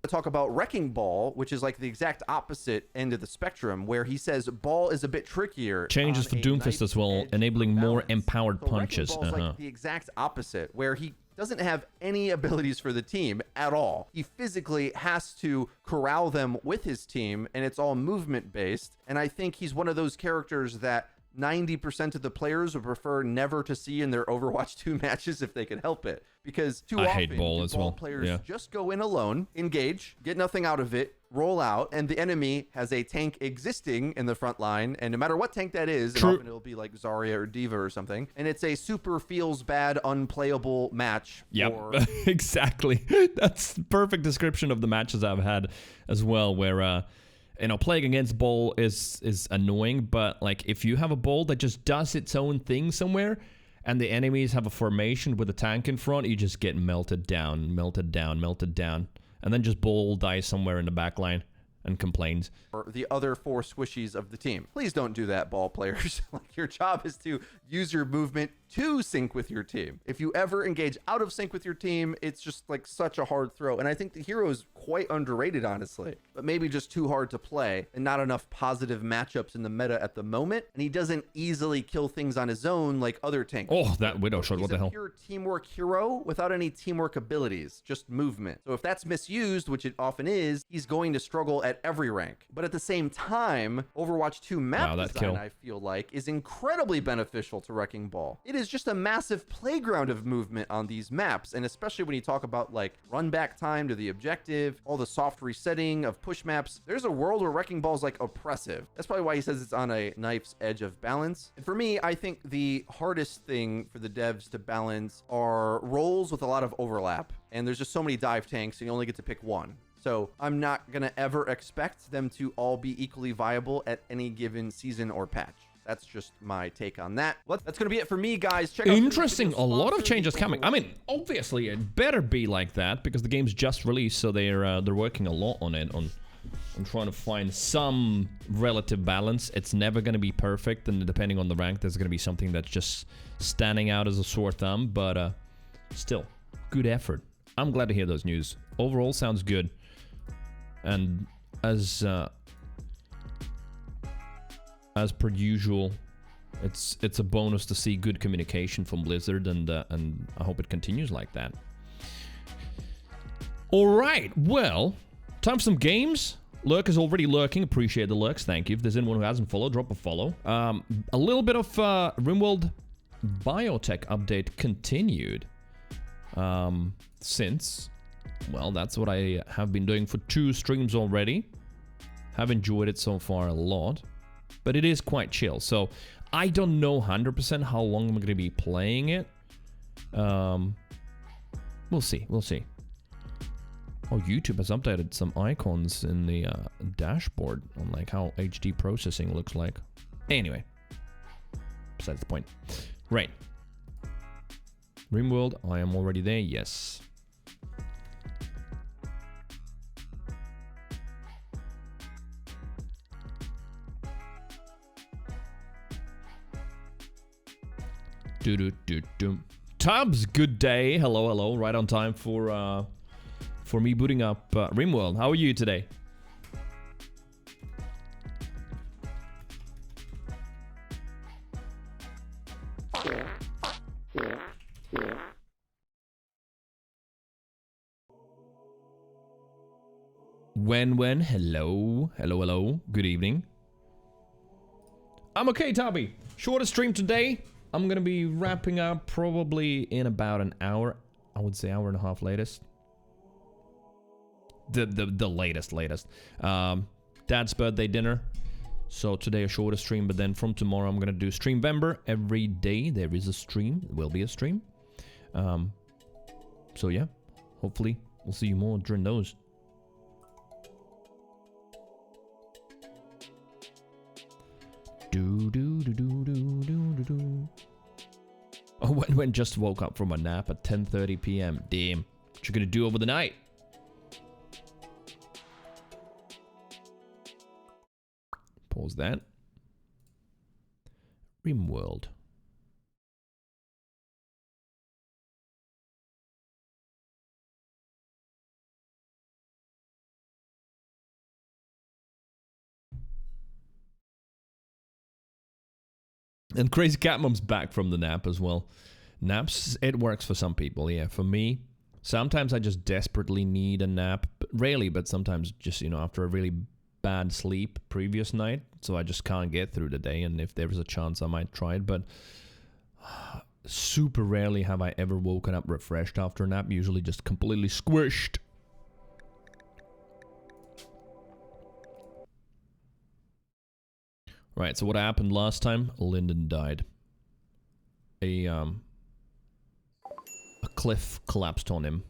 Talk about Wrecking Ball, which is like the exact opposite end of the spectrum, where he says ball is a bit trickier. Changes for Doomfist as well, enabling more empowered punches. Wrecking Ball's like the exact opposite, where he doesn't have any abilities for the team at all. He physically has to corral them with his team, and it's all movement based. And I think he's one of those characters that 90% of the players would prefer never to see in their Overwatch 2 matches if they could help it. Because too often, hate ball as well. Players just go in alone, engage, get nothing out of it, roll out, and the enemy has a tank existing in the front line, and no matter what tank that is, and often it'll be like Zarya or Diva or something, and it's a super feels bad, unplayable match. Yep, exactly. That's the perfect description of the matches I've had as well, where you know, playing against ball is annoying, but like if you have a ball that just does its own thing somewhere, and the enemies have a formation with a tank in front, you just get melted down, and then just ball dies somewhere in the back line and complains. Or the other 4 squishies of the team. Please don't do that, ball players. Like, your job is to use your movement to sync with your team. If you ever engage out of sync with your team, it's just like such a hard throw. And I think the hero is quite underrated, honestly, but maybe just too hard to play and not enough positive matchups in the meta at the moment. And he doesn't easily kill things on his own like other tanks. Oh, that Widow shot, what the hell? He's a pure teamwork hero without any teamwork abilities, just movement. So if that's misused, which it often is, he's going to struggle at every rank. But at the same time, Overwatch 2 map design, I feel like, is incredibly beneficial to Wrecking Ball. It is just a massive playground of movement on these maps, and especially when you talk about like run back time to the objective, all the soft resetting of push maps, there's a world where Wrecking Ball is like oppressive. That's probably why he says it's on a knife's edge of balance. And for me, I think the hardest thing for the devs to balance are roles with a lot of overlap, and there's just so many dive tanks and you only get to pick one. So I'm not going to ever expect them to all be equally viable at any given season or patch. That's just my take on that. That's going to be it for me, guys. Check out interesting. A lot of changes coming. I mean, obviously, it better be like that because the game's just released, so they're working a lot on it, on trying to find some relative balance. It's never going to be perfect, and depending on the rank, there's going to be something that's just standing out as a sore thumb, but still, good effort. I'm glad to hear those news. Overall, sounds good. And as per usual, it's a bonus to see good communication from Blizzard, and I hope it continues like that. All right, well, time for some games. Lurk is already lurking. Appreciate the lurks. Thank you. If there's anyone who hasn't followed, drop a follow. A little bit of RimWorld Biotech update continued since. Well, that's what I have been doing for 2 streams already. Have enjoyed it so far a lot. But it is quite chill. So I don't know 100% how long I'm going to be playing it. We'll see. We'll see. Oh, YouTube has updated some icons in the dashboard on like how HD processing looks like. Anyway. Besides the point. Right. RimWorld, I am already there. Yes. Tubbs, good day. Hello, hello. Right on time for me booting up RimWorld. How are you today? When, hello, hello, hello. Good evening. I'm okay, Tubby. Shorter stream today. I'm gonna be wrapping up probably in about an hour. I would say hour and a half latest. The latest. Dad's birthday dinner. So today a shorter stream, but then from tomorrow I'm gonna do Streamvember. Every day there is a stream. There will be a stream. So yeah, hopefully we'll see you more during those. Oh, when just woke up from a nap at 10:30 p.m. Damn, what you gonna do over the night? Pause that. RimWorld. And Crazy Cat Mom's back from the nap as well. Naps, it works for some people, yeah. For me, sometimes I just desperately need a nap. Rarely, but sometimes just, you know, after a really bad sleep previous night. So I just can't get through the day. And if there's a chance, I might try it. But super rarely have I ever woken up refreshed after a nap. Usually just completely squished. Right, so what happened last time? Lyndon died. A cliff collapsed on him.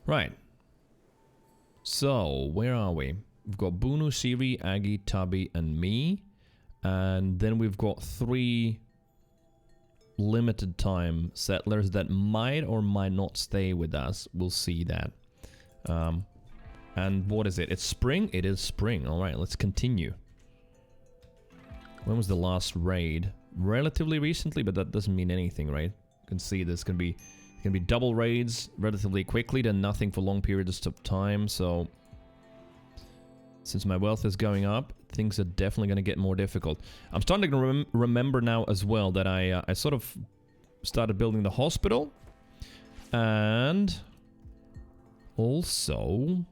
Right. So, where are we? We've got Bunu, Siri, Aggie, Tubby, and me. And then we've got 3 limited time settlers that might or might not stay with us. We'll see that. And what is it? It's spring? It is spring. Alright, let's continue. When was the last raid? Relatively recently, but that doesn't mean anything, right? You can see this can be double raids relatively quickly, then nothing for long periods of time. So since my wealth is going up, things are definitely going to get more difficult. I'm starting to remember now as well that I sort of started building the hospital, and also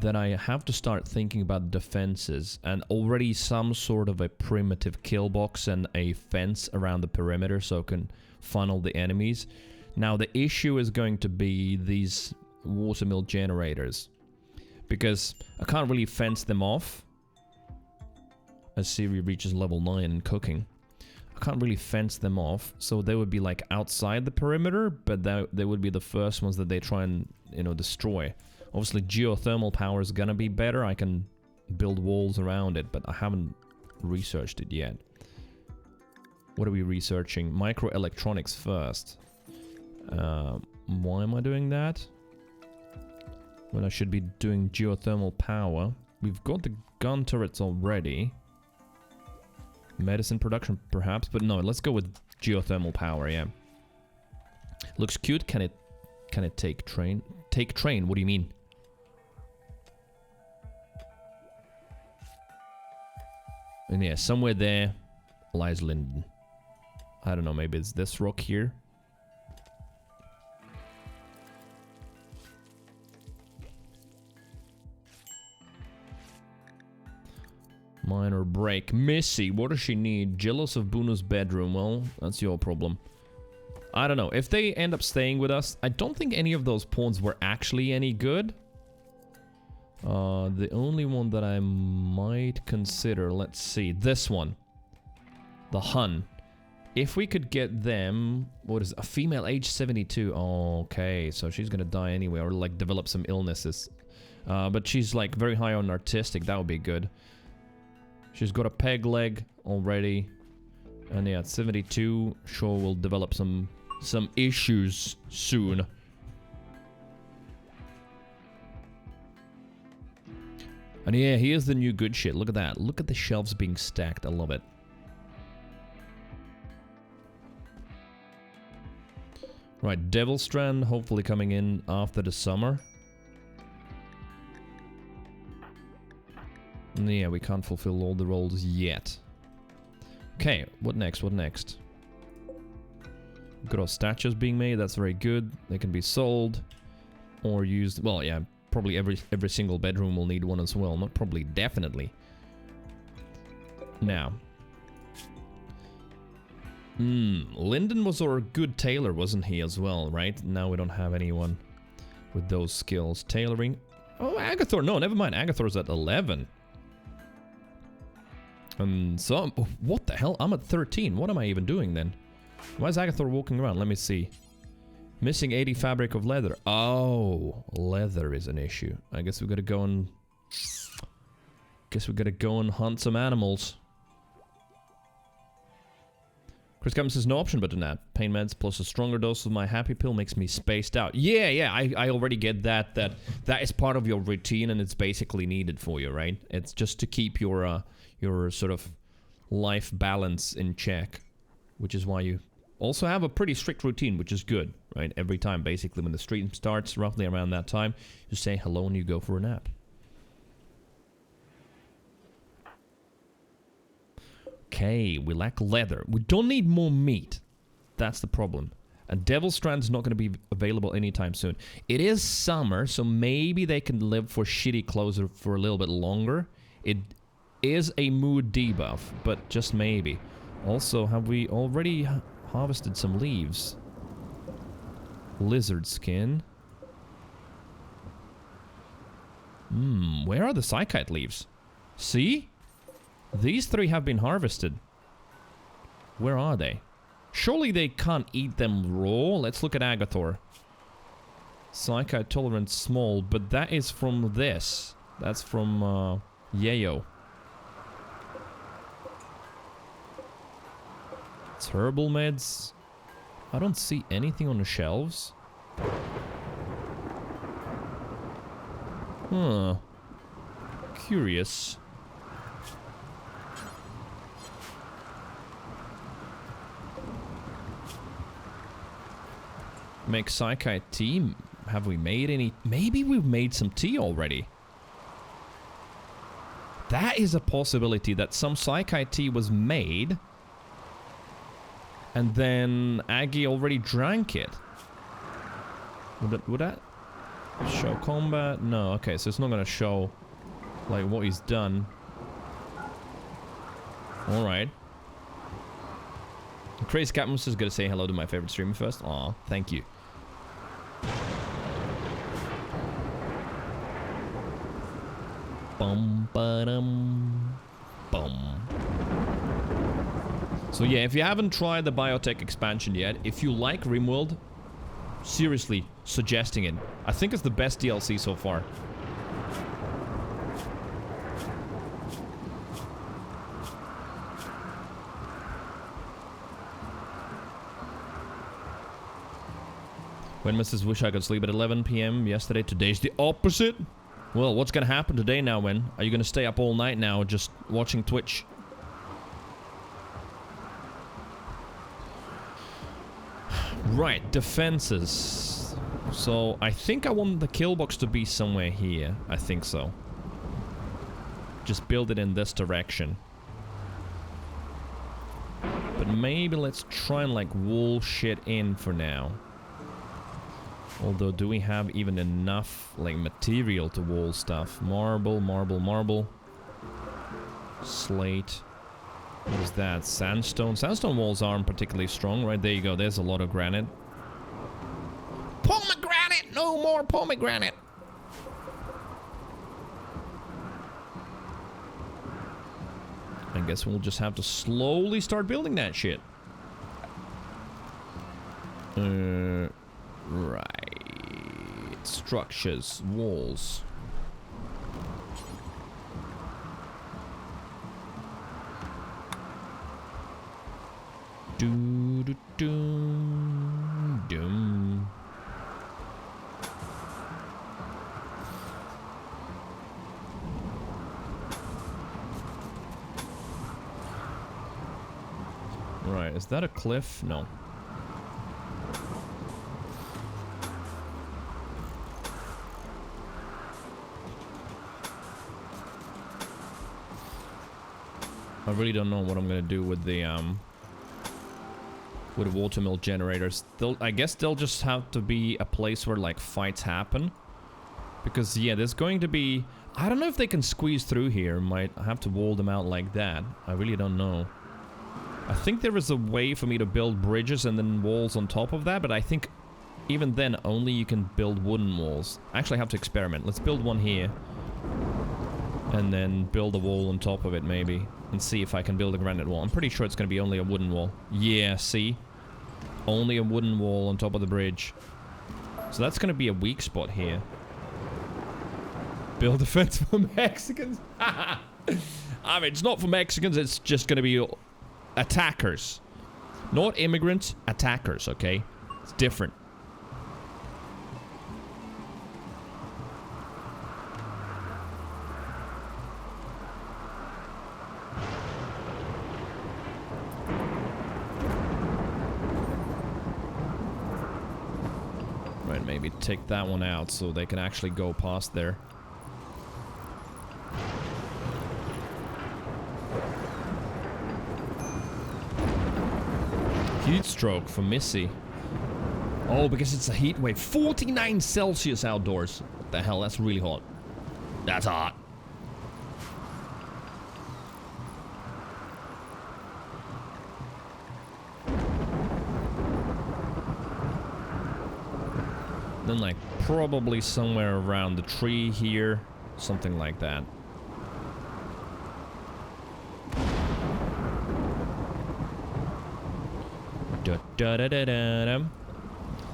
that I have to start thinking about defenses, and already some sort of a primitive kill box and a fence around the perimeter so I can funnel the enemies. Now the issue is going to be these watermill generators, because I can't really fence them off as Siri reaches level 9 in cooking. I can't really fence them off, so they would be like outside the perimeter, but they would be the first ones that they try and, you know, destroy. Obviously, geothermal power is gonna be better. I can build walls around it, but I haven't researched it yet. What are we researching? Microelectronics first. Why am I doing that? When I should be doing geothermal power. We've got the gun turrets already. Medicine production, perhaps, but no, let's go with geothermal power, yeah. Looks cute. Can it take train? Take train, what do you mean? And yeah, somewhere there lies Lyndon. I don't know, maybe it's this rock here. Minor break. Missy, what does she need? Jealous of Bunu's bedroom. Well, that's your problem. I don't know. If they end up staying with us, I don't think any of those pawns were actually any good. The only one that I might consider, let's see, this one. The Hun. If we could get them, what is it? A female age 72. Oh, okay, so she's gonna die anyway, or like develop some illnesses. But she's like very high on artistic, that would be good. She's got a peg leg already. And yeah, at 72, sure we'll develop some issues soon. And yeah, here's the new good shit. Look at that. Look at the shelves being stacked. I love it. Right, Devil Strand hopefully coming in after the summer. And yeah, we can't fulfill all the roles yet. Okay, what next? What next? Got our statues being made. That's very good. They can be sold or used. Well, yeah, probably every single bedroom will need one as well. Not probably, definitely. Now, Lyndon was our good tailor, wasn't he, as well, right? Now we don't have anyone with those skills. Tailoring. Oh, Agathor. No, never mind. Agathor's at 11. So, oh, what the hell? I'm at 13. What am I even doing then? Why is Agathor walking around? Let me see. Missing 80 fabric of leather. Oh, leather is an issue. I guess we gotta go and... hunt some animals. Chris Cummins says no option but to nap. Pain meds plus a stronger dose of my happy pill makes me spaced out. Yeah, I already get that. That is part of your routine and it's basically needed for you, right? It's just to keep your sort of life balance in check, which is why you also have a pretty strict routine, which is good, right? Every time, basically, when the stream starts, roughly around that time, you say hello and you go for a nap. Okay, we lack leather. We don't need more meat. That's the problem. And Devil Strand is not going to be available anytime soon. It is summer, so maybe they can live for shitty clothes for a little bit longer. It is a mood debuff, but just maybe. Also, have we already harvested some leaves? Lizard skin. Where are the psychite leaves? See? These 3 have been harvested. Where are they? Surely they can't eat them raw. Let's look at Agathor. Psychite tolerance small, but that is from this. That's from Yayo. It's herbal meds. I don't see anything on the shelves. Huh. Curious. Make psychite tea. Have we made any? Maybe we've made some tea already. That is a possibility that some psychite tea was made. And then Aggie already drank it. Would that show combat? No, okay, so it's not gonna show like what he's done. Alright. Crazy Catmus is gonna say hello to my favorite streamer first. Aw, thank you. Bum ba-dum bum. So yeah, if you haven't tried the biotech expansion yet, if you like RimWorld, seriously suggesting it. I think it's the best DLC so far. When Mrs. Wish I could sleep at 11 PM yesterday, today's the opposite. Well, what's gonna happen today now, Wen? Are you gonna stay up all night now just watching Twitch? Right, defenses. So, I think I want the kill box to be somewhere here. I think so. Just build it in this direction. But maybe let's try and, like, wall shit in for now. Although, do we have even enough, like, material to wall stuff? Marble, marble, marble. Slate. What is that? Sandstone? Sandstone walls aren't particularly strong, right? There you go. There's a lot of granite. Pomegranate! No more pomegranate! I guess we'll just have to slowly start building that shit. Right. Structures. Walls. Doom. Right, is that a cliff? No. I really don't know what I'm gonna do with the watermill generators. I guess they'll just have to be a place where like fights happen. Because yeah, there's going to be... I don't know if they can squeeze through here. Might have to wall them out like that. I really don't know. I think there is a way for me to build bridges and then walls on top of that, but I think even then only you can build wooden walls. I actually have to experiment. Let's build one here. And then build a wall on top of it maybe. And see if I can build a granite wall. I'm pretty sure it's going to be only a wooden wall. Yeah, see? Only a wooden wall on top of the bridge. So that's going to be a weak spot here. Build a fence for Mexicans? I mean, it's not for Mexicans, it's just going to be attackers. Not immigrants, attackers, okay? It's different. Right, maybe take that one out so they can actually go past there. Heat stroke for Missy. Oh, because it's a heat wave. 49 Celsius outdoors. What the hell? That's really hot. That's hot. Then, like, probably somewhere around the tree here. Something like that. Da-da-da-da-da.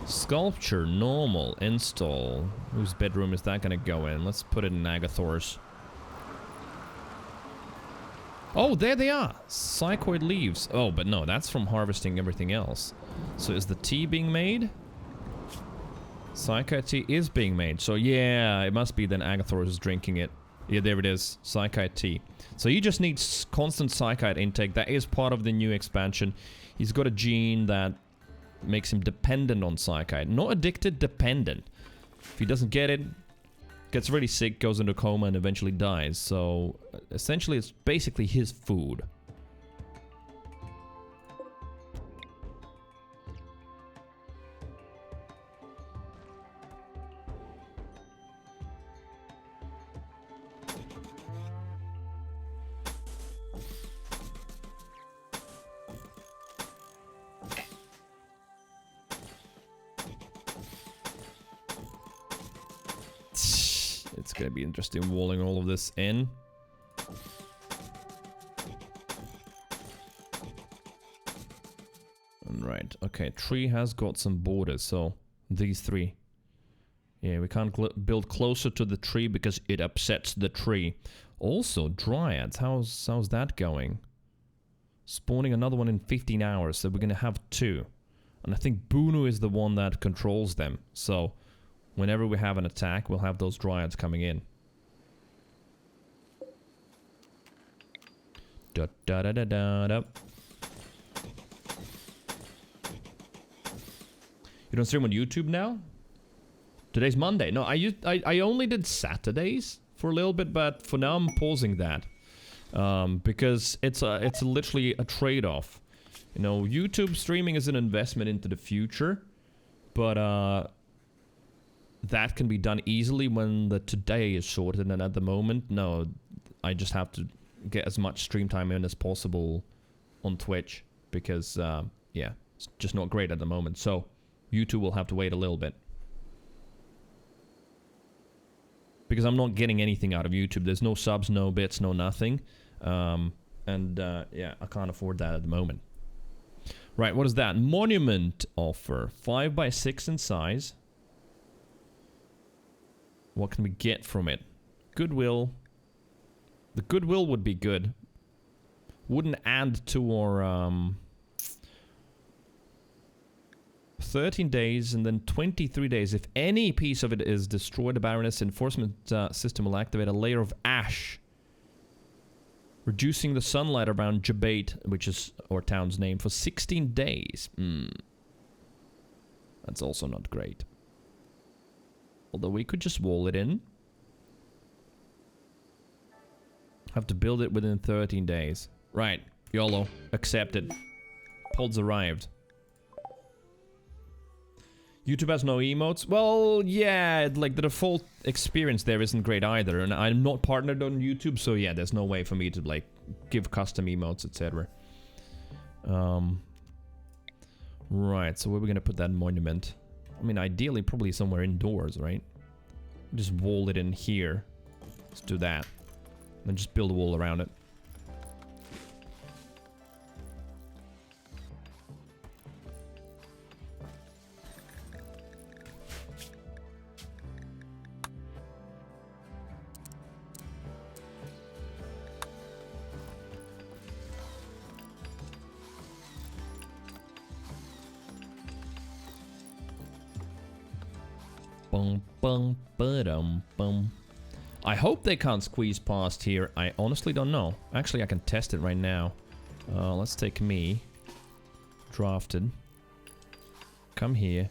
Sculpture, normal, install. Whose bedroom is that gonna go in? Let's put it in Agathor's. Oh, there they are! Psychoid leaves. Oh, but no, that's from harvesting everything else. So is the tea being made? Psychite tea is being made. So yeah, it must be then Agathor is drinking it. Yeah, there it is. Psychite tea. So you just need constant psychite intake. That is part of the new expansion. He's got a gene that makes him dependent on psychite. Not addicted, dependent. If he doesn't get it, gets really sick, goes into a coma, and eventually dies. So, essentially, it's basically his food. It's gonna be interesting walling all of this in. Right, okay, tree has got some borders, so these three. Yeah, we can't build closer to the tree because it upsets the tree. Also, dryads, how's that going? Spawning another one in 15 hours, so we're gonna have 2. And I think Bunu is the one that controls them, so whenever we have an attack, we'll have those dryads coming in. Da da da da da da. You don't stream on YouTube now? Today's Monday. No, I only did Saturdays for a little bit, but for now I'm pausing that because it's literally a trade-off. You know, YouTube streaming is an investment into the future, but that can be done easily when the today is sorted, and at the moment, no, I just have to get as much stream time in as possible on Twitch because, yeah, it's just not great at the moment. So, YouTube will have to wait a little bit. Because I'm not getting anything out of YouTube. There's no subs, no bits, no nothing. Yeah, I can't afford that at the moment. Right, what is that? Monument offer. 5x6 in size. What can we get from it? Goodwill. The goodwill would be good. Wouldn't add to our 13 days and then 23 days. If any piece of it is destroyed, the Baroness enforcement system will activate a layer of ash, reducing the sunlight around Jabate, which is our town's name, for 16 days. That's also not great. Although we could just wall it in. Have to build it within 13 days. Right. YOLO. Accepted. Pods arrived. YouTube has no emotes? Well, yeah, like the default experience there isn't great either. And I'm not partnered on YouTube, so yeah, there's no way for me to like give custom emotes, etc. Right, so where are we gonna put that monument? I mean, ideally, probably somewhere indoors, right? Just wall it in here. Let's do that. Then just build a wall around it. Bum, bum, ba-dum, bum. I hope they can't squeeze past here. I honestly don't know. Actually, I can test it right now. Let's take me. Drafted. Come here.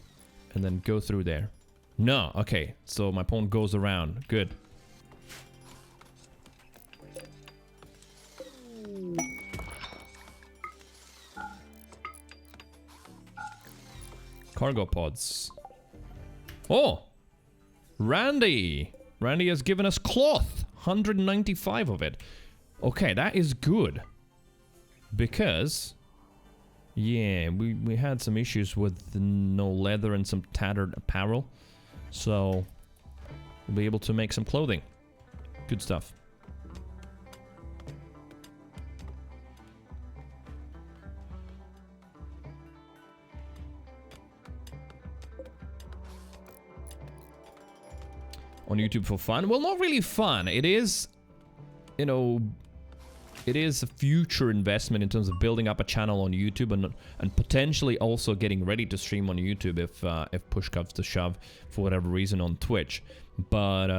And then go through there. No, okay. So my pawn goes around. Good. Cargo pods. Oh! Randy! Randy has given us cloth! 195 of it. Okay, that is good. Because... yeah, we had some issues with no leather and some tattered apparel. So... we'll be able to make some clothing. Good stuff. On YouTube for fun? Well, not really fun. It is, you know, it is a future investment in terms of building up a channel on YouTube and potentially also getting ready to stream on YouTube if push comes to shove for whatever reason on Twitch. But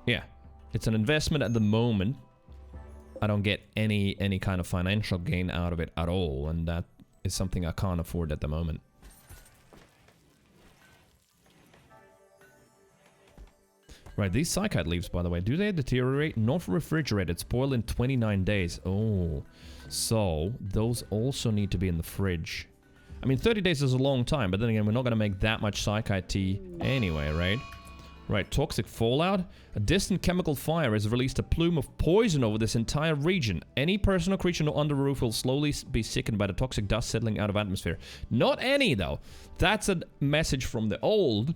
yeah, it's an investment at the moment. I don't get any kind of financial gain out of it at all, and that is something I can't afford at the moment. Right, these cycad leaves, by the way, do they deteriorate? Not refrigerated, spoil in 29 days. Oh, so those also need to be in the fridge. I mean, 30 days is a long time, but then again, we're not going to make that much cycad tea anyway, right? Right, toxic fallout. A distant chemical fire has released a plume of poison over this entire region. Any person or creature not under the roof will slowly be sickened by the toxic dust settling out of atmosphere. Not any, though. That's a message from the old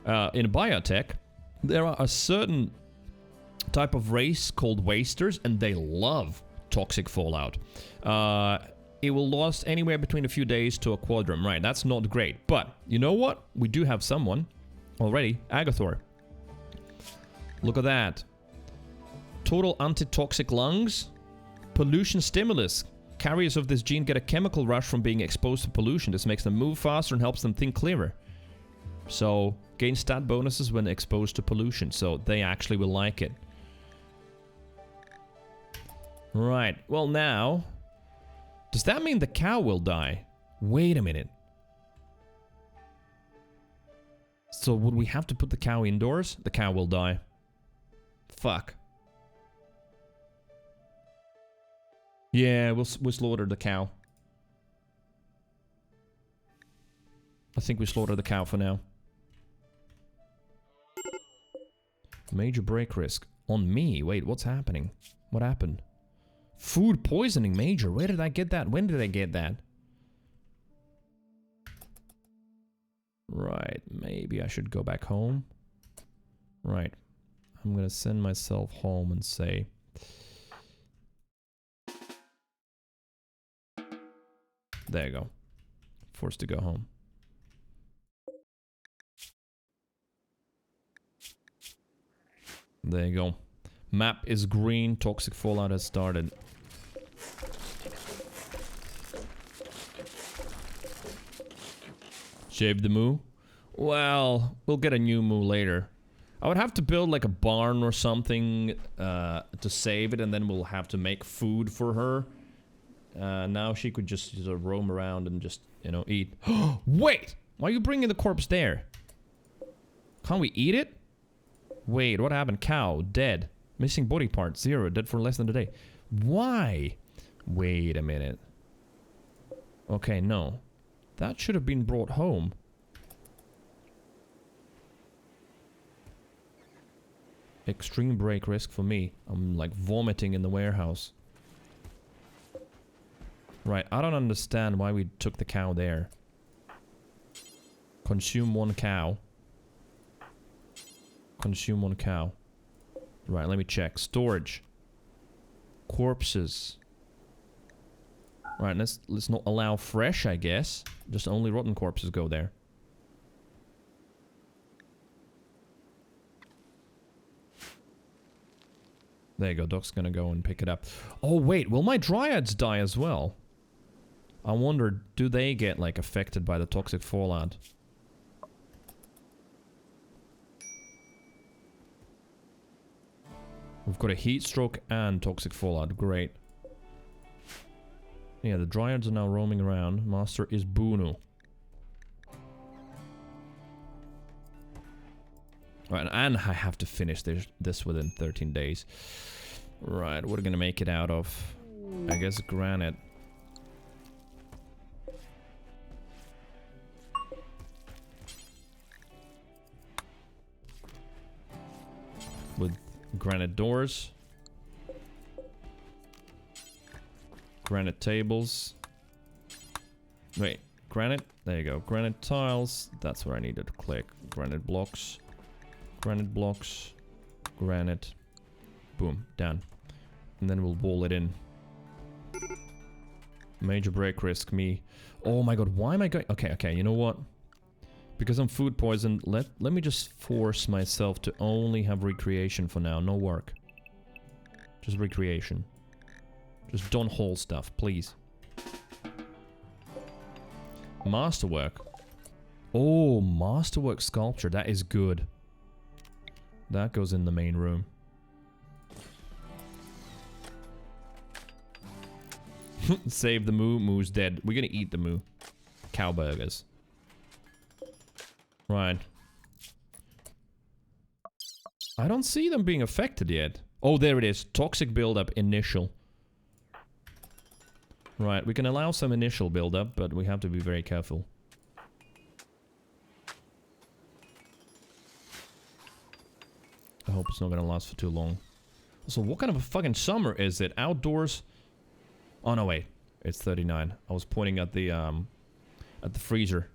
in biotech. There are a certain type of race called wasters, and they love toxic fallout. It will last anywhere between a few days to a quadrum. Right, that's not great. But, you know what? We do have someone already. Agathor. Look at that. Total antitoxic lungs. Pollution stimulus. Carriers of this gene get a chemical rush from being exposed to pollution. This makes them move faster and helps them think clearer. So... gain stat bonuses when exposed to pollution, so they actually will like it. Right, well now... does that mean the cow will die? Wait a minute. So would we have to put the cow indoors? The cow will die. Fuck. Yeah, we'll slaughter the cow. I think we slaughter the cow for now. Major break risk. On me? Wait, what's happening? What happened? Food poisoning major. Where did I get that? When did I get that? Right, maybe I should go back home. Right. I'm gonna send myself home and say... there you go. Forced to go home. There you go. Map is green. Toxic fallout has started. Shave the moo? Well, we'll get a new moo later. I would have to build like a barn or something to save it, and then we'll have to make food for her. Now she could just roam around and just, you know, eat. Wait! Why are you bringing the corpse there? Can't we eat it? Wait, what happened? Cow, dead. Missing body part, 0. Dead for less than a day. Why? Wait a minute. Okay, no. That should have been brought home. Extreme break risk for me. I'm like vomiting in the warehouse. Right, I don't understand why we took the cow there. Consume 1 cow. Consume 1 cow. Right, let me check. Storage. Corpses. Right, let's not allow fresh, I guess. Just only rotten corpses go there. There you go, Doc's gonna go and pick it up. Oh wait, will my dryads die as well? I wonder, do they get like affected by the toxic fallout? We've got a heat stroke and toxic fallout, great. Yeah, the dryads are now roaming around. Master is Bunu. Right, and I have to finish this within 13 days. Right, we're gonna make it out of, I guess, granite. With granite doors. Granite tables. Wait, granite? There you go. Granite tiles. That's where I needed to click. Granite blocks. Granite blocks. Granite. Boom. Done. And then we'll wall it in. Major break risk me. Oh my god, why am I going... Okay, you know what? Because I'm food poisoned, let me just force myself to only have recreation for now. No work. Just recreation. Just don't haul stuff, please. Masterwork. Oh, masterwork sculpture. That is good. That goes in the main room. Save the moo. Moo's dead. We're gonna eat the moo. Cow burgers. Right. I don't see them being affected yet. Oh, there it is. Toxic buildup initial. Right, we can allow some initial buildup, but we have to be very careful. I hope it's not gonna last for too long. So what kind of a fucking summer is it? Outdoors? Oh no, wait. It's 39. I was pointing at the freezer.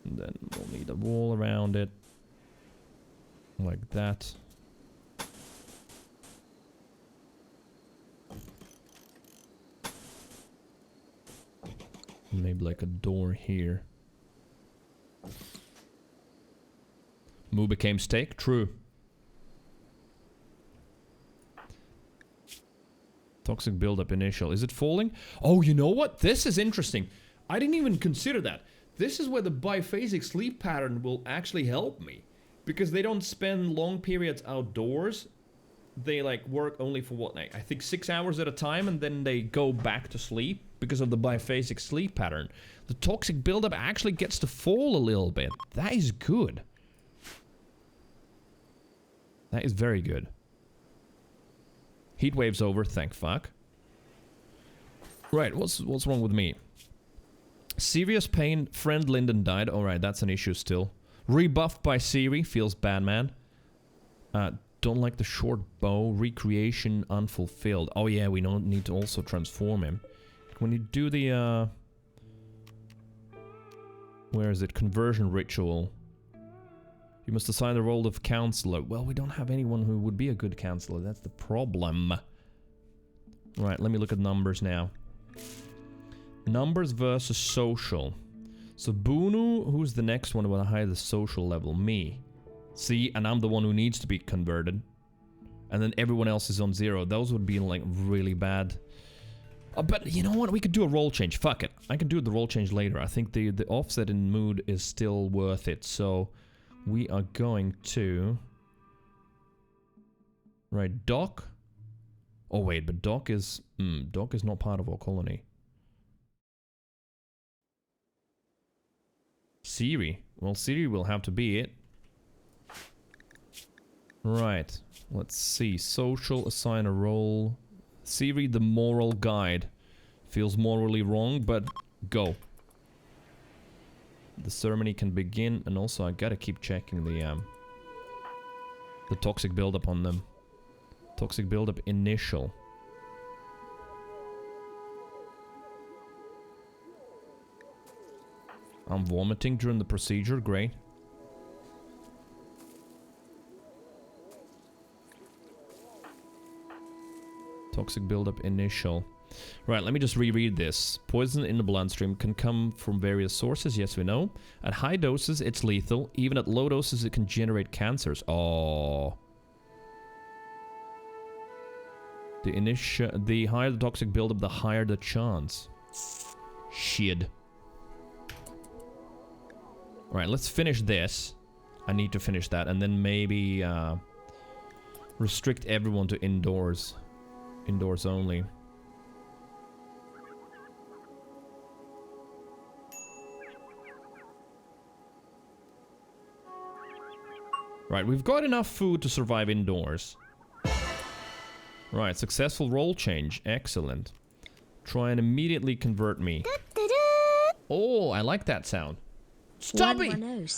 And then we'll need a wall around it. Like that. Maybe like a door here. Moo became steak? True. Toxic buildup initial. Is it falling? Oh, you know what? This is interesting. I didn't even consider that. This is where the biphasic sleep pattern will actually help me. Because they don't spend long periods outdoors. They like work only for what, like, I think 6 hours at a time, and then they go back to sleep because of the biphasic sleep pattern. The toxic buildup actually gets to fall a little bit. That is good. That is very good. Heat wave's over, thank fuck. Right, what's wrong with me? Serious pain, friend Lyndon died. Alright, that's an issue still. Rebuffed by Siri, feels bad, man. Don't like the short bow, recreation unfulfilled. Oh yeah, we don't need to also transform him. When you do the, where is it? Conversion ritual. You must assign the role of counselor. Well, we don't have anyone who would be a good counselor. That's the problem. Right, let me look at numbers now. Numbers versus social. So Bunu, who's the next one with a higher social level? Me. See, and I'm the one who needs to be converted. And then everyone else is on 0. Those would be like really bad. But you know what? We could do a role change. Fuck it. I can do the role change later. I think the offset in mood is still worth it. So we are going to... Right, Doc. Oh wait, but Doc is... Doc is not part of our colony. Siri. Well, Siri will have to be it. Right. Let's see. Social, assign a role. Siri, the moral guide. Feels morally wrong, but go. The ceremony can begin, and also I gotta keep checking the toxic buildup on them. Toxic buildup initial. I'm vomiting during the procedure. Great. Toxic buildup initial. Right, let me just reread this. Poison in the bloodstream can come from various sources, yes we know. At high doses, it's lethal. Even at low doses, it can generate cancers. Oh. The higher the toxic buildup, the higher the chance. Shit. Right, let's finish this. I need to finish that, and then maybe restrict everyone to indoors. Indoors only. Right, we've got enough food to survive indoors. Right, successful role change. Excellent. Try and immediately convert me. Oh, I like that sound. Stubby!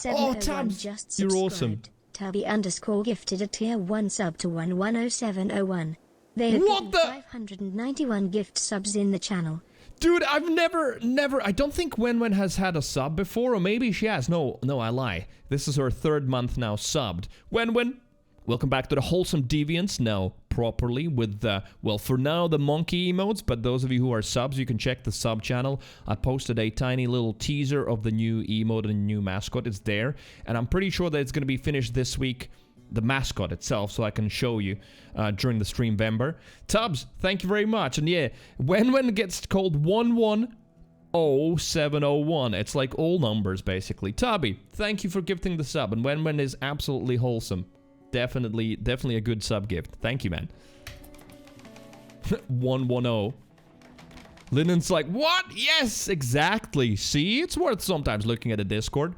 Oh, Tabs, you're awesome. Tabby _ gifted a tier 1 sub to 110701. They have given 591 gift subs in the channel. Dude, I've never, I don't think Wen has had a sub before, or maybe she has. No, I lie. This is her 3rd month now subbed. Wen, welcome back to the Wholesome Deviants. Now, properly with the, well, for now, the monkey emotes, but those of you who are subs, you can check the sub channel. I posted a tiny little teaser of the new emote and new mascot. It's there, and I'm pretty sure that it's going to be finished this week. The mascot itself, so I can show you during the stream Vember. Tubbs, thank you very much. And yeah, when gets called 110701, it's like all numbers basically. Tubby, thank you for gifting the sub, and when is absolutely wholesome. Definitely a good sub gift. Thank you, man. 110. Linen's like, what? Yes, exactly. See, it's worth sometimes looking at a Discord.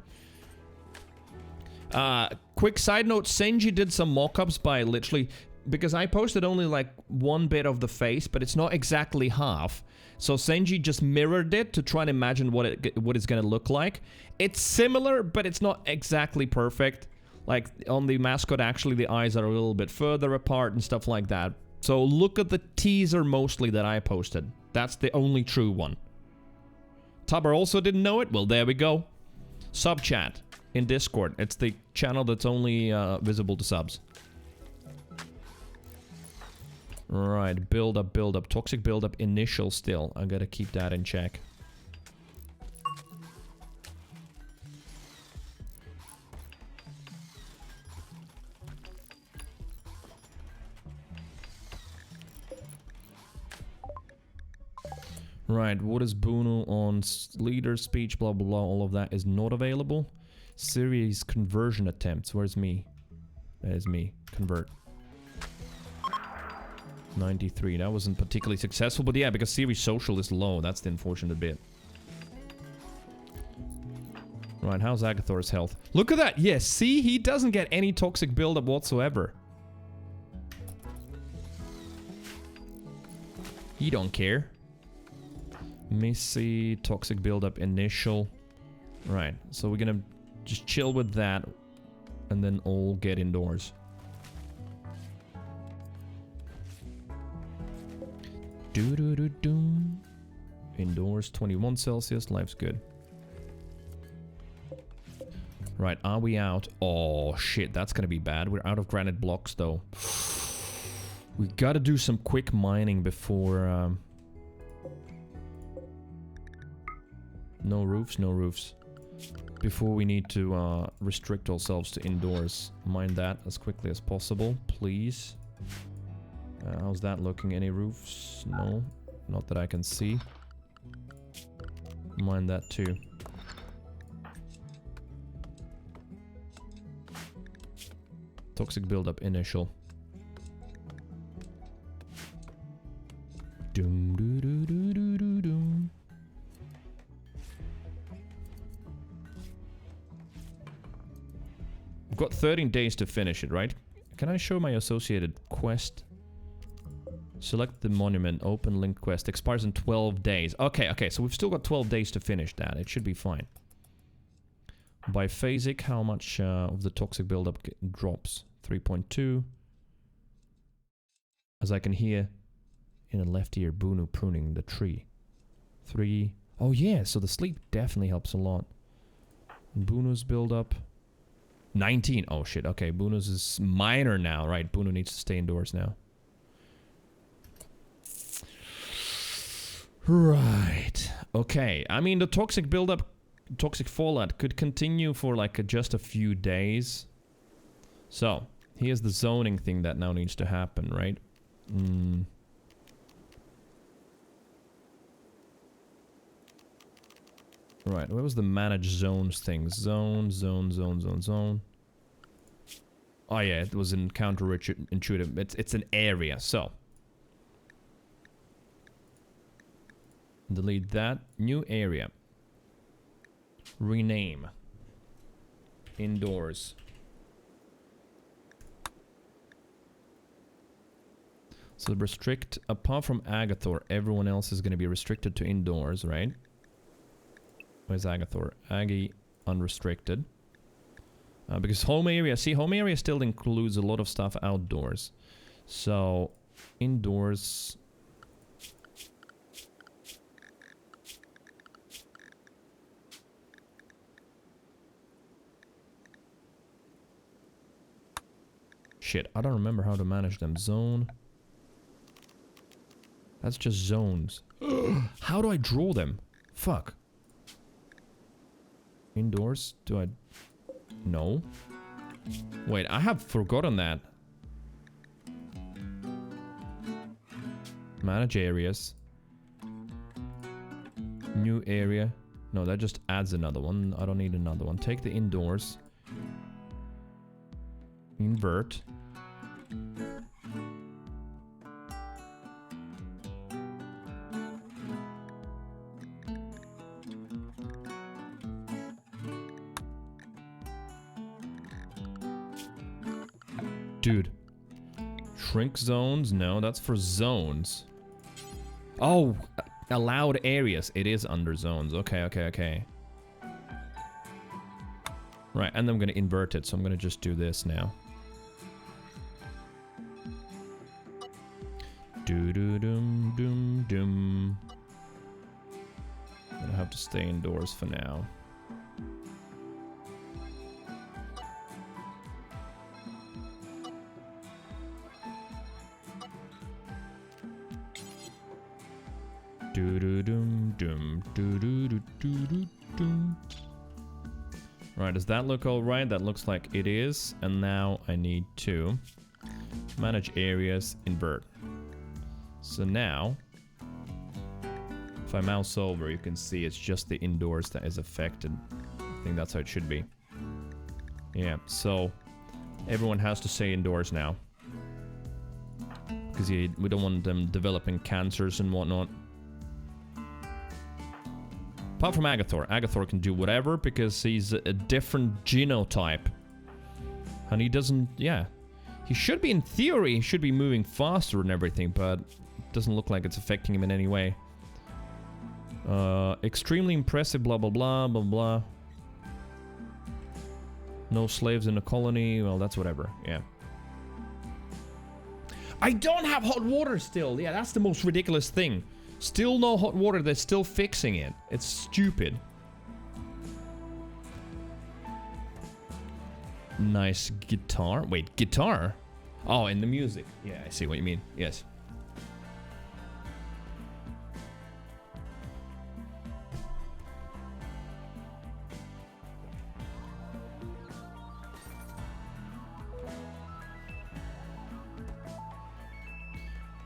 Quick side note, Senji did some mock-ups by literally, because I posted only like one bit of the face, but it's not exactly half. So Senji just mirrored it to try and imagine what it's gonna look like. It's similar, but it's not exactly perfect. Like on the mascot, actually the eyes are a little bit further apart and stuff like that. So look at the teaser mostly that I posted. That's the only true one. Tubber also didn't know it? Well, there we go. Sub chat. In Discord. It's the channel that's only visible to subs. Right, build up. Toxic build-up initial still. I gotta keep that in check. Right, what is Bunu on leader speech, blah blah blah, all of that is not available. Series conversion attempts. Where's me? That is me. Convert. 93. That wasn't particularly successful, but yeah, because series social is low. That's the unfortunate bit. Right, how's Agathor's health? Look at that! Yes, see? He doesn't get any toxic buildup whatsoever. He don't care. Missy, toxic buildup initial. Right, so we're gonna just chill with that, and then all get indoors. Do. Indoors, 21 Celsius, life's good. Right, are we out? Oh, shit, that's gonna be bad. We're out of granite blocks, though. We gotta do some quick mining before... No roofs. Before we need to restrict ourselves to indoors. Mine that as quickly as possible, please. How's that looking? Any roofs? No, not that I can see. Mine that too. Toxic buildup initial. Doom doo doo doo doo doo doom. I've got 13 days to finish it, right? Can I show my associated quest? Select the monument, open linked quest, expires in 12 days. Okay, so we've still got 12 days to finish that. It should be fine. By phasic, how much of the toxic buildup drops? 3.2. As I can hear in the left ear, Bunu pruning the tree. 3. Oh yeah, so the sleep definitely helps a lot. Bunu's build up. 19. Oh shit. Okay, Bunu's is minor now. Right, Bunu needs to stay indoors now. Right. Okay. I mean, the toxic buildup, toxic fallout could continue for like just a few days. So, here's the zoning thing that now needs to happen, right? Right, what was the manage zones thing? Zone. Oh yeah, it was in counterintuitive. It's an area, so. Delete that. New area. Rename. Indoors. So restrict, apart from Agathor, everyone else is going to be restricted to indoors, right? Where's Agathor? Aggie, unrestricted. Because home area, see, home area still includes a lot of stuff outdoors. So, indoors... Shit, I don't remember how to manage them. Zone. That's just zones. How do I draw them? Fuck. Indoors? Do I... No. Wait, I have forgotten that. Manage areas. New area. No, that just adds another one. I don't need another one. Take the indoors. Invert. Dude. Shrink zones? No, that's for zones. Oh, allowed areas. It is under zones. Okay. Right, and I'm gonna invert it, so I'm gonna just do this now. Doom. Gonna have to stay indoors for now. Right, does that look alright? That looks like it is. And now I need to manage areas, invert. So now, if I mouse over, you can see it's just the indoors that is affected. I think that's how it should be. Yeah, so everyone has to stay indoors now. Because we don't want them developing cancers and whatnot. Apart from Agathor. Agathor can do whatever because he's a different genotype. And he doesn't, yeah. He should be, in theory, he should be moving faster and everything, but it doesn't look like it's affecting him in any way. Extremely impressive, blah, blah, blah, blah, blah. No slaves in the colony. Well, that's whatever, yeah. I don't have hot water still. Yeah, that's the most ridiculous thing. Still no hot water, they're still fixing it. It's stupid. Nice guitar. Wait, guitar? Oh, in the music. Yeah, I see what you mean. Yes.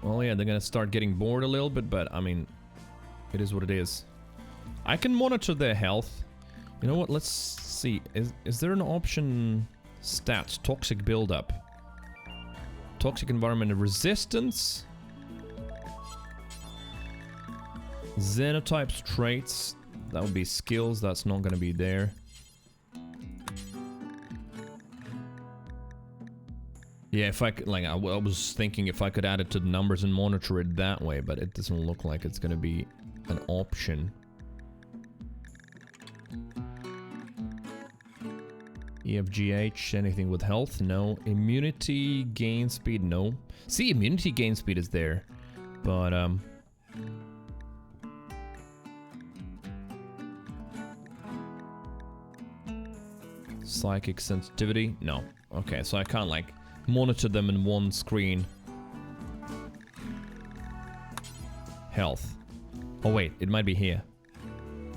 Well, yeah, they're gonna start getting bored a little bit, but I mean, it is what it is. I can monitor their health. You know what? Let's see. Is there an option? Stats, toxic buildup, toxic environment resistance, xenotypes, traits. That would be skills. That's not gonna be there. Yeah, if I could, like, I was thinking if I could add it to the numbers and monitor it that way, but it doesn't look like it's gonna be an option. EFGH, anything with health? No. Immunity, gain speed? No. See, immunity gain speed is there, but, Psychic sensitivity? No. Okay, so I can't like monitor them in one screen. Health. Oh wait, it might be here.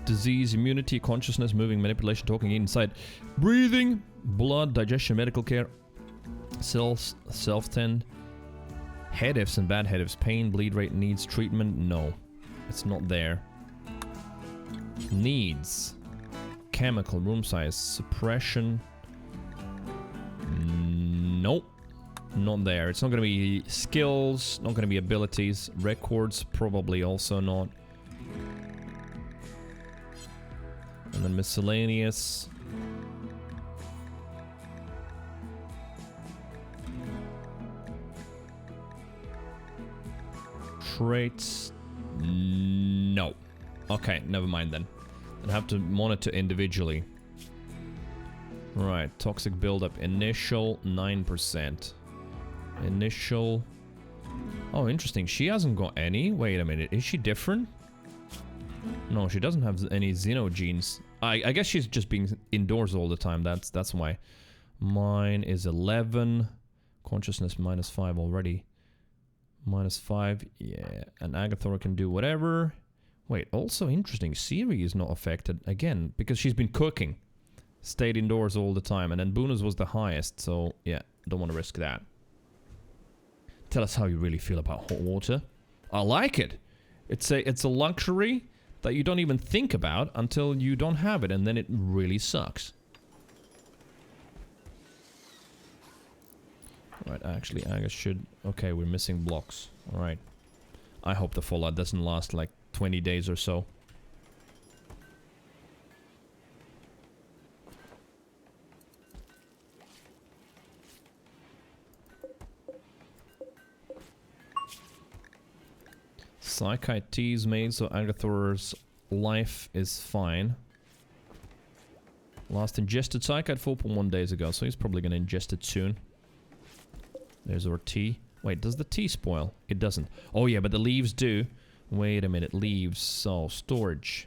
Disease, immunity, consciousness, moving, manipulation, talking, insight, breathing, blood, digestion, medical care, cells, self-tend, head ifs and bad head ifs, pain, bleed rate, needs treatment. No, it's not there. Needs, chemical, room size, suppression. Nope, not there. It's not gonna be skills, not gonna be abilities, records, probably also not. And then miscellaneous. Traits. No. Okay, never mind then. I'd have to monitor individually. Right, toxic buildup. Initial 9%. Initial. Oh, interesting. She hasn't got any. Wait a minute. Is she different? No, she doesn't have any Xeno genes. I guess she's just being indoors all the time. That's why. Mine is 11. Consciousness -5 already. -5. Yeah. And Agathor can do whatever. Wait, also interesting. Siri is not affected. Again, because she's been cooking. Stayed indoors all the time. And then Buna's was the highest. So, yeah. Don't want to risk that. Tell us how you really feel about hot water. I like it. It's a luxury that you don't even think about until you don't have it, and then it really sucks. Right, actually, I guess should... Okay, we're missing blocks. Alright. I hope the fallout doesn't last like 20 days or so. Psychite T is made, so Agathor's life is fine. Last ingested Psychite 4.1 days ago, so he's probably gonna ingest it soon. There's our tea. Wait, does the tea spoil? It doesn't. Oh yeah, but the leaves do. Wait a minute, leaves. So, storage.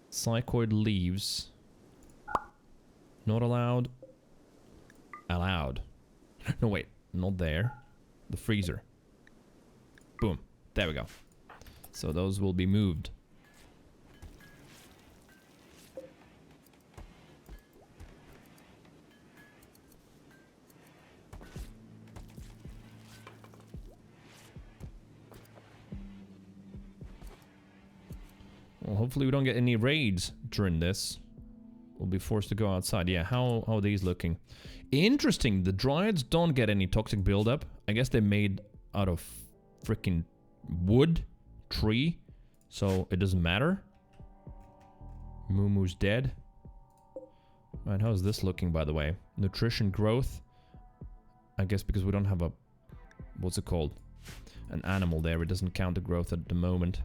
Psychoid leaves. Not allowed. Allowed. No, wait. Not there. The freezer. Boom. There we go. So those will be moved. Well, hopefully we don't get any raids during this. We'll be forced to go outside. Yeah, how are these looking? Interesting. The Dryads don't get any toxic buildup. I guess they're made out of freaking wood, tree, so it doesn't matter. Mumu's dead. Right, how's this looking, by the way? Nutrition growth. I guess because we don't have a... What's it called? An animal there. It doesn't count the growth at the moment.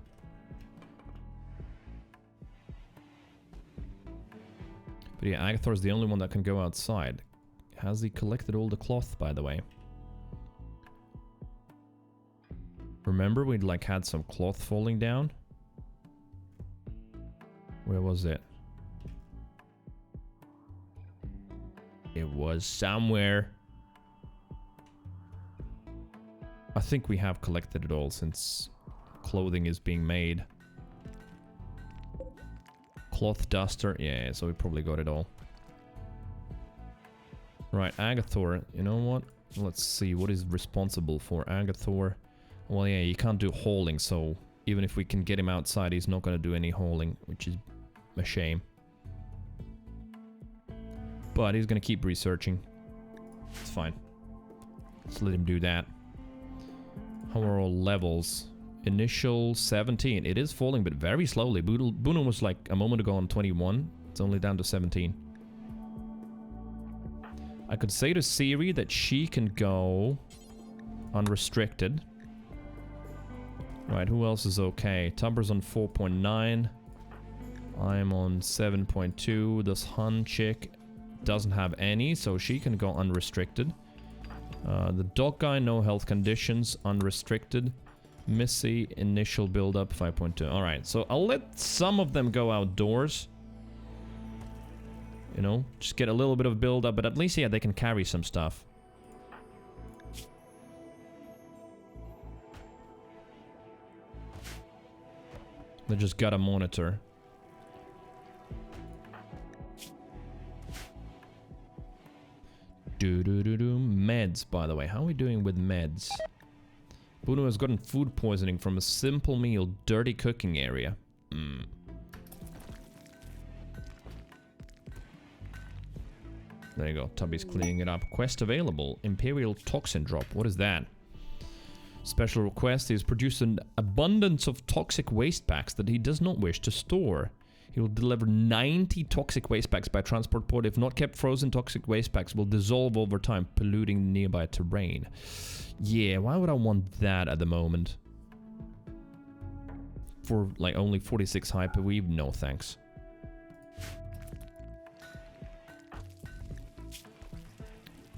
But yeah, Agathor's the only one that can go outside. Has he collected all the cloth, by the way? Remember we'd like had some cloth falling down? Where was it? It was somewhere. I think we have collected it all since clothing is being made. Cloth duster. Yeah, so we probably got it all. Right, Agathor. You know what? Let's see what is responsible for Agathor. Well, yeah, you can't do hauling, so even if we can get him outside, he's not going to do any hauling, which is a shame. But he's going to keep researching. It's fine. Let's let him do that. How are all levels? Initial 17. It is falling, but very slowly. Buna was like a moment ago on 21. It's only down to 17. I could say to Siri that she can go unrestricted. Right, who else is okay? Tumber's on 4.9. I'm on 7.2. This Hun chick doesn't have any, so she can go unrestricted. The dog guy, no health conditions, unrestricted. Missy initial build-up 5.2. Alright, so I'll let some of them go outdoors. You know, just get a little bit of build-up, but at least, yeah, they can carry some stuff. They just gotta monitor. Meds, by the way. How are we doing with meds? Bruno has gotten food poisoning from a simple meal, dirty cooking area. There you go. Tubby's cleaning it up. Quest available. Imperial Toxin Drop. What is that? Special request. He has produced an abundance of toxic waste packs that he does not wish to store. He will deliver 90 toxic waste packs by transport port. If not kept frozen, toxic waste packs will dissolve over time, polluting nearby terrain. Yeah, why would I want that at the moment? For like only 46 hyperweave? No thanks.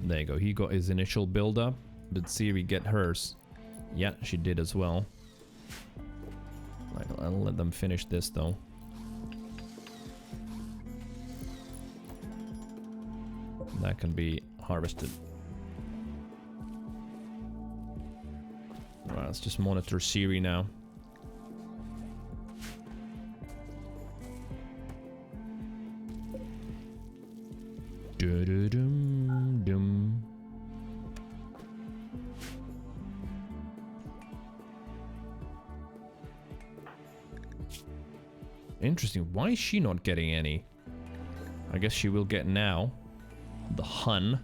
There you go. He got his initial build up. Did Siri get hers? Yeah, she did as well. Right, I'll let them finish this though. That can be harvested. Alright, let's just monitor Siri now. Dum. Interesting. Why is she not getting any? I guess she will get now. The Hun.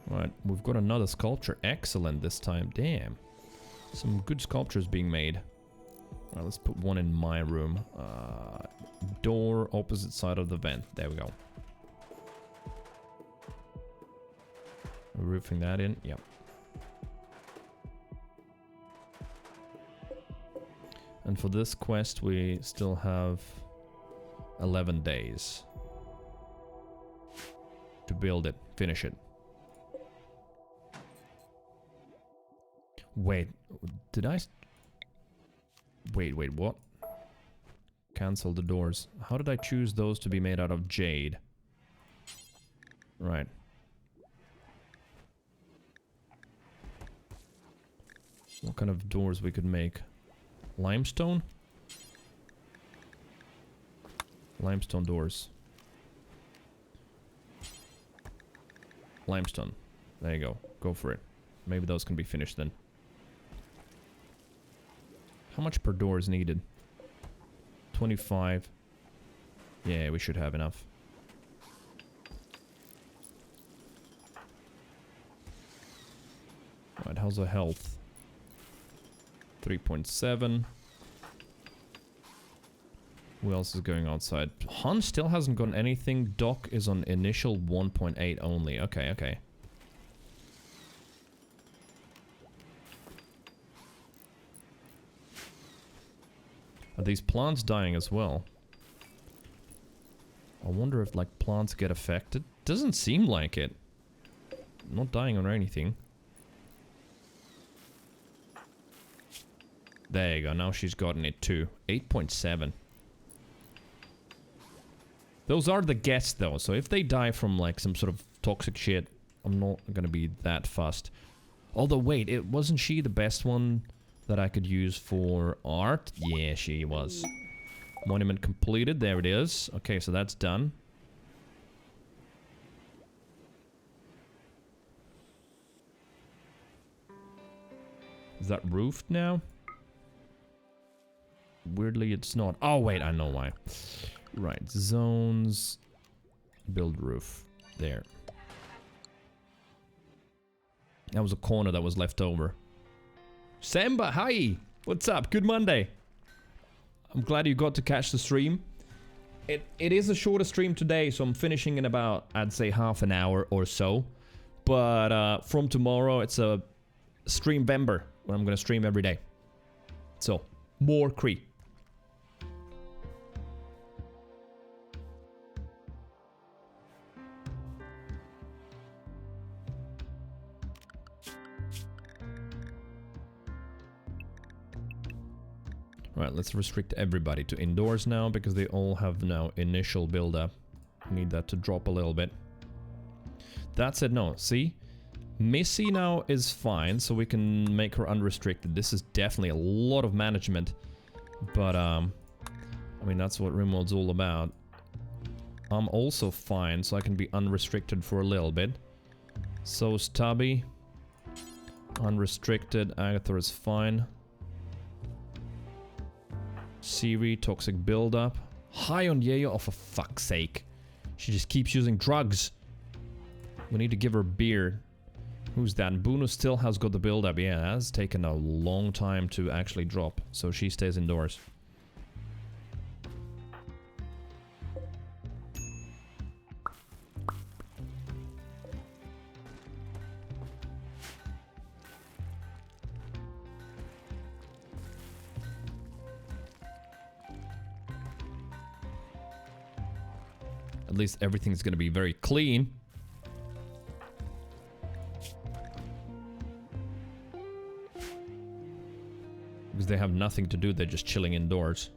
Right, we've got another sculpture. Excellent this time. Damn. Some good sculptures being made. Alright, let's put one in my room. Door opposite side of the vent. There we go. Roofing that in. Yep. And for this quest, we still have 11 days to build it, finish it. Wait, did I... Wait, what? Cancel the doors. How did I choose those to be made out of jade? Right. What kind of doors we could make? Limestone? Limestone doors. Limestone. There you go. Go for it. Maybe those can be finished then. How much per door is needed? 25. Yeah, we should have enough. Alright, how's the health? 3.7. Who else is going outside? Han still hasn't gotten anything. Doc is on initial 1.8 only. Okay. Are these plants dying as well? I wonder if like plants get affected. Doesn't seem like it. Not dying or anything. There you go, now she's gotten it too. 8.7. Those are the guests though, so if they die from like some sort of toxic shit, I'm not gonna be that fussed. Although wait, it wasn't she the best one that I could use for art? Yeah, she was. Monument completed, there it is. Okay, so that's done. Is that roofed now? Weirdly, it's not. Oh, wait, I know why. Right, zones. Build roof. There. That was a corner that was left over. Samba, hi! What's up? Good Monday. I'm glad you got to catch the stream. It is a shorter stream today, so I'm finishing in about, I'd say, half an hour or so. But from tomorrow, it's a Streamvember, where I'm going to stream every day. So, more Cree. Right, let's restrict everybody to indoors now, because they all have now initial build-up. We need that to drop a little bit. That said, no, see? Missy now is fine, so we can make her unrestricted. This is definitely a lot of management. But, I mean, that's what RimWorld's all about. I'm also fine, so I can be unrestricted for a little bit. So is Tubby. Unrestricted. Agatha is fine. Siri, toxic buildup. High on Yayo. Oh, for fuck's sake. She just keeps using drugs. We need to give her beer. Who's that? Bunu still has got the buildup. Yeah, that's taken a long time to actually drop. So she stays indoors. At least everything's gonna be very clean. Because they have nothing to do, they're just chilling indoors.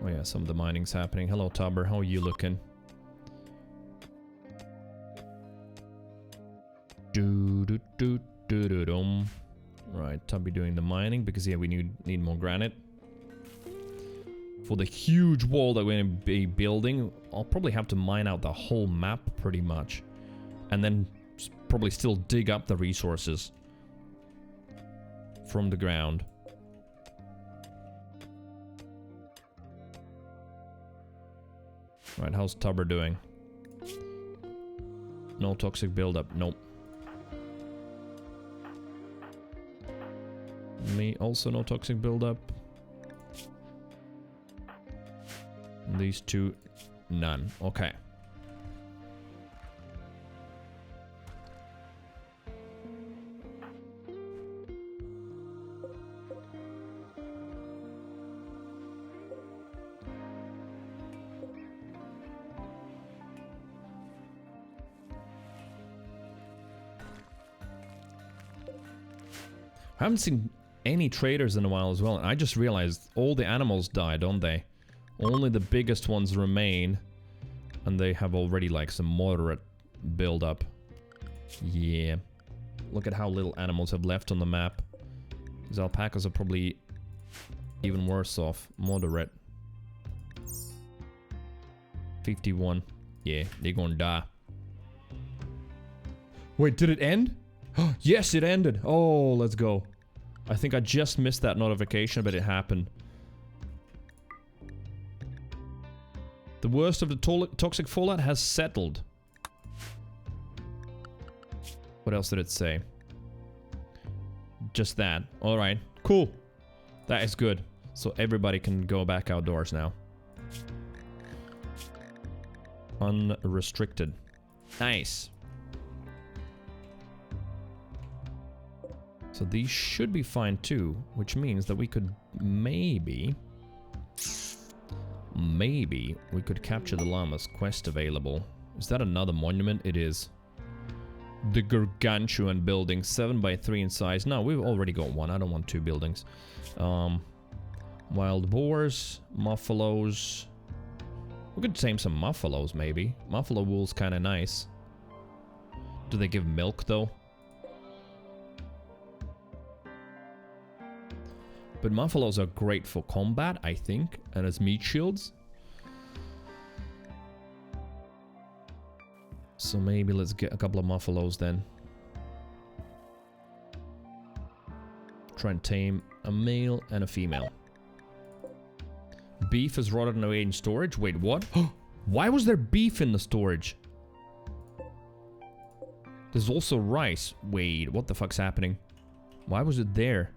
Oh yeah, some of the mining's happening. Hello Tubber, how are you looking? Right, Tubby doing the mining because yeah, we need more granite. For the huge wall that we're going to be building, I'll probably have to mine out the whole map pretty much. And then probably still dig up the resources from the ground. Right, how's Tubber doing? No toxic buildup, nope. Me also no toxic buildup. These two, none. Okay. I haven't seen any traders in a while as well. And I just realized all the animals died, don't they? Only the biggest ones remain. And they have already like some moderate build-up. Yeah. Look at how little animals have left on the map. These alpacas are probably even worse off. Moderate. 51. Yeah, they're gonna die. Wait, did it end? Yes, it ended. Oh, let's go. I think I just missed that notification, but it happened. The worst of the toxic fallout has settled. What else did it say? Just that. Alright, cool. That is good. So everybody can go back outdoors now. Unrestricted. Nice. So these should be fine too, which means that we could maybe we could capture the llama's quest available. Is that another monument? It is. The gargantuan building, 7 by 3 in size. No, we've already got one. I don't want 2 buildings. Wild boars, muffalos. We could tame some muffalos maybe. Muffalo wool's kind of nice. Do they give milk though? But muffalos are great for combat, I think, and as meat shields. So maybe let's get a couple of muffalos then. Try and tame a male and a female. Beef is rotted away in storage. Wait, what? Why was there beef in the storage? There's also rice. Wait, what the fuck's happening? Why was it there?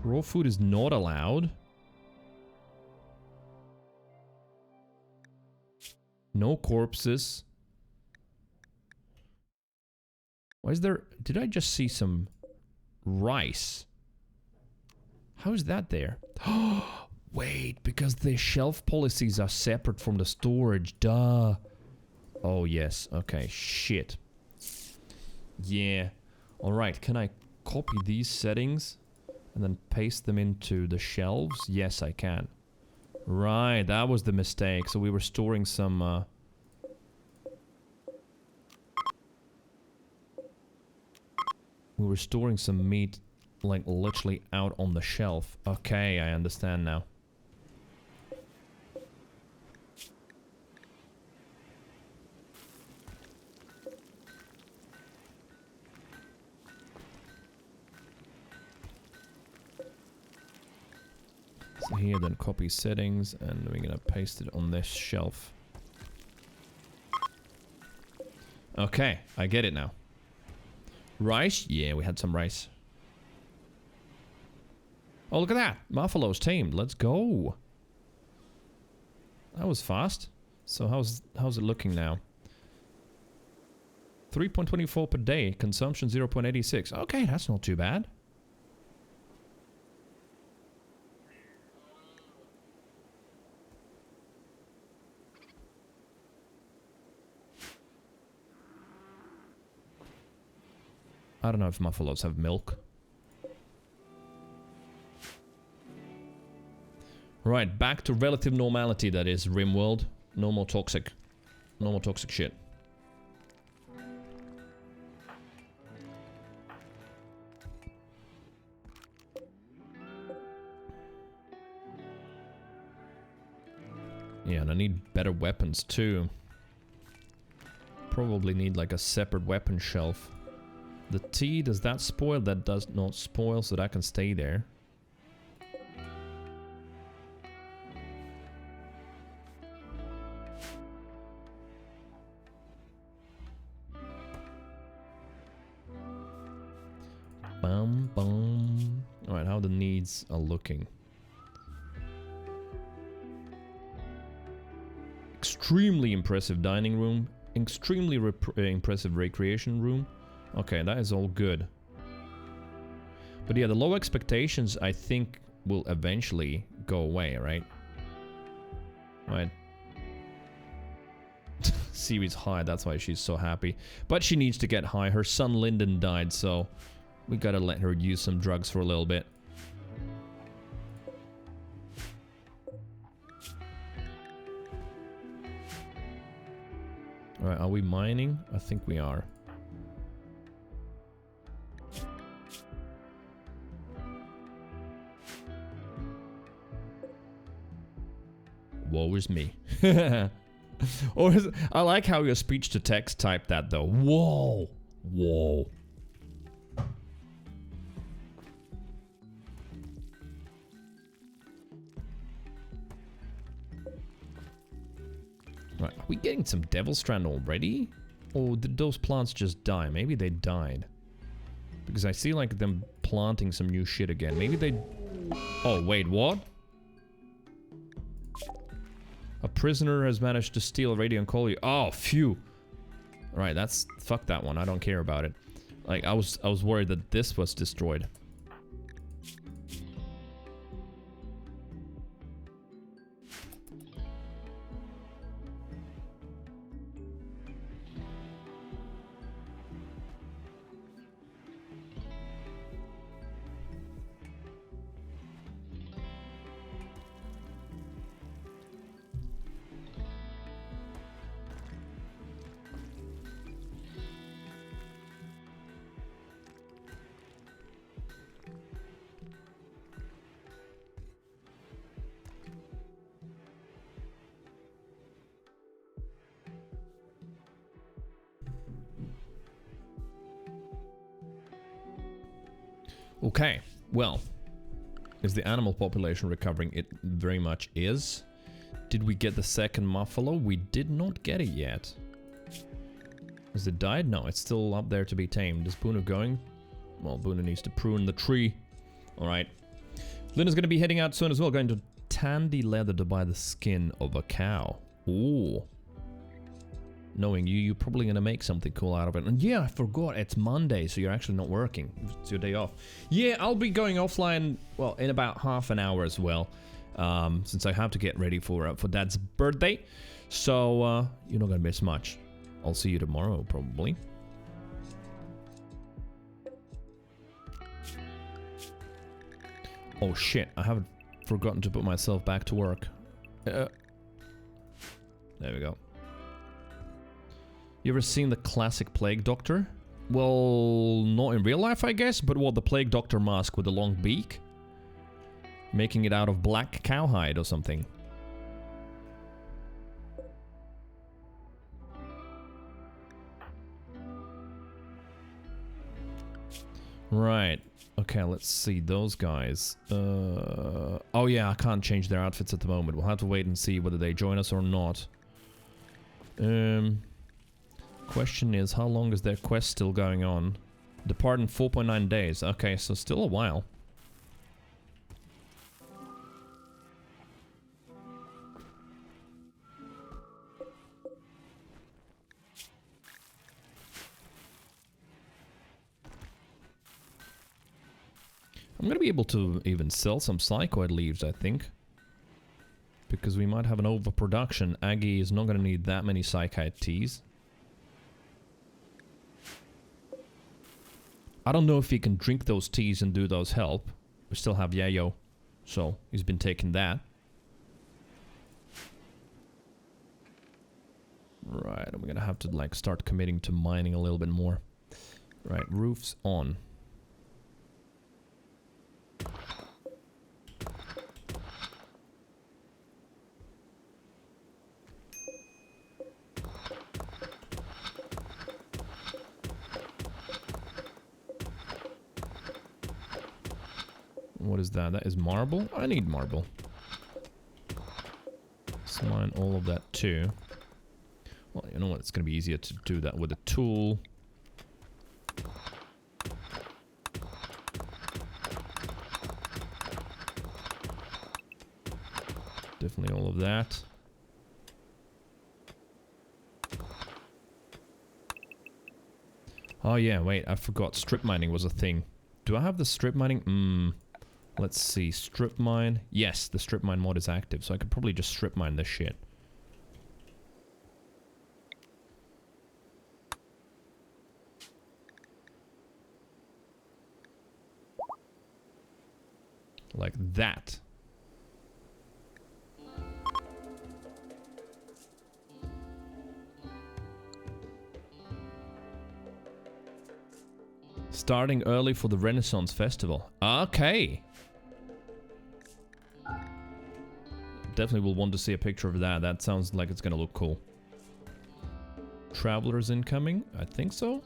Raw food is not allowed. No corpses. Why is there... Did I just see some rice? How is that there? Wait, because the shelf policies are separate from the storage. Duh. Oh, yes. Okay, shit. Yeah. Alright, can I copy these settings and then paste them into the shelves? Yes, I can. Right, that was the mistake. So we were storing some... we were storing some meat, like, literally out on the shelf. Okay, I understand now. So here, then copy settings, and we're gonna paste it on this shelf. Okay, I get it now. Rice? Yeah, we had some rice. Oh, look at that. Buffalo's tamed. Let's go. That was fast. So how's it looking now? 3.24 per day. Consumption 0.86. Okay, that's not too bad. I don't know if buffaloes have milk. Right, back to relative normality, that is, RimWorld. No more toxic. No more toxic shit. Yeah, and I need better weapons too. Probably need like a separate weapon shelf. The tea, does that spoil? That does not spoil, so that can stay there. Bum, bum. Alright, how the needs are looking. Extremely impressive dining room. Extremely impressive recreation room. Okay, that is all good. But yeah, the low expectations, I think, will eventually go away, right? Right. Seaweed's high, that's why she's so happy. But she needs to get high. Her son Lyndon died, so we gotta let her use some drugs for a little bit. Alright, are we mining? I think we are. Woe is me. Or is it, I like how your speech to text typed that though. Whoa. Whoa. Right, are we getting some Devil Strand already? Or did those plants just die? Maybe they died. Because I see like them planting some new shit again. Maybe they... Oh, wait, what? A prisoner has managed to steal a radio and call you. Oh, phew. Right, that's... Fuck that one. I don't care about it. Like, I was worried that this was destroyed. Okay, well, is the animal population recovering? It very much is. Did we get the second buffalo? We did not get it yet. Has it died? No, it's still up there to be tamed. Is Boona going? Well, Boona needs to prune the tree. Alright. Linda's going to be heading out soon as well, going to Tandy Leather to buy the skin of a cow. Ooh. Knowing you, you're probably going to make something cool out of it. And yeah, I forgot, it's Monday, so you're actually not working. It's your day off. Yeah, I'll be going offline, well, in about half an hour as well. Since I have to get ready for Dad's birthday. So, you're not going to miss much. I'll see you tomorrow, probably. Oh shit, I haven't forgotten to put myself back to work. There we go. You ever seen the classic Plague Doctor? Well, not in real life, I guess, but what, the Plague Doctor mask with the long beak? Making it out of black cowhide or something. Right. Okay, let's see. Those guys. Oh yeah, I can't change their outfits at the moment. We'll have to wait and see whether they join us or not. Question is, how long is their quest still going on? Depart in 4.9 days. Okay, so still a while. I'm gonna be able to even sell some psychoid leaves, I think. Because we might have an overproduction. Aggie is not gonna need that many psychoid teas. I don't know if he can drink those teas and do those help. We still have Yayo, so he's been taking that. Right, and we're gonna have to like start committing to mining a little bit more. Right, roof's on. What is that? That is marble? I need marble. Let's mine all of that too. Well, you know what? It's going to be easier to do that with a tool. Definitely all of that. Oh yeah, wait, I forgot strip mining was a thing. Do I have the strip mining? Let's see, strip mine. Yes, the strip mine mod is active, so I could probably just strip mine this shit. Like that. Starting early for the Renaissance Festival. Okay. Definitely will want to see a picture of that. That sounds like it's gonna look cool. Travelers incoming? I think so.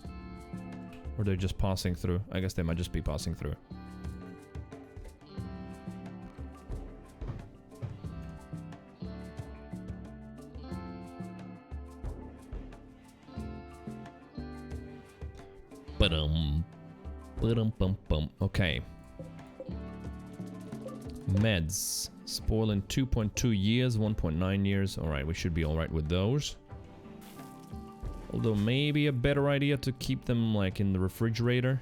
Or they're just passing through. I guess they might just be passing through. Okay. Meds. Spoil in 2.2 years, 1.9 years. Alright, we should be alright with those. Although maybe a better idea to keep them like in the refrigerator.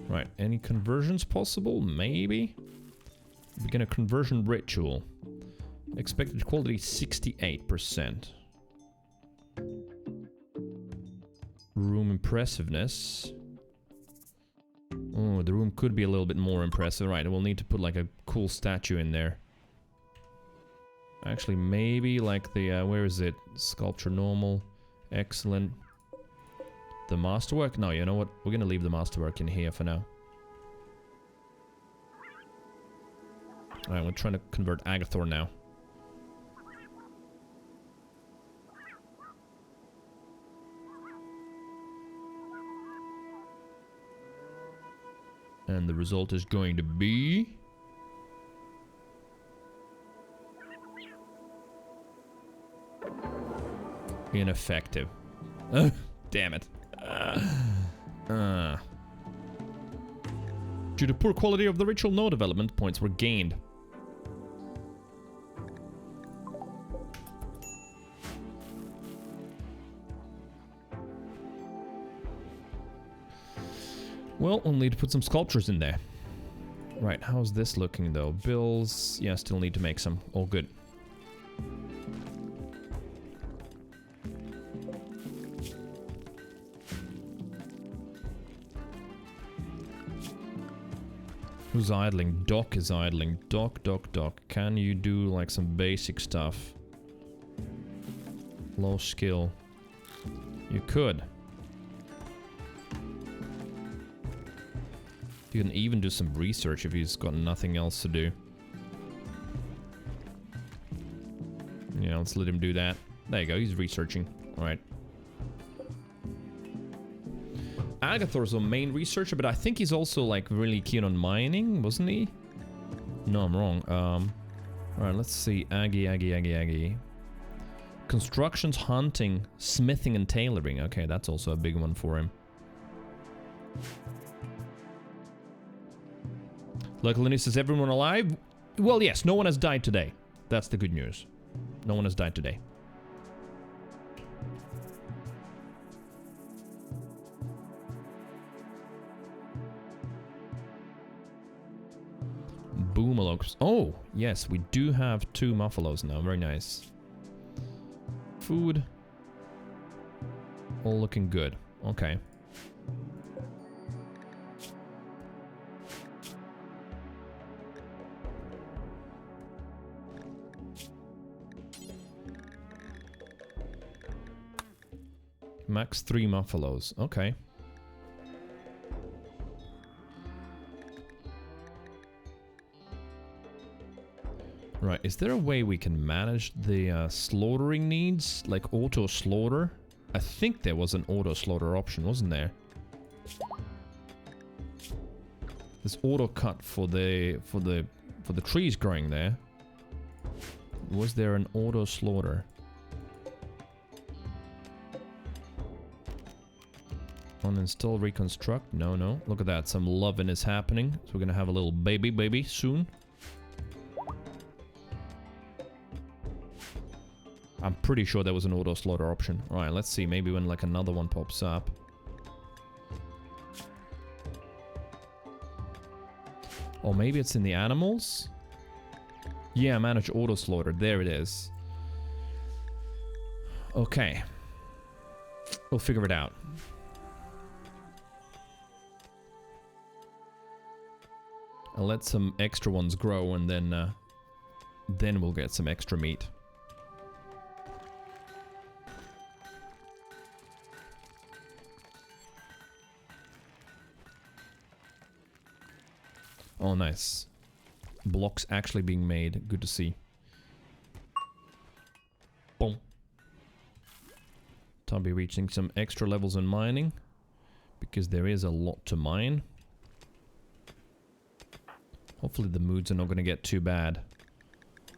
Right, any conversions possible? Maybe? Begin a conversion ritual. Expected quality 68%. Room impressiveness. Oh, the room could be a little bit more impressive. Right, we'll need to put like a cool statue in there. Actually, maybe like the, where is it? Sculpture normal. Excellent. The masterwork? No, you know what? We're gonna leave the masterwork in here for now. Alright, we're trying to convert Agathor now. And the result is going to be... ineffective. Damn it. Due to poor quality of the ritual, no development points were gained. Well, we'll need to put some sculptures in there. Right, how's this looking though? Bills, yeah, still need to make some. All good. Who's idling? Doc is idling. Doc. Can you do like some basic stuff? Low skill. You could. You can even do some research if he's got nothing else to do. Yeah, let's let him do that. There you go, he's researching. Alright. Agathor's a main researcher, but I think he's also like really keen on mining, wasn't he? No, I'm wrong. Alright, let's see. Aggie. Constructions, hunting, smithing, and tailoring. Okay, that's also a big one for him. Luckily, says everyone alive? Well, yes, no one has died today. That's the good news. No one has died today. Boomalocks. Oh, yes, we do have 2 muffalos now. Very nice. Food. All looking good. Okay. Max 3 muffalos. Okay. Right, is there a way we can manage the slaughtering needs? Like auto slaughter? I think there was an auto slaughter option, wasn't there? This auto cut for the trees growing there. Was there an auto slaughter? Uninstall, reconstruct. No. Look at that. Some loving is happening. So we're gonna have a little baby soon. I'm pretty sure there was an auto slaughter option. Alright, let's see. Maybe when like another one pops up. Or maybe it's in the animals? Yeah, manage auto slaughter. There it is. Okay. We'll figure it out. I'll let some extra ones grow and then we'll get some extra meat. Oh, nice. Blocks actually being made. Good to see. Boom. Tubby reaching some extra levels in mining. Because there is a lot to mine. Hopefully the moods are not going to get too bad.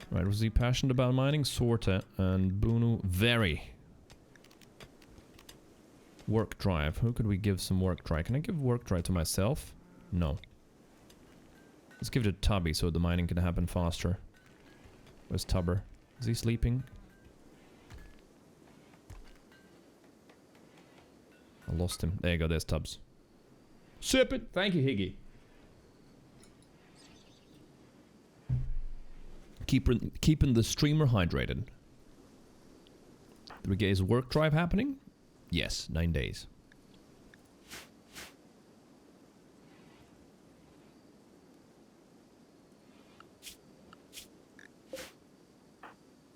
Right, was he passionate about mining? Sorta. And Bunu, very. Work drive. Who could we give some work drive? Can I give work drive to myself? No. Let's give it to Tubby so the mining can happen faster. Where's Tubber? Is he sleeping? I lost him. There you go, there's Tubbs. Sip it! Thank you, Higgy. Keeping the streamer hydrated. Did we get his work drive happening? Yes, 9 days.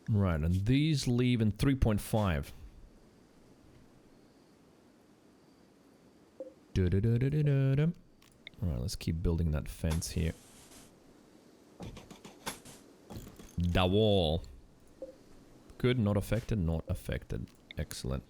Right, and these leave in 3.5. Alright, let's keep building that fence here. Da wall. Good, not affected, not affected. Excellent.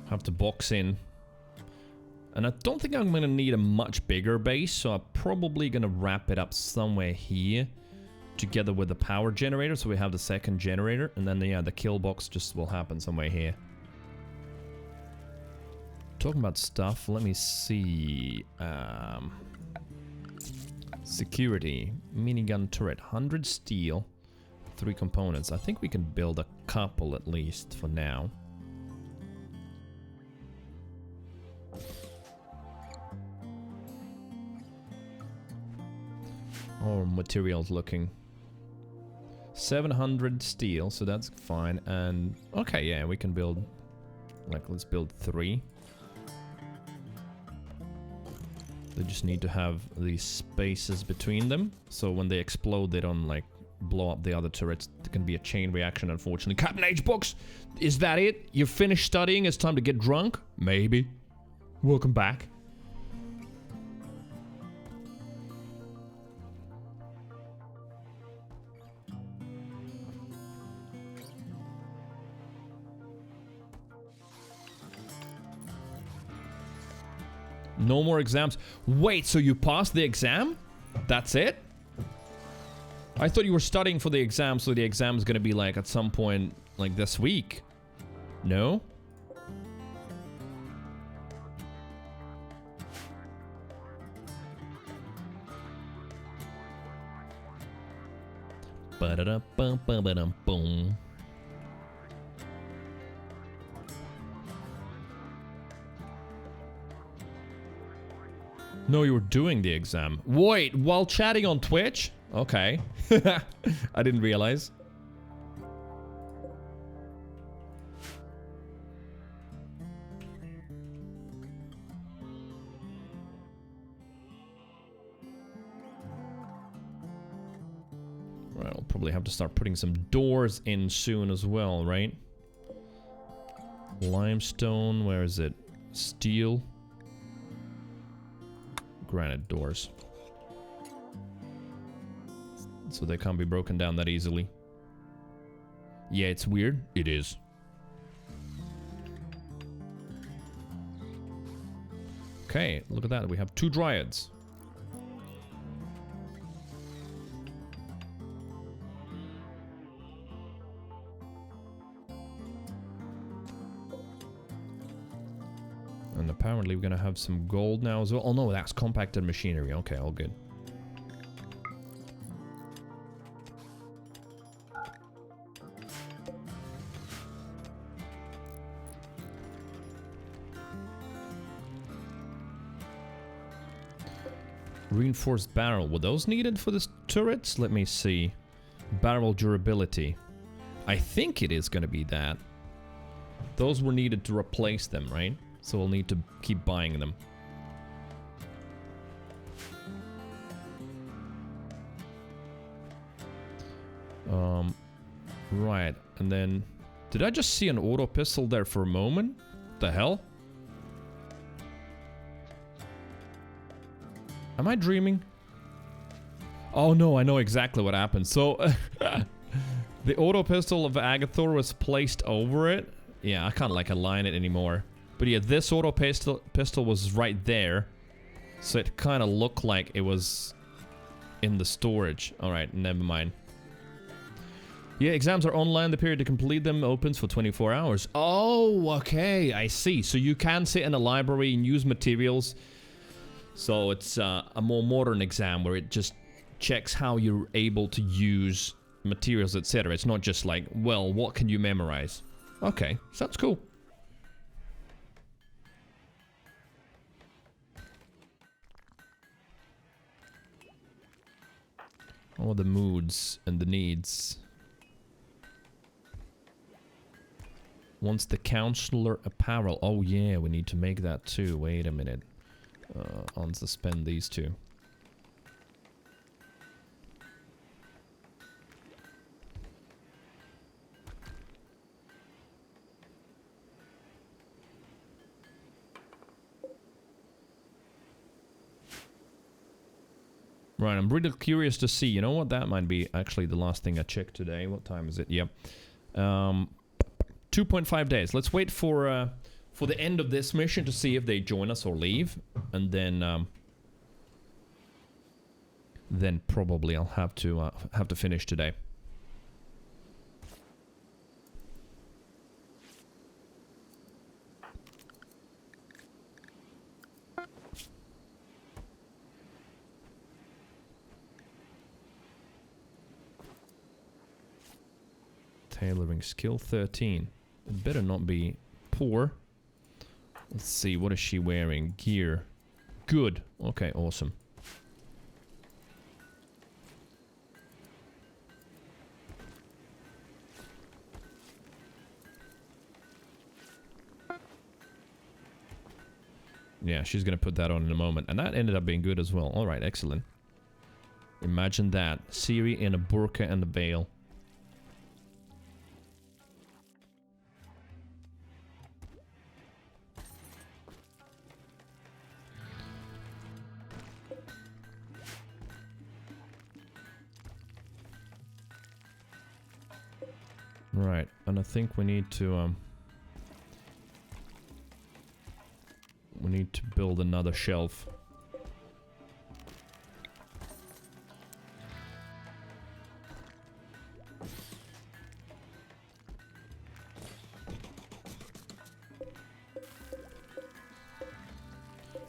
Have to box in. And I don't think I'm going to need a much bigger base, so I'm probably going to wrap it up somewhere here together with the power generator, so we have the second generator, and then yeah, the kill box just will happen somewhere here. Talking about stuff, let me see. Security. Minigun turret. 100 steel. 3 components. I think we can build a couple at least for now. Oh, materials looking. 700 steel, so that's fine. And okay, yeah, we can build, like, let's build 3. They just need to have these spaces between them, so when they explode, they don't, like, blow up the other turrets. There can be a chain reaction, unfortunately. Captain H-Box, is that it? You finished studying? It's time to get drunk? Maybe. Welcome back. No more exams. Wait, so you passed the exam? That's it? I thought you were studying for the exam, so the exam is gonna be like at some point, like this week. No? Ba-da-da-bum-ba-ba-dum-boom. No, you were doing the exam. Wait, while chatting on Twitch? Okay. I didn't realize. Right, I'll probably have to start putting some doors in soon as well, right? Limestone, where is it? Steel. Granite doors. So they can't be broken down that easily. Yeah, it's weird. It is. Okay, look at that. We have 2 dryads. And apparently we're gonna have some gold now as well. Oh no, that's compacted machinery. Okay, all good. Reinforced barrel. Were those needed for the turrets? Let me see. Barrel durability. I think it is gonna be that. Those were needed to replace them, right? So we'll need to keep buying them. Right, and then... Did I just see an auto pistol there for a moment? What the hell? Am I dreaming? Oh no, I know exactly what happened. So, the auto pistol of Agathor was placed over it. Yeah, I can't like align it anymore. But yeah, this auto pistol was right there. So it kind of looked like it was in the storage. Alright, never mind. Yeah, exams are online. The period to complete them opens for 24 hours. Oh, okay, I see. So you can sit in a library and use materials. So it's a more modern exam where it just checks how you're able to use materials, etc. It's not just like, well, what can you memorize? Okay, sounds cool. All the moods and the needs. Wants the counselor apparel. Oh yeah, we need to make that too. Wait a minute. Unsuspend these 2. Right, I'm really curious to see. You know what? That might be actually the last thing I checked today. What time is it? Yep. 2.5 days. Let's wait for the end of this mission to see if they join us or leave, and then probably I'll have to finish today. Tailoring skill 13. It better not be poor. Let's see, what is she wearing? Gear. Good. Okay, awesome. Yeah, she's gonna put that on in a moment. And that ended up being good as well. Alright, excellent. Imagine that. Siri in a burqa and a veil. Right, and I think we need to build another shelf.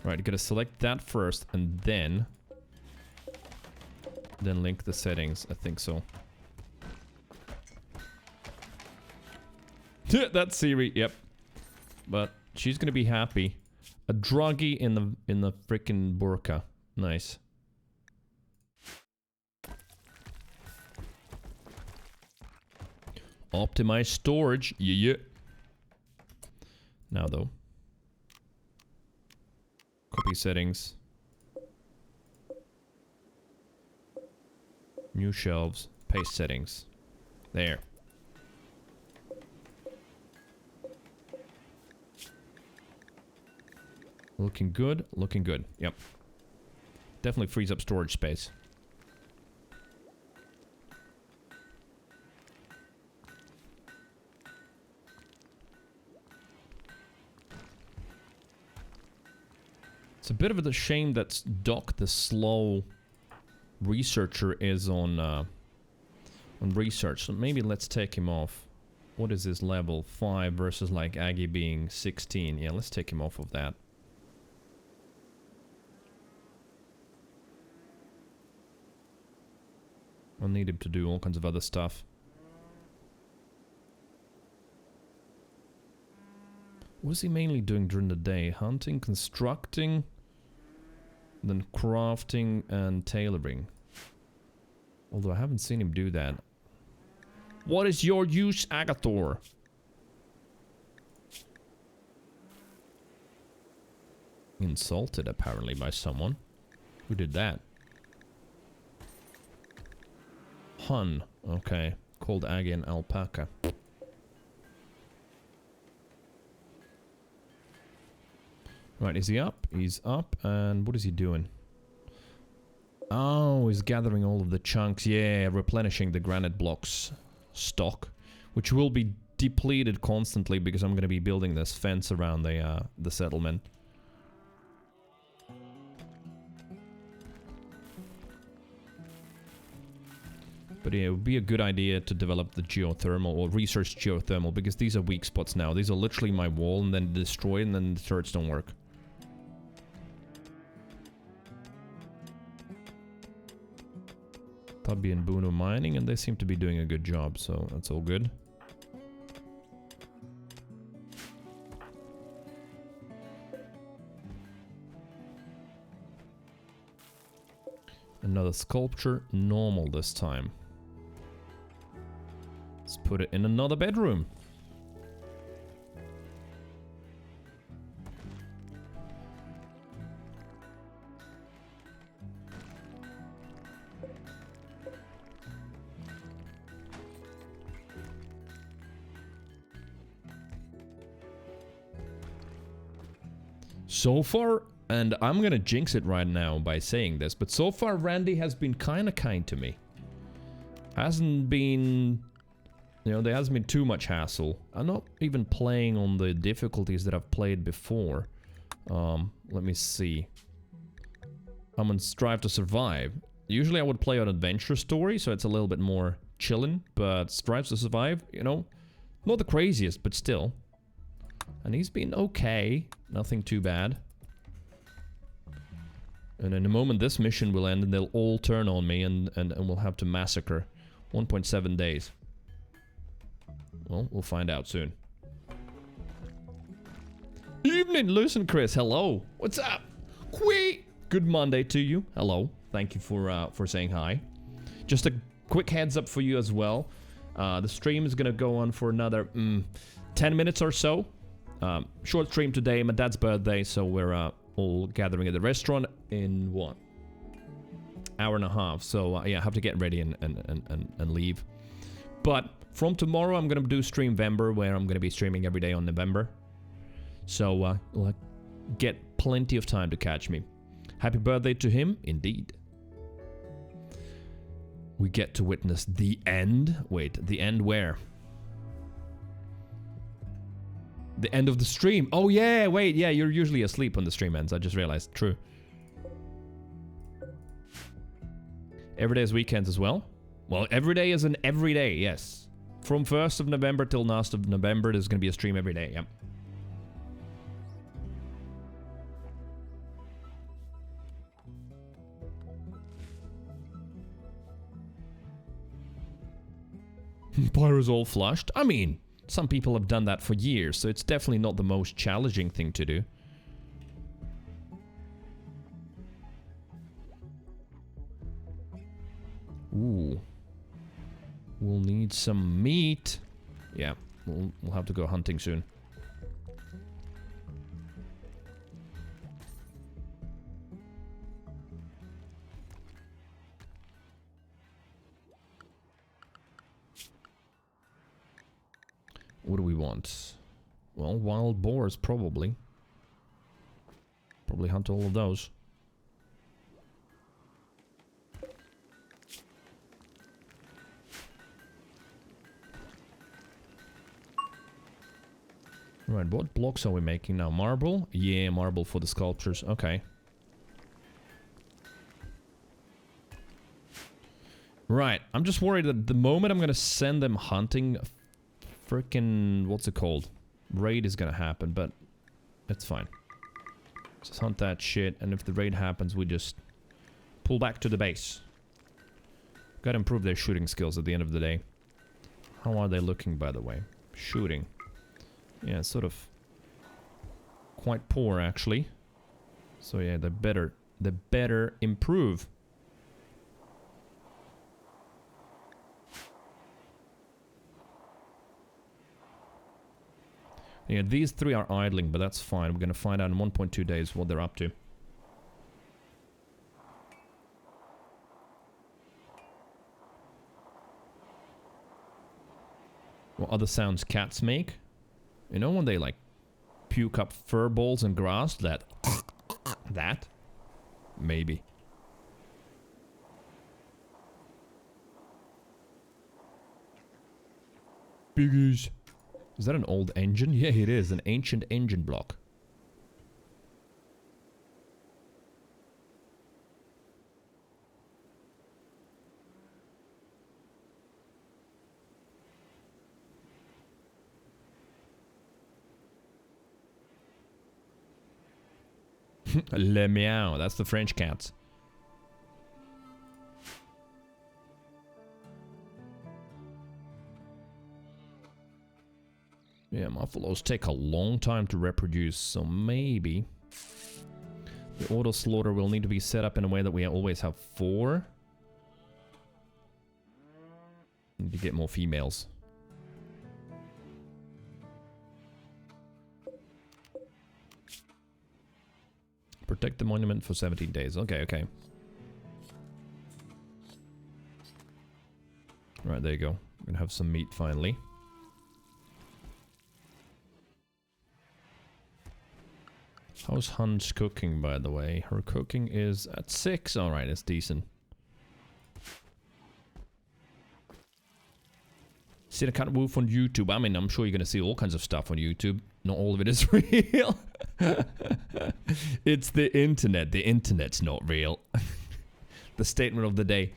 Right, you gotta select that first and then link the settings. I think so. That's Siri, yep. But she's gonna be happy. A druggie in the frickin' burqa. Nice. Optimize storage. Yeah. Now though. Copy settings. New shelves. Paste settings. There. Looking good, looking good. Yep. Definitely frees up storage space. It's a bit of a shame that Doc, the slow researcher, is on research. So maybe let's take him off. What is his level? 5 versus like Aggie being 16. Yeah, let's take him off of that. I'll need him to do all kinds of other stuff. What's he mainly doing during the day? Hunting, constructing, then crafting and tailoring. Although I haven't seen him do that. What is your use, Agathor? Insulted apparently by someone. Who did that? Hun. Okay. Called Aggie and Alpaca. Right, is he up? He's up, and what is he doing? Oh, he's gathering all of the chunks. Yeah, replenishing the granite blocks stock, which will be depleted constantly because I'm going to be building this fence around the settlement. But yeah, it would be a good idea to develop the geothermal or research geothermal because these are weak spots now. These are literally my wall and then destroy and then the turrets don't work. Tubby and Boone are mining and they seem to be doing a good job, so that's all good. Another sculpture, normal this time. Let's put it in another bedroom. So far, and I'm gonna jinx it right now by saying this, but so far Randy has been kinda kind to me. Hasn't been... You know, there hasn't been too much hassle. I'm not even playing on the difficulties that I've played before. Let me see. I'm on Strive to Survive. Usually I would play on Adventure Story, so it's a little bit more chillin', but Strive to Survive, you know, not the craziest, but still. And he's been okay. Nothing too bad. And in a moment this mission will end and they'll all turn on me and we'll have to massacre. 1.7 days. Well, we'll find out soon. Evening, listen, Chris. Hello. What's up? Good Monday to you. Hello. Thank you for saying hi. Just a quick heads up for you as well. The stream is gonna go on for another 10 minutes or so. Short stream today. My dad's birthday, so we're all gathering at the restaurant in what? Hour and a half. So yeah, I have to get ready and leave. But from tomorrow, I'm gonna do Stream Vember, where I'm gonna be streaming every day on November. So you'll get plenty of time to catch me. Happy birthday to him, indeed. We get to witness the end. Wait, the end where? The end of the stream. Oh yeah, wait, yeah, you're usually asleep when the stream ends. I just realized. True. Every day is weekends as well. Well, every day is an every day, yes. From 1st of November till last of November, there's going to be a stream every day, yep. Pyro's all flushed. I mean, some people have done that for years, so it's definitely not the most challenging thing to do. Ooh. We'll need some meat. Yeah, we'll have to go hunting soon. What do we want? Well, wild boars, probably. Probably hunt all of those. Right, what blocks are we making now? Marble? Yeah, marble for the sculptures. Okay. Right, I'm just worried that the moment I'm gonna send them hunting, frickin' what's it called? Raid is gonna happen, but it's fine. Just hunt that shit, and if the raid happens, we just pull back to the base. Gotta improve their shooting skills at the end of the day. How are they looking, by the way? Shooting. Yeah, sort of quite poor, actually. So yeah, they better improve. Yeah, these three are idling, but that's fine. We're gonna find out in 1.2 days what they're up to. What other sounds cats make? You know when they like puke up fur balls and grass? That maybe. Biggies. Is that an old engine? Yeah, it is. An ancient engine block. Le meow. That's the French cats. Yeah, muffalos take a long time to reproduce, so maybe the auto slaughter will need to be set up in a way that we always have 4. Need to get more females. Protect the monument for 17 days. Okay, okay. Alright, there you go. We're gonna have some meat finally. How's Hun's cooking, by the way? Her cooking is at 6. Alright, it's decent. See the cat wolf on YouTube? I mean, I'm sure you're gonna see all kinds of stuff on YouTube. Not all of it is real. It's the internet. The internet's not real. The statement of the day.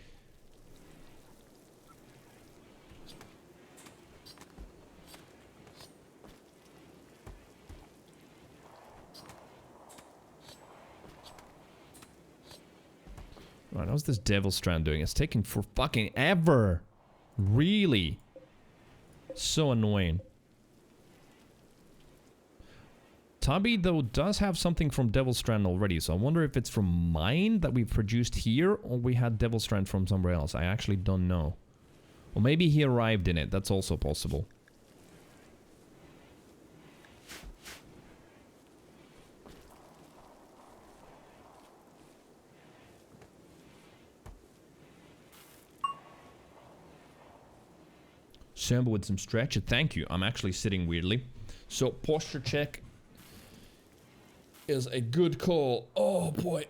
Right, how's this devil strand doing? It's taking for fucking ever. Really? So annoying. Tubby, though, does have something from Devil's Strand already, so I wonder if it's from mine that we produced here, or we had Devil's Strand from somewhere else. I actually don't know. Or maybe he arrived in it. That's also possible. Sambo with some stretch. Thank you. I'm actually sitting weirdly. So, posture check is a good call. Oh, boy.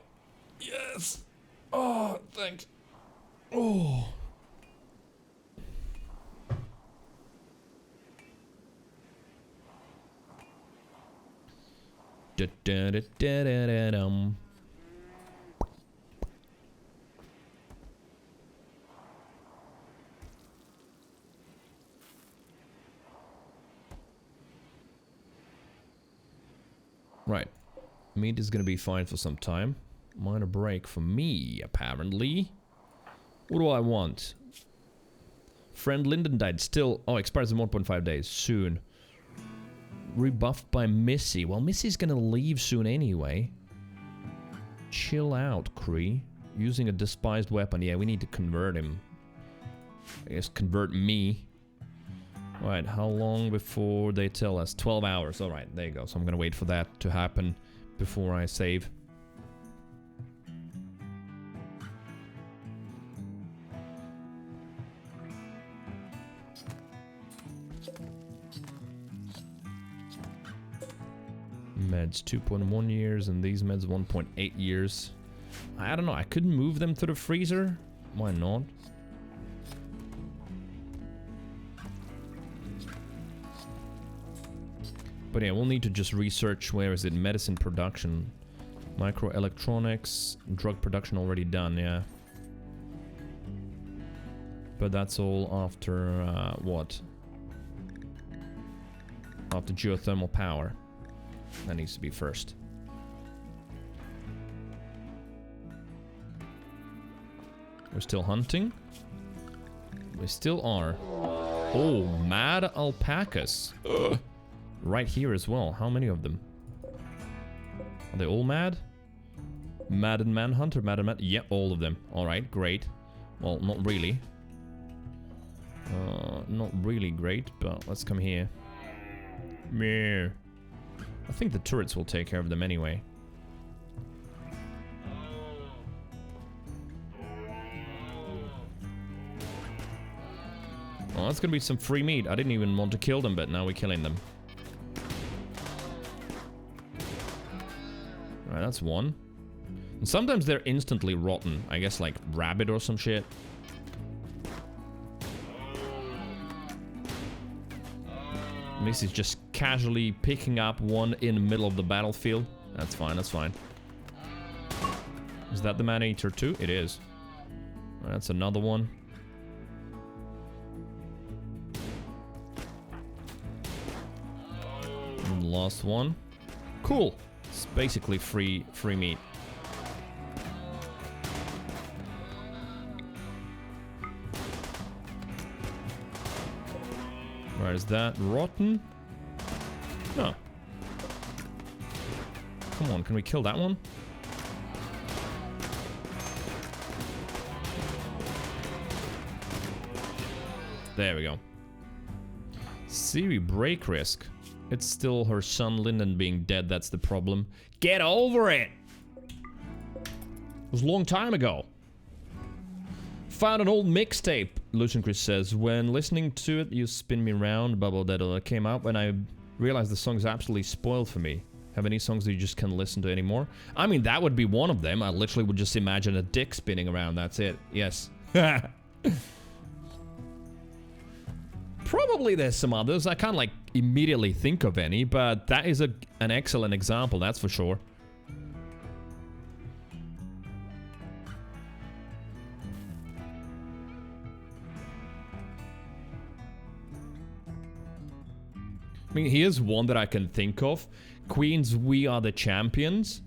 Yes. Oh, thanks. Oh. Da da da da da da dum. Right. Meat is gonna be fine for some time. Minor break for me, apparently. What do I want? Friend Lyndon died. Still... Oh, expires in 1.5 days. Soon. Rebuffed by Missy. Well, Missy's gonna leave soon anyway. Chill out, Cree. Using a despised weapon. Yeah, we need to convert him. I guess convert me. Right, how long before they tell us? 12 hours. Alright, there you go. So I'm gonna wait for that to happen before I save. Meds 2.1 years and these meds 1.8 years. I don't know, I couldn't move them to the freezer? Why not? But yeah, we'll need to just research where is it, medicine production. Microelectronics, drug production already done, yeah. But that's all after, what? After geothermal power. That needs to be first. We're still hunting. We still are. Oh, mad alpacas. Ugh. Right here as well. How many of them? Are they all mad? Mad and Manhunter, Mad and Mad. Yeah, all of them. Alright, great. Well, not really. Not really great, but let's come here. Meh. I think the turrets will take care of them anyway. Oh, that's gonna be some free meat. I didn't even want to kill them, but now we're killing them. Alright, that's one. And sometimes they're instantly rotten. I guess like rabbit or some shit. Missy's just casually picking up one in the middle of the battlefield. That's fine, that's fine. Is that the man-eater too? It is. That's another one. And the last one. Cool. It's basically free meat. Right, is that rotten? No. Come on, can we kill that one? There we go. Siri, break risk. It's still her son Lyndon being dead, that's the problem. Get over it! It was a long time ago. Found an old mixtape, Lucian Chris says. When listening to it, you spin me round, bubble that came out when I realized the song's absolutely spoiled for me. Have any songs that you just can't listen to anymore? I mean, that would be one of them. I literally would just imagine a dick spinning around, that's it. Yes. Probably there's some others. I can't, like, immediately think of any, but that is an excellent example, that's for sure. I mean, here's one that I can think of. Queen's We Are the Champions.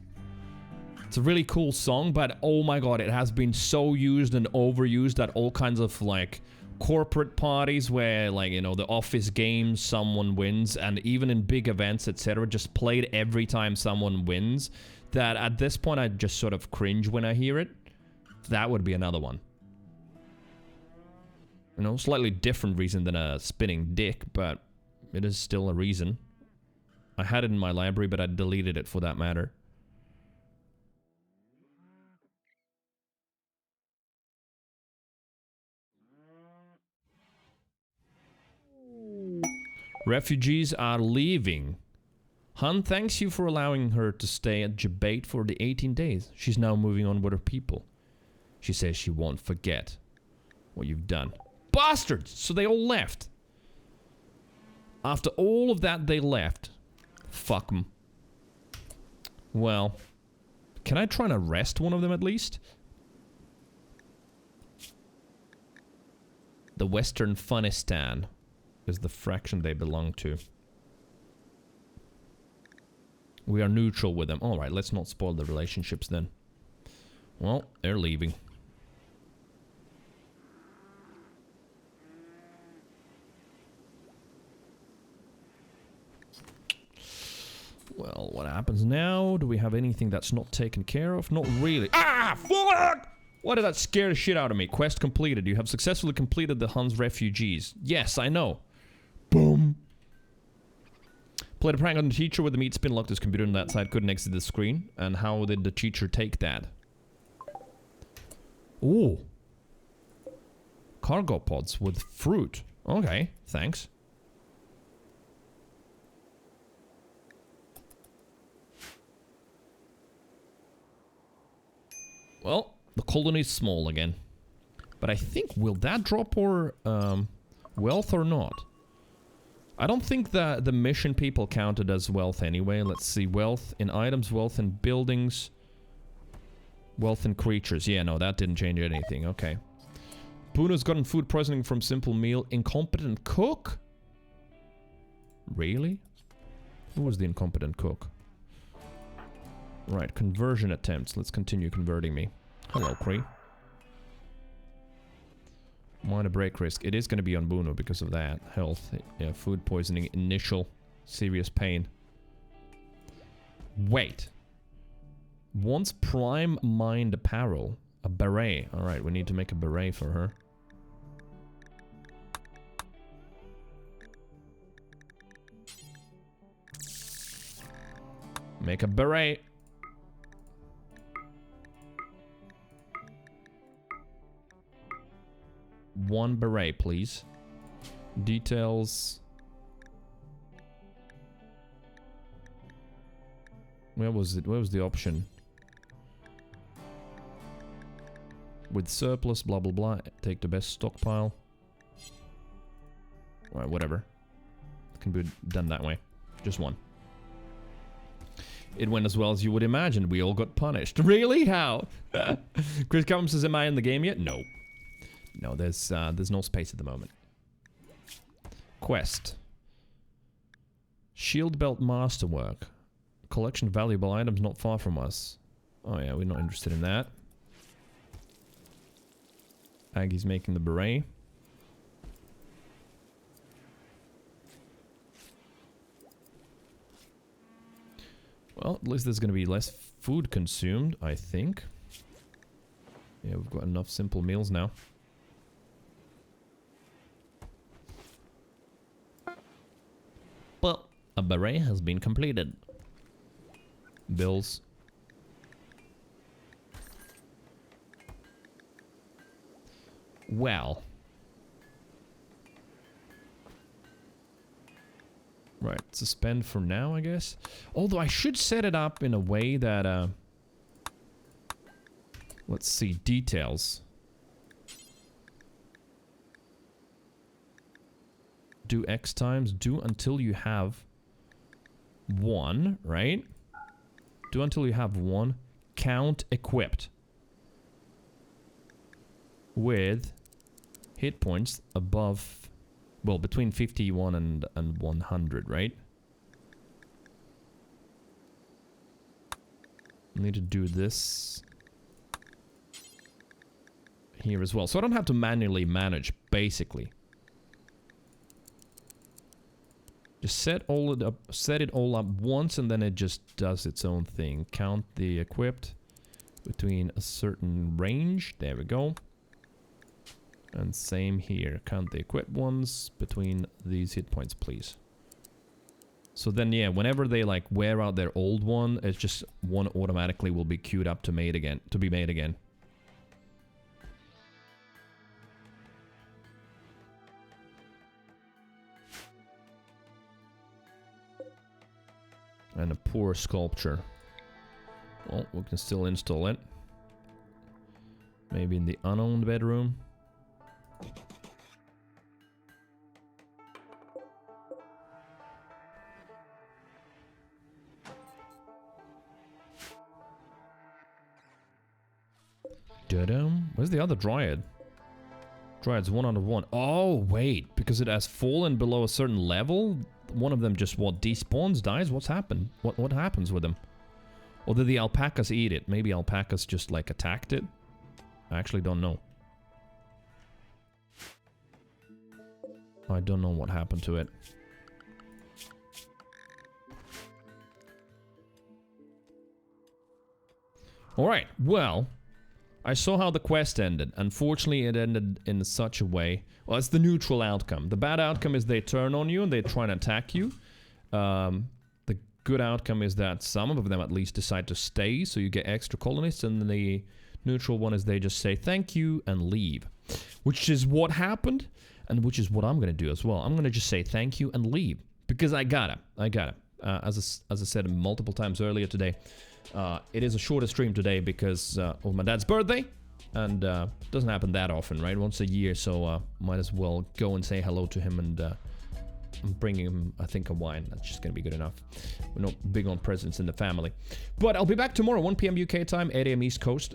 It's a really cool song, but oh my god, it has been so used and overused at all kinds of, like, corporate parties where, like, you know, the office games, someone wins, and even in big events, etc., just played every time someone wins, that at this point I just sort of cringe when I hear it. That would be another one. You know, slightly different reason than a spinning dick, but it is still a reason. I had it in my library, but I deleted it for that matter. Refugees are leaving. Han thanks you for allowing her to stay at Jabate for the 18 days. She's now moving on with her people. She says she won't forget what you've done. Bastards! So they all left. After all of that, they left. Fuck them. Well, can I try and arrest one of them at least? The Western Funistan is the fraction they belong to. We are neutral with them. Alright, let's not spoil the relationships then. Well, they're leaving. Well, what happens now? Do we have anything that's not taken care of? Not really. Ah, fuck! Why did that scare the shit out of me? Quest completed. You have successfully completed the Hun's refugees. Yes, I know. Boom. Played a prank on the teacher with the meat spin locked his computer on that side, couldn't exit the screen. And how did the teacher take that? Ooh. Cargo pods with fruit. Okay, thanks. Well, the colony is small again. But I think, will that drop our wealth or not? I don't think that the mission people counted as wealth anyway. Let's see. Wealth in items, wealth in buildings, wealth in creatures. Yeah, no, that didn't change anything. Okay. Bruno's gotten food poisoning from simple meal. Incompetent cook? Really? Who was the incompetent cook? Right, conversion attempts. Let's continue converting me. Hello, Cree. Minor break risk. It is going to be on Bruno because of that. Health. Yeah, food poisoning. Initial serious pain. Wait. Wants prime mind apparel. A beret. Alright, we need to make a beret for her. Make a beret. One beret, please. Details. Where was it? Where was the option? With surplus, blah blah blah. Take the best stockpile. Alright, whatever. It can be done that way. Just one. It went as well as you would imagine. We all got punished. Really? How? Chris Cummins says, am I in the game yet? No. No, there's no space at the moment. Quest. Shield belt masterwork. Collection of valuable items not far from us. Oh yeah, we're not interested in that. Aggie's making the beret. Well, at least there's going to be less food consumed, I think. Yeah, we've got enough simple meals now. Well, a beret has been completed. Bills. Well. Right, suspend for now, I guess. Although I should set it up in a way that, let's see, details. Do X times, do until you have one, right? Do until you have one. Count equipped. With hit points above, well, between 51 and 100, right? I need to do this. here as well. So I don't have to manually manage, basically. Just set it all up once, and then it just does its own thing. Count the equipped between a certain range. There we go. And same here. Count the equipped ones between these hit points, please. So then, yeah, whenever they like wear out their old one, it's just one automatically will be queued up to be made again. And a poor sculpture. Well, we can still install it. Maybe in the unowned bedroom. Da-dum. Where's the other dryad? Dryad's 1 out of 1. Oh, wait. Because it has fallen below a certain level? One of them just, what, despawns, dies? What's happened? What happens with them? Or did the alpacas eat it? Maybe alpacas just, like, attacked it? I actually don't know. I don't know what happened to it. Alright, well... I saw how the quest ended. Unfortunately, it ended in such a way... Well, it's the neutral outcome. The bad outcome is they turn on you and they try and attack you. The good outcome is that some of them at least decide to stay, so you get extra colonists, and the neutral one is they just say thank you and leave. Which is what happened, and which is what I'm going to do as well. I'm going to just say thank you and leave. Because I gotta. As I said multiple times earlier today, it is a shorter stream today because of my dad's birthday, and doesn't happen that often, right? Once a year, so might as well go and say hello to him, and I'm bringing him, I think, a wine. That's just gonna be good enough. We're not big on presents in the family. But I'll be back tomorrow, 1 p.m. UK time, 8 a.m. East Coast.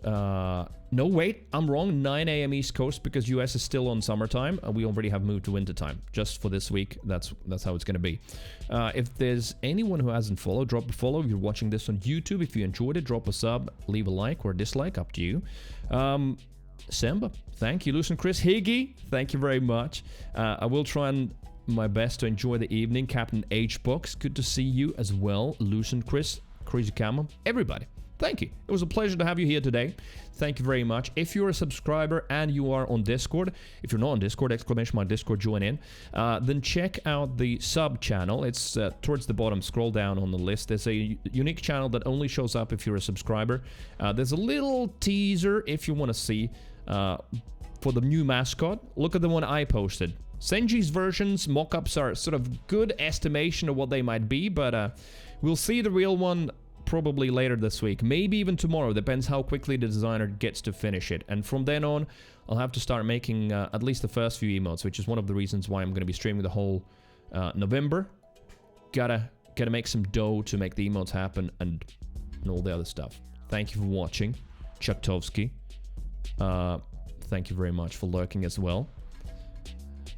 No, wait, I'm wrong, 9 a.m. East Coast, because US is still on summertime. We already have moved to winter time. Just for this week, that's how it's gonna be. If there's anyone who hasn't followed, drop a follow. If you're watching this on YouTube, if you enjoyed it, drop a sub, leave a like or a dislike, up to you. Semba, thank you. Lucent Chris, Higgy, thank you very much. I will try and my best to enjoy the evening. Captain H-Box, good to see you as well. Lucent Chris, Crazy Camo, everybody, thank you. It was a pleasure to have you here today. Thank you very much. If you're a subscriber and you are on Discord, if you're not on Discord, exclamation mark Discord, join in. Then check out the sub channel. It's towards the bottom. Scroll down on the list. There's a unique channel that only shows up if you're a subscriber. There's a little teaser if you want to see for the new mascot. Look at the one I posted. Senji's versions, mock-ups are sort of good estimation of what they might be, but we'll see the real one probably later this week. Maybe even tomorrow, depends how quickly the designer gets to finish it. And from then on, I'll have to start making at least the first few emotes, which is one of the reasons why I'm going to be streaming the whole November. Gotta make some dough to make the emotes happen and all the other stuff. Thank you for watching. Chuktovsky. Thank you very much for lurking as well.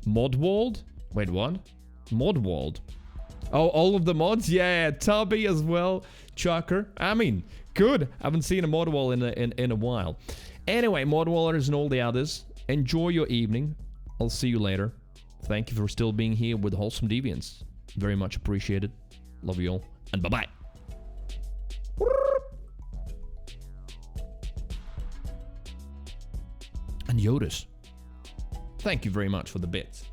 Modwald? Wait, what? Modwald. Oh, all of the mods? Yeah, Tubby as well. Chucker. I mean, good. I haven't seen a Modwall in a while. Anyway, Modwallers and all the others, enjoy your evening. I'll see you later. Thank you for still being here with Wholesome Deviants. Very much appreciated. Love you all, and bye-bye. And Yodis. Thank you very much for the bits.